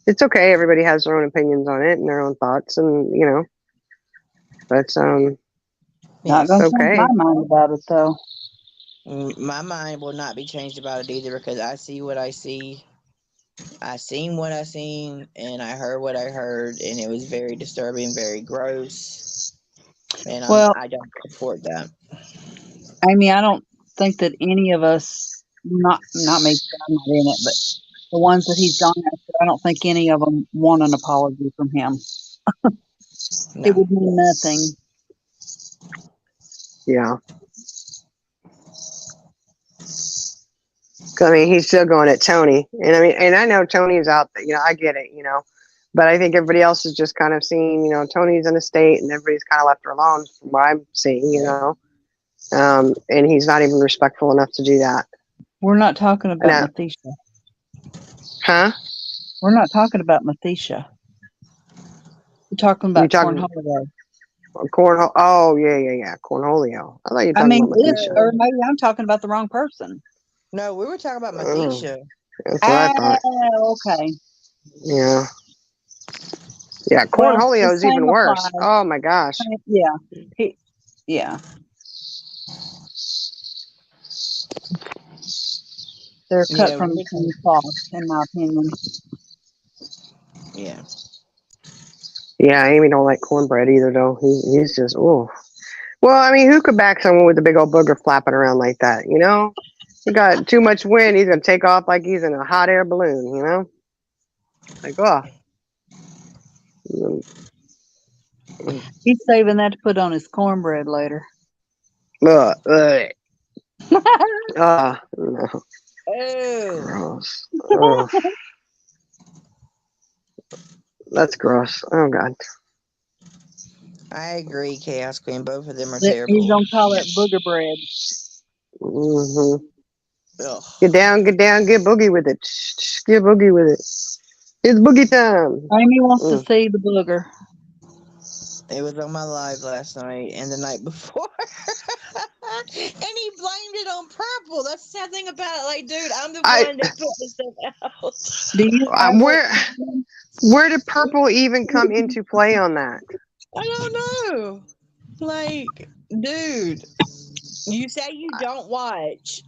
it's okay. Everybody has their own opinions on it and their own thoughts. And, that's, not going to change my mind about it, though. My mind will not be changed about it either because I see what I see. I seen what I seen and I heard what I heard, and it was very disturbing, very gross. And I don't support that. I mean, I don't think that any of us, not me, I'm not in it, but the ones that he's gone after, I don't think any of them want an apology from him. No. It would mean nothing. Yeah. I mean, he's still going at Tony, and I know Tony's out there. I get it, but I think everybody else is just kind of seeing, Tony's in a state, and everybody's kind of left her alone from what I'm seeing, and he's not even respectful enough to do that. We're not talking about Morticia. Huh? We're not talking about Morticia. We're talking about Cornholio. Cornholio. Oh, yeah. Cornholio. I thought you were talking about Morticia. Or maybe I'm talking about the wrong person. No, we were talking about Morticia. That's what I thought. Okay. Yeah. Yeah, Cornholio is even worse. Oh my gosh. Yeah. Yeah. They're cut from the same cloth, in my opinion. Yeah. Yeah, Amy don't like cornbread either, though. He's just, oh. Well, I mean, who could back someone with a big old booger flapping around like that, He got too much wind. He's going to take off like he's in a hot air balloon, Like, oh. He's saving that to put on his cornbread later. No. Ew. Gross. Oh. That's gross. Oh, God. I agree, Chaos Queen. Both of them are terrible. He's going to call it booger bread. Mm-hmm. Get down, get boogie with it. Get boogie with it. It's boogie time. Amy wants to see the booger. It was on my live last night and the night before. And he blamed it on purple. That's the sad thing about it. Like, dude, I'm the one that put this stuff out. Where did purple even come into play on that? I don't know. Like, dude, you say you don't watch.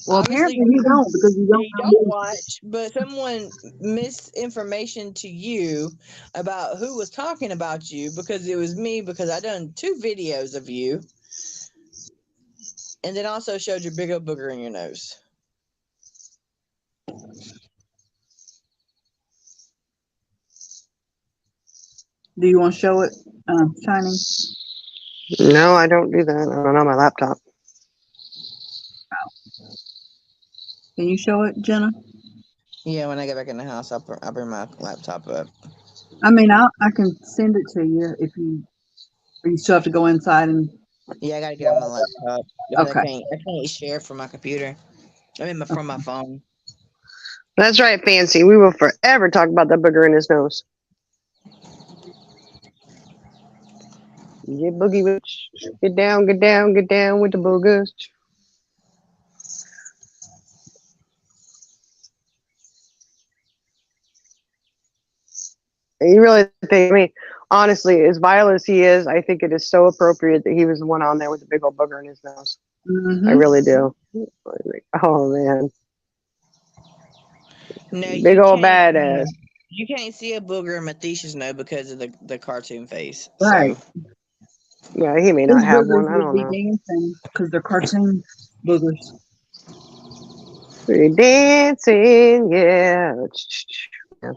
Well, apparently you don't because you don't watch, but someone misinformation to you about who was talking about you because it was me because I done 2 videos of you and then also showed your big old booger in your nose. Do you want to show it, Shining? No, I don't do that. I don't know my laptop. Can you show it, Jenna? Yeah, when I get back in the house, I'll bring my laptop up. I mean, I can send it to you if you. Or you still have to go inside and. Yeah, I gotta get on my laptop. Okay. I can't share from my computer. I mean, from my phone. That's right, Fancy. We will forever talk about that booger in his nose. Get boogie with. Get down with the boogers. You really think, I mean, honestly, as vile as he is, I think it is so appropriate that he was the one on there with the big old booger in his nose. Mm-hmm. I really do. Oh, man. No, Big you old can't. badass. You can't see a booger in Morticia's nose because of the cartoon face. Right. So Yeah, he may His not have boogers one. I would don't be know. dancing because they're cartoon boogers. We're dancing, yeah. Yeah.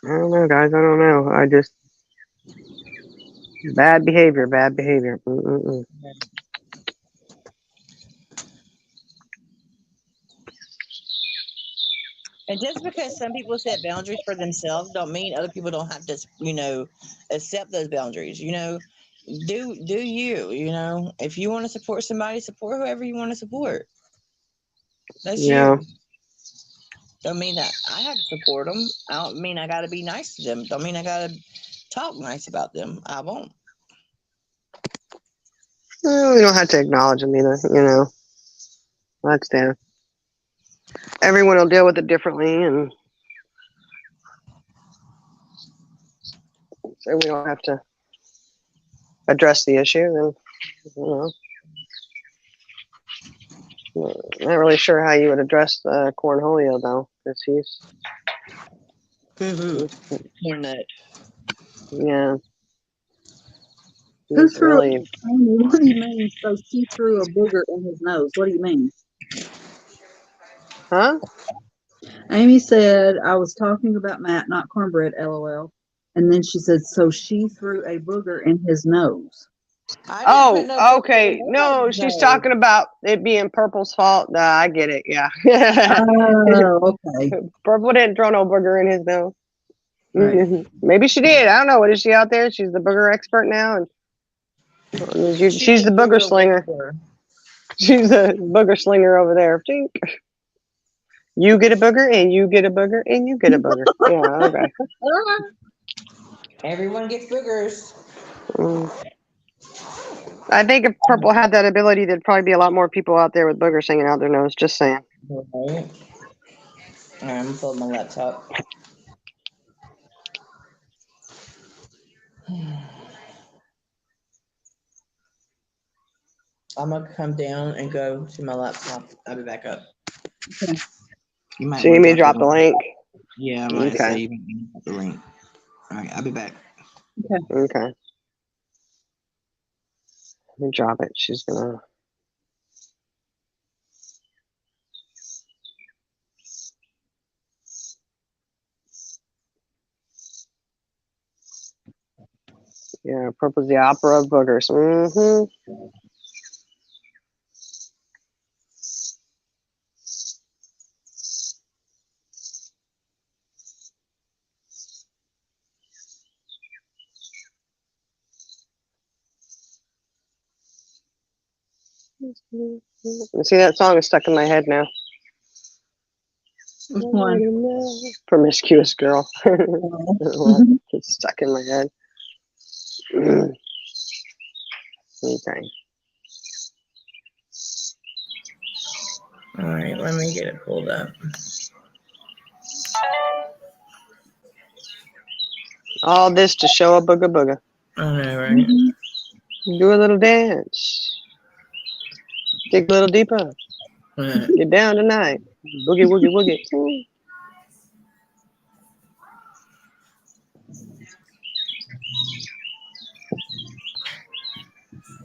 I don't know, guys. I don't know. I just bad behavior. Bad behavior. Mm-mm-mm. and just because some people set boundaries for themselves don't mean other people don't have to, accept those boundaries. Do you, if you want to support somebody, support whoever you want to support. That's Yeah. you. Don't mean that I have to support them. I don't mean I got to be nice to them. Don't mean I got to talk nice about them. I won't. Well, we don't have to acknowledge them either. That's there. Everyone will deal with it differently, and so we don't have to address the issue. Then, not really sure how you would address the cornholio though, because he's Corn nut. yeah. Who He's threw? really. Amy, what do you mean? So she threw a booger in his nose. What do you mean? Huh? Amy said, I was talking about Matt, not cornbread, LOL. And then she said, so she threw a booger in his nose. I didn't put Oh, no booger okay. in No, nobody's she's nose. talking about it being Purple's fault. Nah, I get it. Yeah. Oh, okay. Purple didn't throw no booger in his nose. Right. Maybe she did. I don't know. What is she out there? She's the booger expert now, and she's a the booger booger slinger. whisperer. She's a booger slinger over there. Tink. You get a booger, and you get a booger, and you get a booger. Yeah. Okay. Everyone gets boogers. I think if Purple had that ability, there'd probably be a lot more people out there with boogers hanging out their nose. Just saying. Right. All right, I'm gonna fill my laptop. I'm gonna come down and go to my laptop. I'll be back up. Okay. You might So you want to may drop the link. Yeah, I might Okay. say you can drop the link. All right, I'll be back. Okay. Let me drop it. She's gonna. Yeah, Purple's the opera of boogers. See, that song is stuck in my head now. Which one? Promiscuous girl. It's stuck in my head. Okay. All right, let me get it pulled up. All this to show a booger booger. I know, right? Do a little dance. Dig a little deeper. Get down tonight. Boogie woogie woogie.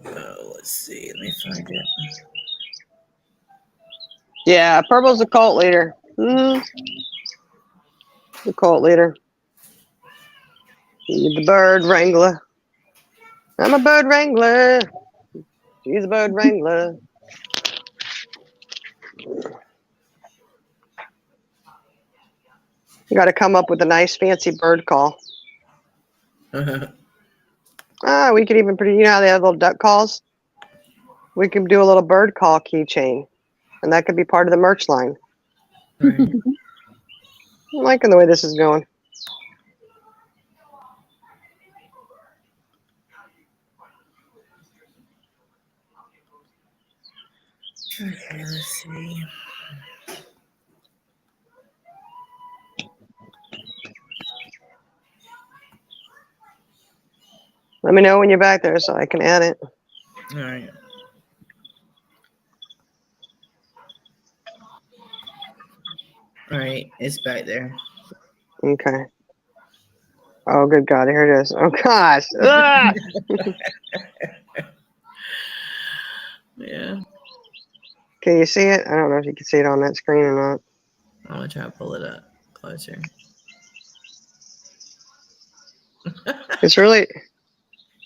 Oh, let's see. Let me find it. Yeah, Purple's a cult leader. The cult leader. You're the bird wrangler. I'm a bird wrangler. She's a bird wrangler. You got to come up with a nice fancy bird call. We could even put, how they have little duck calls? We could do a little bird call keychain, and that could be part of the merch line. Right. I'm liking the way this is going. Okay, let's see. Let me know when you're back there so I can add it. All right. All right, it's back there. Okay. Oh, good God, here it is. Oh, gosh. Ugh! Yeah. Can you see it? I don't know if you can see it on that screen or not. I'm gonna try to pull it up closer.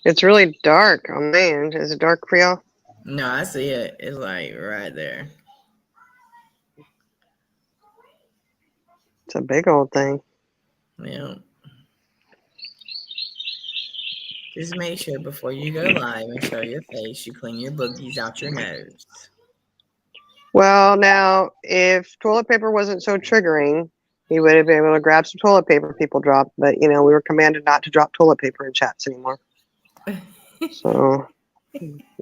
It's really dark on my end. Is it dark for y'all? No, I see it. It's like right there. It's a big old thing. Yeah. Just make sure before you go live and show your face, you clean your boogies out your nose. Well, now, if toilet paper wasn't so triggering, he would have been able to grab some toilet paper people dropped. But, we were commanded not to drop toilet paper in chats anymore. So,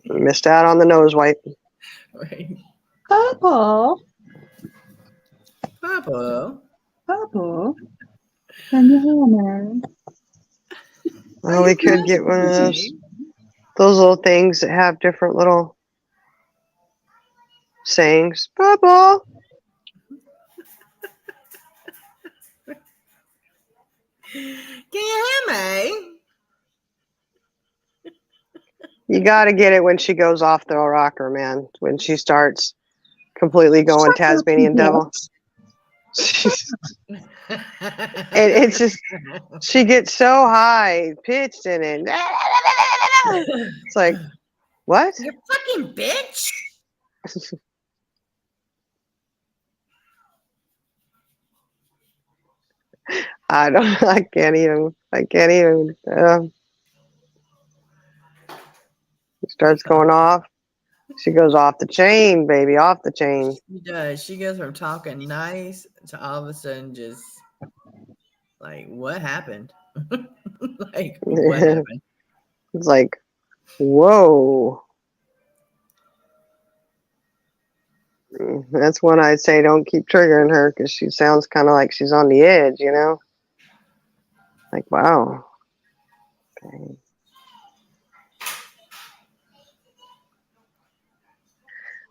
missed out on the nose wipe. Right. Papa, Papa. Papa, can you hear me? Well, we could get one of those little things that have different little sayings. Papa. Can you hear me? You got to get it when she goes off the rocker, man. When she starts completely going Tasmanian devil. It's just, she gets so high pitched in it. It's like, what? You fucking bitch. I can't even. It starts going off. She goes off the chain, baby, off the chain. She does. She goes from talking nice to all of a sudden just like, what happened? Like, what happened? It's like, whoa. That's when I'd say don't keep triggering her because she sounds kind of like she's on the edge, Like, wow. Okay.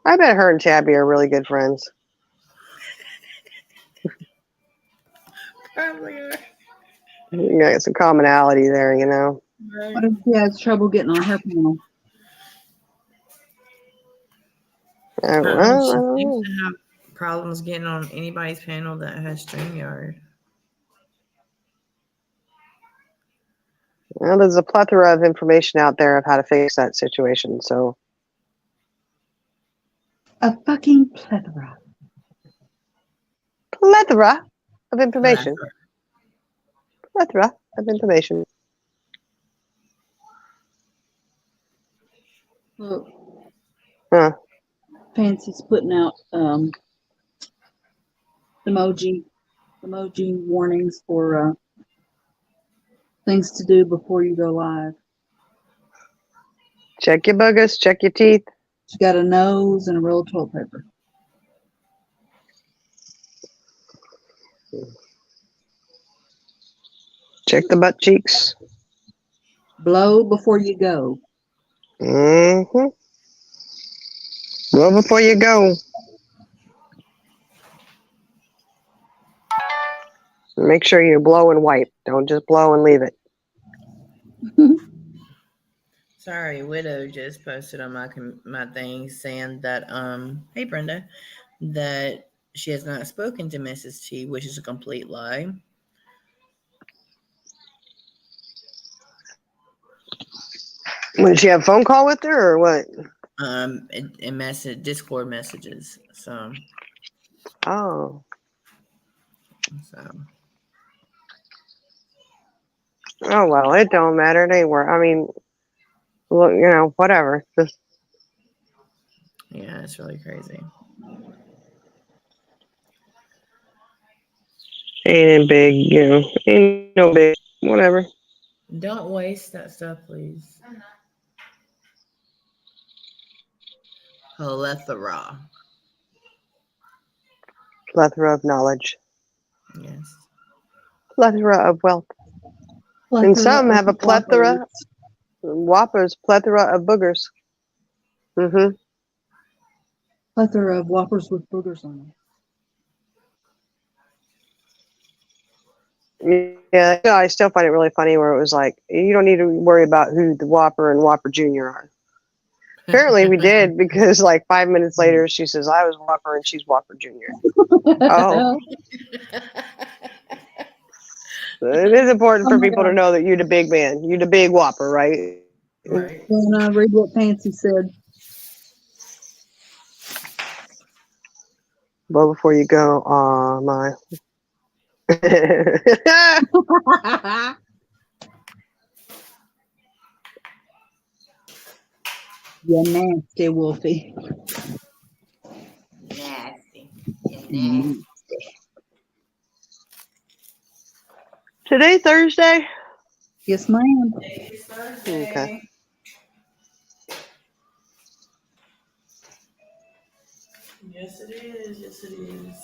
I bet her and Tabby are really good friends. Probably are. You got some commonality there, Right. What if she has trouble getting on her panel? She seems to have problems getting on anybody's panel that has StreamYard. Well, there's a plethora of information out there of how to fix that situation, so. A fucking plethora. Plethora of information. Plethora of information. Look. Huh. Fancy's putting out emoji warnings for things to do before you go live. Check your boogers, check your teeth. She got a nose and a roll of toilet paper. Check the butt cheeks. Blow before you go. Mm-hmm. Blow before you go. Make sure you blow and wipe. Don't just blow and leave it. Sorry, Widow just posted on my thing saying that hey Brenda, that she has not spoken to Mrs. T, which is a complete lie. Did she have a phone call with her or what? In Discord messages. So. Oh. So. Oh well, it don't matter. It ain't work. I mean, look, whatever. Just. Yeah, it's really crazy. Ain't big, ain't no big, whatever. Don't waste that stuff, please. Plethora. Plethora of knowledge. Yes. Plethora of wealth. And some have a plethora Whoppers, plethora of boogers. Mm-hmm. Plethora of Whoppers with boogers on them. Yeah, I still find it really funny where it was like, you don't need to worry about who the Whopper and Whopper Jr. are. Apparently we did, because like 5 minutes later she says, I was Whopper and she's Whopper Jr. Oh. It is important for people to know that you're the big man. You're the big Whopper, right? Right. And read what Fancy said. But before you go, my. You nasty Wolfie. Nasty. Mm. Today, Thursday? Yes, ma'am. It's Thursday. Okay. Yes, it is. Yes, it is.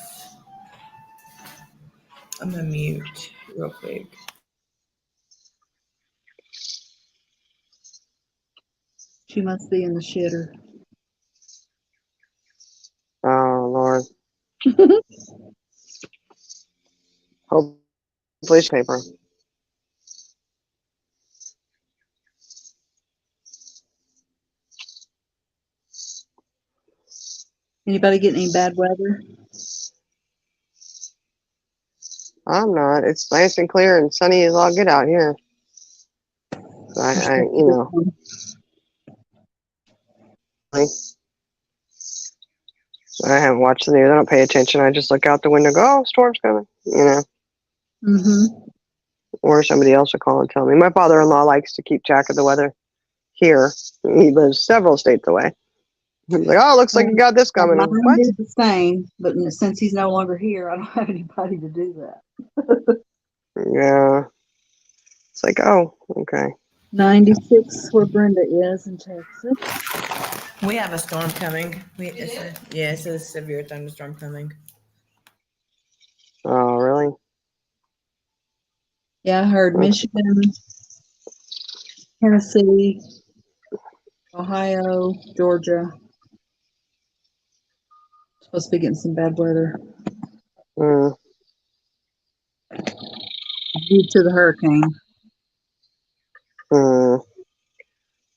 I'm gonna mute real quick. She must be in the shitter. Oh, Lord. Hopefully it's paper. Anybody getting any bad weather? I'm not. It's nice and clear and sunny as all get out here. So I you know. I haven't watched the news. I don't pay attention. I just look out the window and go, oh, storm's coming, you know. Mm-hmm. Or somebody else will call and tell me. My father-in-law likes to keep track of the weather here. He lives several states away. He's like, oh, looks like you got this coming. Mine What? did the same, but since he's no longer here, I don't have anybody to do that. Yeah. It's like, oh, okay. 96 where Brenda is in Texas. We have a storm coming. It's a severe thunderstorm coming. Oh, really? Yeah, I heard Michigan, Tennessee, Ohio, Georgia. Supposed to be getting some bad weather Mm. due to the hurricane.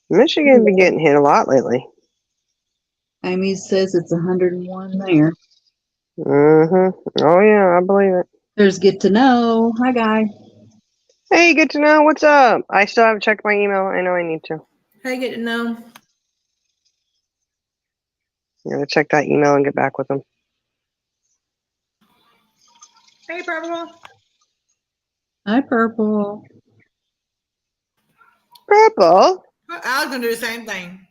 Michigan been getting hit a lot lately. Amy says it's 101 there. Mm-hmm. Oh, yeah, I believe it. There's Get to Know. Hi, Guy. Hey, good to know. What's up? I still haven't checked my email. I know I need to. Hey, Get to Know. I'm going to check that email and get back with them. Hey, Purple. Hi, Purple. Purple? I was going to do the same thing.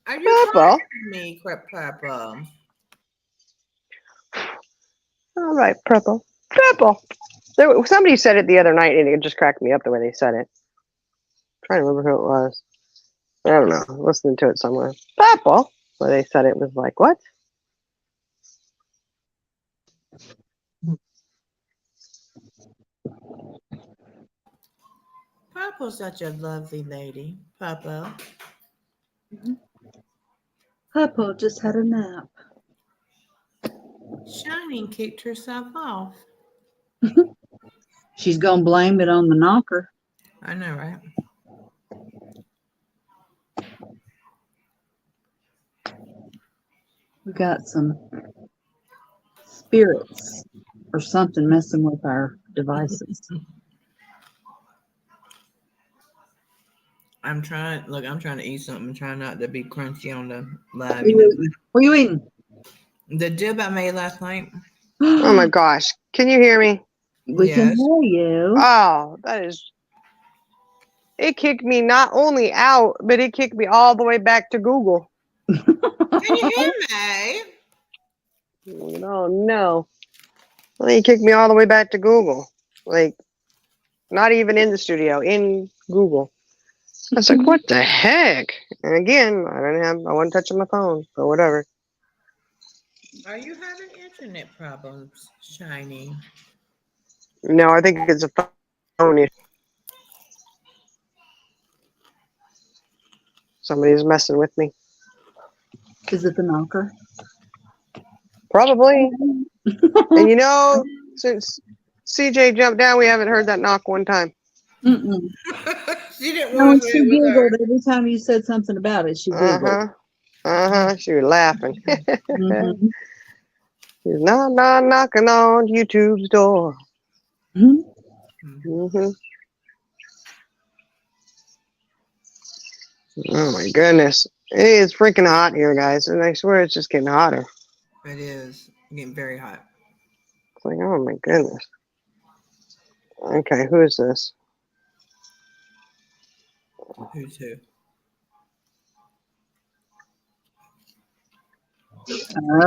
Are you Purple? me, Purple? All right, Purple. Purple. Somebody said it the other night, and it just cracked me up the way they said it. I'm trying to remember who it was. I don't know. Listening to it somewhere. Purple. Where they said it was like, what? Purple's such a lovely lady. Purple. Purple just had a nap. Shining kicked herself off. She's going to blame it on the knocker. I know, right? We got some spirits or something messing with our devices. I'm trying to eat something. I'm trying not to be crunchy on the live. What are you eating? The dip I made last night. Oh my gosh. Can you hear me? We can Yes. hear you. Oh, that is. It kicked me not only out, but it kicked me all the way back to Google. Can you hear me? Oh, no. Well, he kicked me all the way back to Google. Like, not even in the studio, in Google. I was like, what the heck? And again, I wasn't touching my phone, or whatever. Are you having internet problems, Shiny? No, I think it's a phone issue. Somebody's messing with me. Is it the knocker? Probably. And you know, since CJ jumped down, we haven't heard that knock one time. Mm-mm. She didn't No, want to say she it was her. giggled every time you said something about it. She giggled. She was laughing. Mm-hmm. She's knocking on YouTube's door. Mm-hmm. Oh my goodness. It is freaking hot here, guys. And I swear it's just getting hotter. It is getting very hot. It's like, oh my goodness. Okay, who is this? Who's who?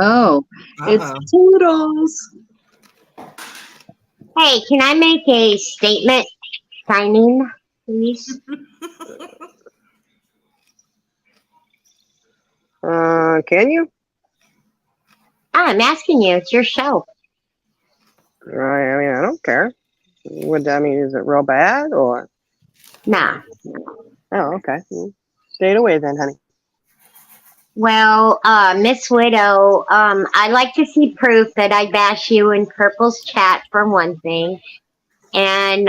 Oh, it's Toodles. Hey, can I make a statement signing, please? Can you? I'm asking you. It's your show. Right. I mean, I don't care. Is it real bad or? Nah. Oh, okay. Stay away then, honey. Well, Miss Widow, I'd like to see proof that I bash you in Purple's chat for one thing. And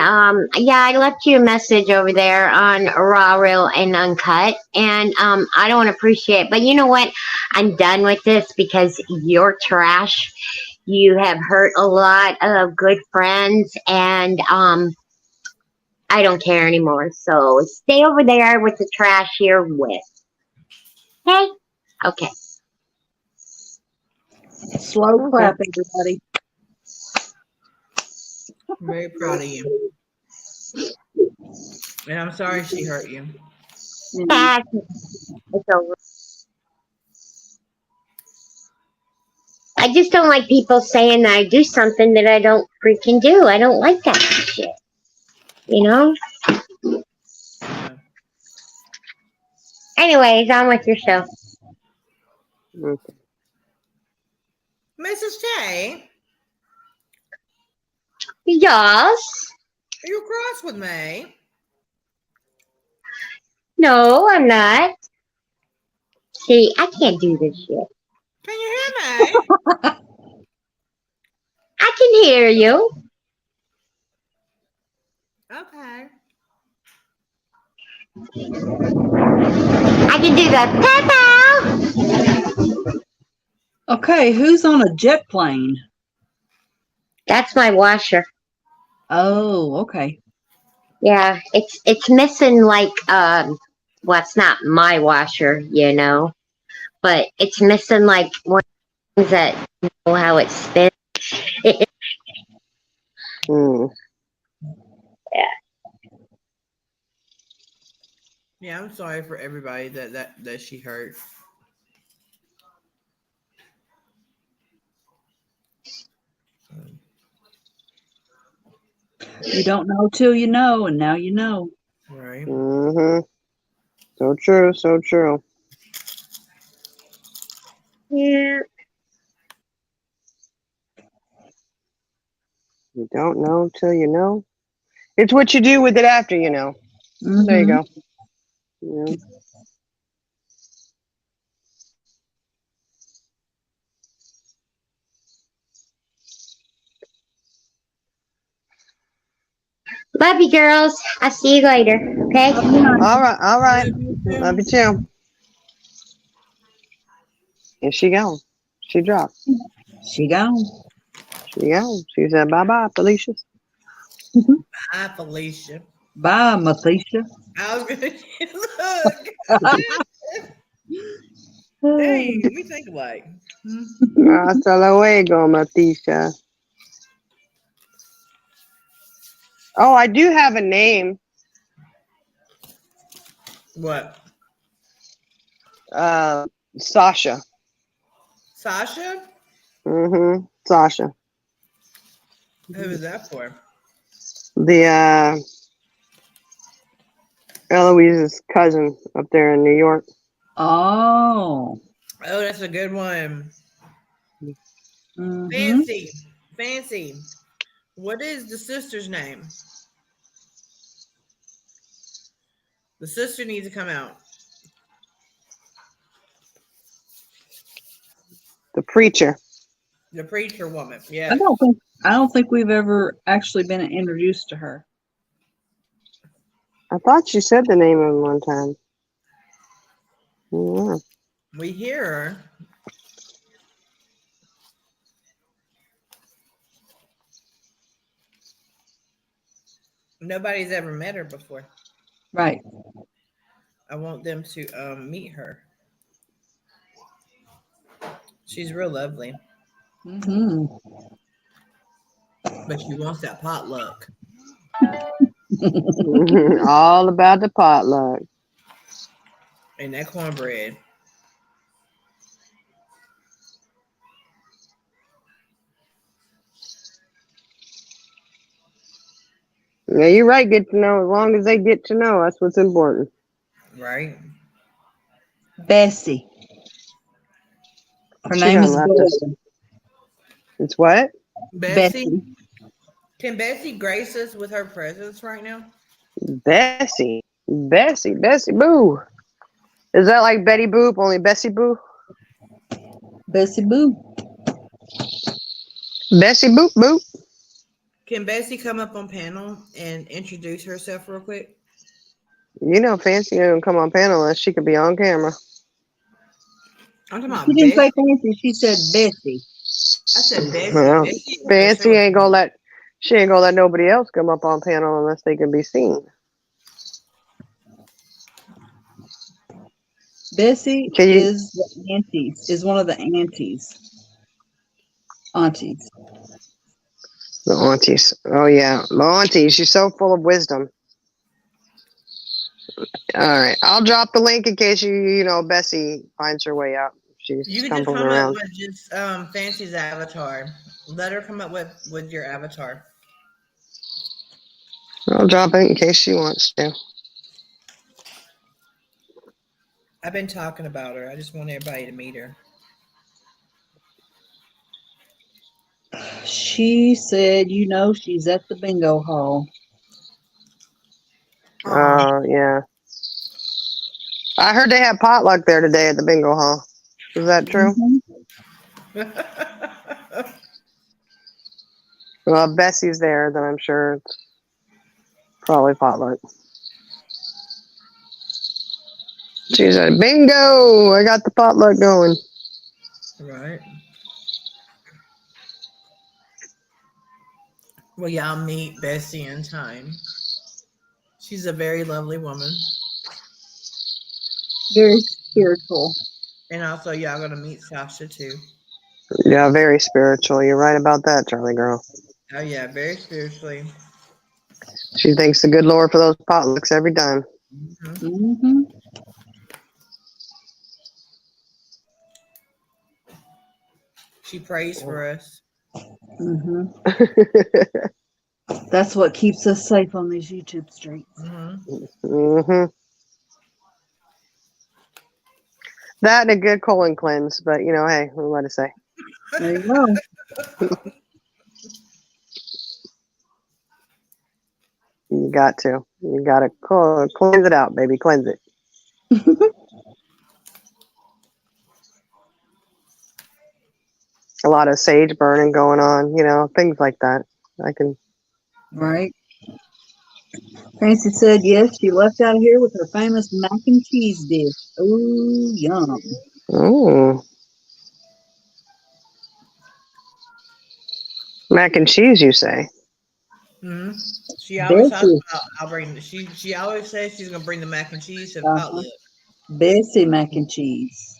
yeah, I left you a message over there on Raw, Real, and Uncut. And I don't appreciate it. But you know what? I'm done with this because you're trash. You have hurt a lot of good friends. And I don't care anymore. So stay over there with the trash you're with. Okay? Okay. Slow clap, everybody. Very proud of you. And I'm sorry she hurt you. It's over. I just don't like people saying that I do something that I don't freaking do. I don't like that shit. You know? Yeah. Anyways, on with your show. Okay. Mrs. J, Yes. are you cross with me? No, I'm not. See, I can't do this shit. Can you hear me? I can hear you. Okay. I can do the pepper. Okay, who's on a jet plane? That's my washer. Oh, okay. Yeah, it's missing like well, it's not my washer, you know, but it's missing like one that know how it spins. Yeah. Yeah, I'm sorry for everybody that she hurt. You don't know till you know, and now you know. Right. So true, so true. Yeah. You don't know till you know. It's what you do with it after you know. There you go. Yeah. Love you, girls. I'll see you later. Okay. All right. Love you too. Here she goes. She dropped. She gone. She goes. She said bye-bye, Felicia. Bye, Felicia. Bye, Morticia. I was gonna look. Dang, we think alike. Hasta luego, Morticia. Oh, I do have a name. What? Sasha. Sasha? Sasha. Who is that for? The Eloise's cousin up there in New York. Oh. Oh, that's a good one. Mm-hmm. Fancy. What is the sister's name? The sister needs to come out. The preacher. The preacher woman. I Yeah. don't think we've ever actually been introduced to her. I thought you said the name of him one time. Yeah. We hear her. Nobody's ever met her before. Right. I want them to meet her. She's real lovely. Mm-hmm. But she wants that potluck. All about the potluck. And that cornbread. Yeah, you're right. Get to know. As long as they get to know us, what's important. Right? Bessie. Her She name done is left us. Bessie. It's what? Bessie? Can Bessie grace us with her presence right now? Bessie. Bessie Boo. Is that like Betty Boop, only Bessie Boo? Bessie Boo. Bessie Boop Boop. Can Bessie come up on panel and introduce herself real quick? You know, Fancy didn't come on panel unless she could be on camera. I'm talking about She didn't say Bessie. Fancy. She said Bessie. I said Bessie. Well, Bessie Fancy ain't gonna let. She ain't gonna let nobody else come up on panel unless they can be seen. Bessie is the aunties. Is one of the aunties. Aunties. The aunties. Oh yeah, the aunties. She's so full of wisdom. All right, I'll drop the link in case you know Bessie finds her way out. She's You can just stumbling come around. up with just Fancy's avatar. Let her come up with your avatar. I'll drop it in case she wants to. I've been talking about her. I just want everybody to meet her. She said, you know, she's at the bingo hall. Yeah. I heard they had potluck there today at the bingo hall. Is that true? Mm-hmm. Well, if Bessie's there, then I'm sure it's probably potluck. She said, bingo! I got the potluck going. Right. Well, y'all meet Bessie in time. She's a very lovely woman. Very spiritual. And also, y'all gonna meet Sasha too. Yeah, very spiritual. You're right about that, Charlie girl. Oh yeah, very spiritually. She thanks the good Lord for those potlucks every time. Mm-hmm. Mm-hmm. She prays for us. Mm-hmm. That's what keeps us safe on these YouTube streets. Mm-hmm. That and a good colon cleanse, but you know, hey, what to say? There you go. You got to. You got to cleanse it out, baby. Cleanse it. A lot of sage burning going on, you know, things like that. I can. Right. Francie said yes, she left out of here with her famous mac and cheese dish. Ooh, yum. Ooh. Mac and cheese, you say? Mm-hmm. She always talks Bessie. about I'll bring. She always says she's gonna bring the mac and cheese to the potluck. Bessie mac and cheese.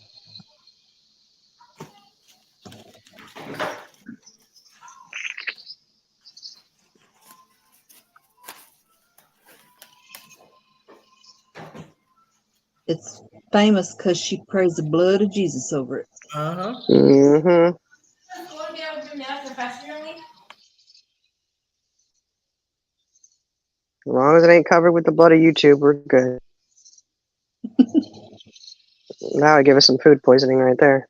It's famous because she prays the blood of Jesus over it. Uh-huh. Mm-hmm. As long as it ain't covered with the blood of YouTube, we're good. That would give us some food poisoning right there.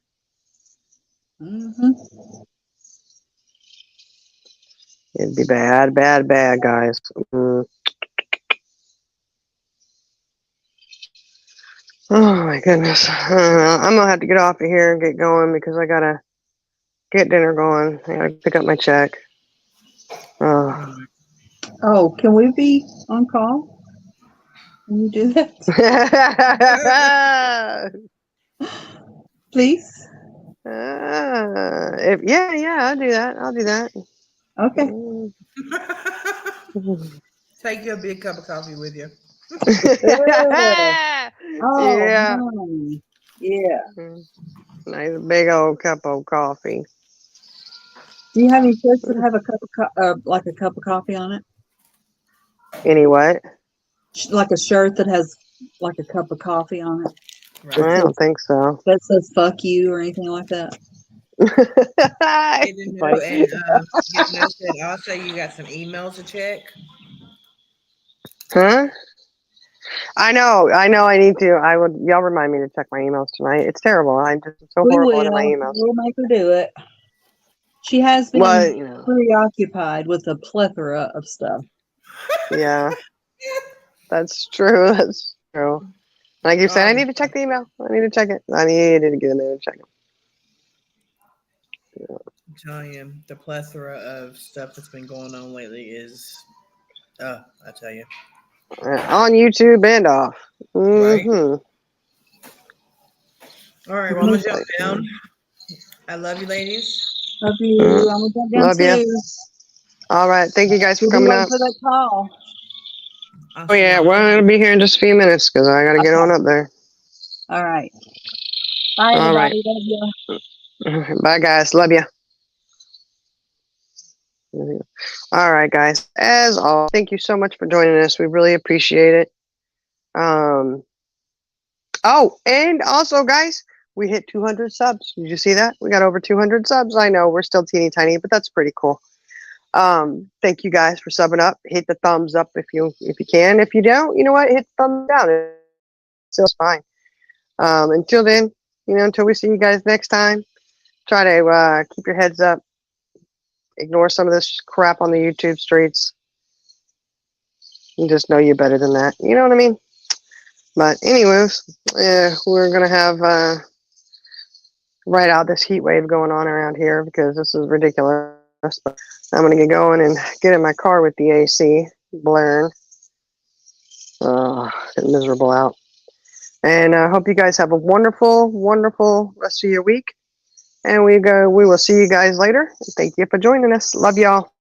Mm-hmm. It'd be bad, bad, bad, guys. Oh my goodness. I'm gonna have to get off of here and get going because I gotta get dinner going. I gotta pick up my check. Oh. Oh, can we be on call? Can you do that, please? Yeah, I'll do that. I'll do that. Okay. Take your big cup of coffee with you. Oh, Yeah. man. Yeah. Nice big old cup of coffee. Do you have any shirts that have a cup of like a cup of coffee on it? Any what? Like a shirt that has like a cup of coffee on it? Right. I don't think so. That says "fuck you" or anything like that? Get to know, and get to know said also you got some emails to check. Huh? I know. I need to. Y'all remind me to check my emails tonight. It's terrible. I'm just so We horrible will. at my emails. We'll make her do it. She has been Well, preoccupied with a plethora of stuff. yeah, that's true. That's true. Like you said, I need to check the email. I need to check it. I needed to get in there and check it. I'm telling you, the plethora of stuff that's been going on lately is, I tell you. On YouTube and off. Mm-hmm. Right. All right, well, I'm going to jump down. I love you, ladies. Love you. I'm going to jump down Love too. you. All right. Thank you guys for coming up. For that call. Oh, yeah. Well, I'm going to be here in just a few minutes because I got to get on up there. All right. Bye, everybody. Love you. Bye, guys. Love you. All right, guys. As always, thank you so much for joining us. We really appreciate it. Oh, and also, guys, we hit 200 subs. Did you see that? We got over 200 subs. I know we're still teeny tiny, but that's pretty cool. Thank you guys for subbing up. Hit the thumbs up if you can. If you don't, you know what? Hit the thumbs down. It's still fine. Until then, until we see you guys next time, try to keep your heads up. Ignore some of this crap on the YouTube streets. You just know you're better than that. You know what I mean? But anyways, we're going to have right out this heat wave going on around here because this is ridiculous. But I'm going to get going and get in my car with the AC blaring. Getting miserable out. And I hope you guys have a wonderful, wonderful rest of your week. And we will see you guys later. Thank you for joining us. Love y'all.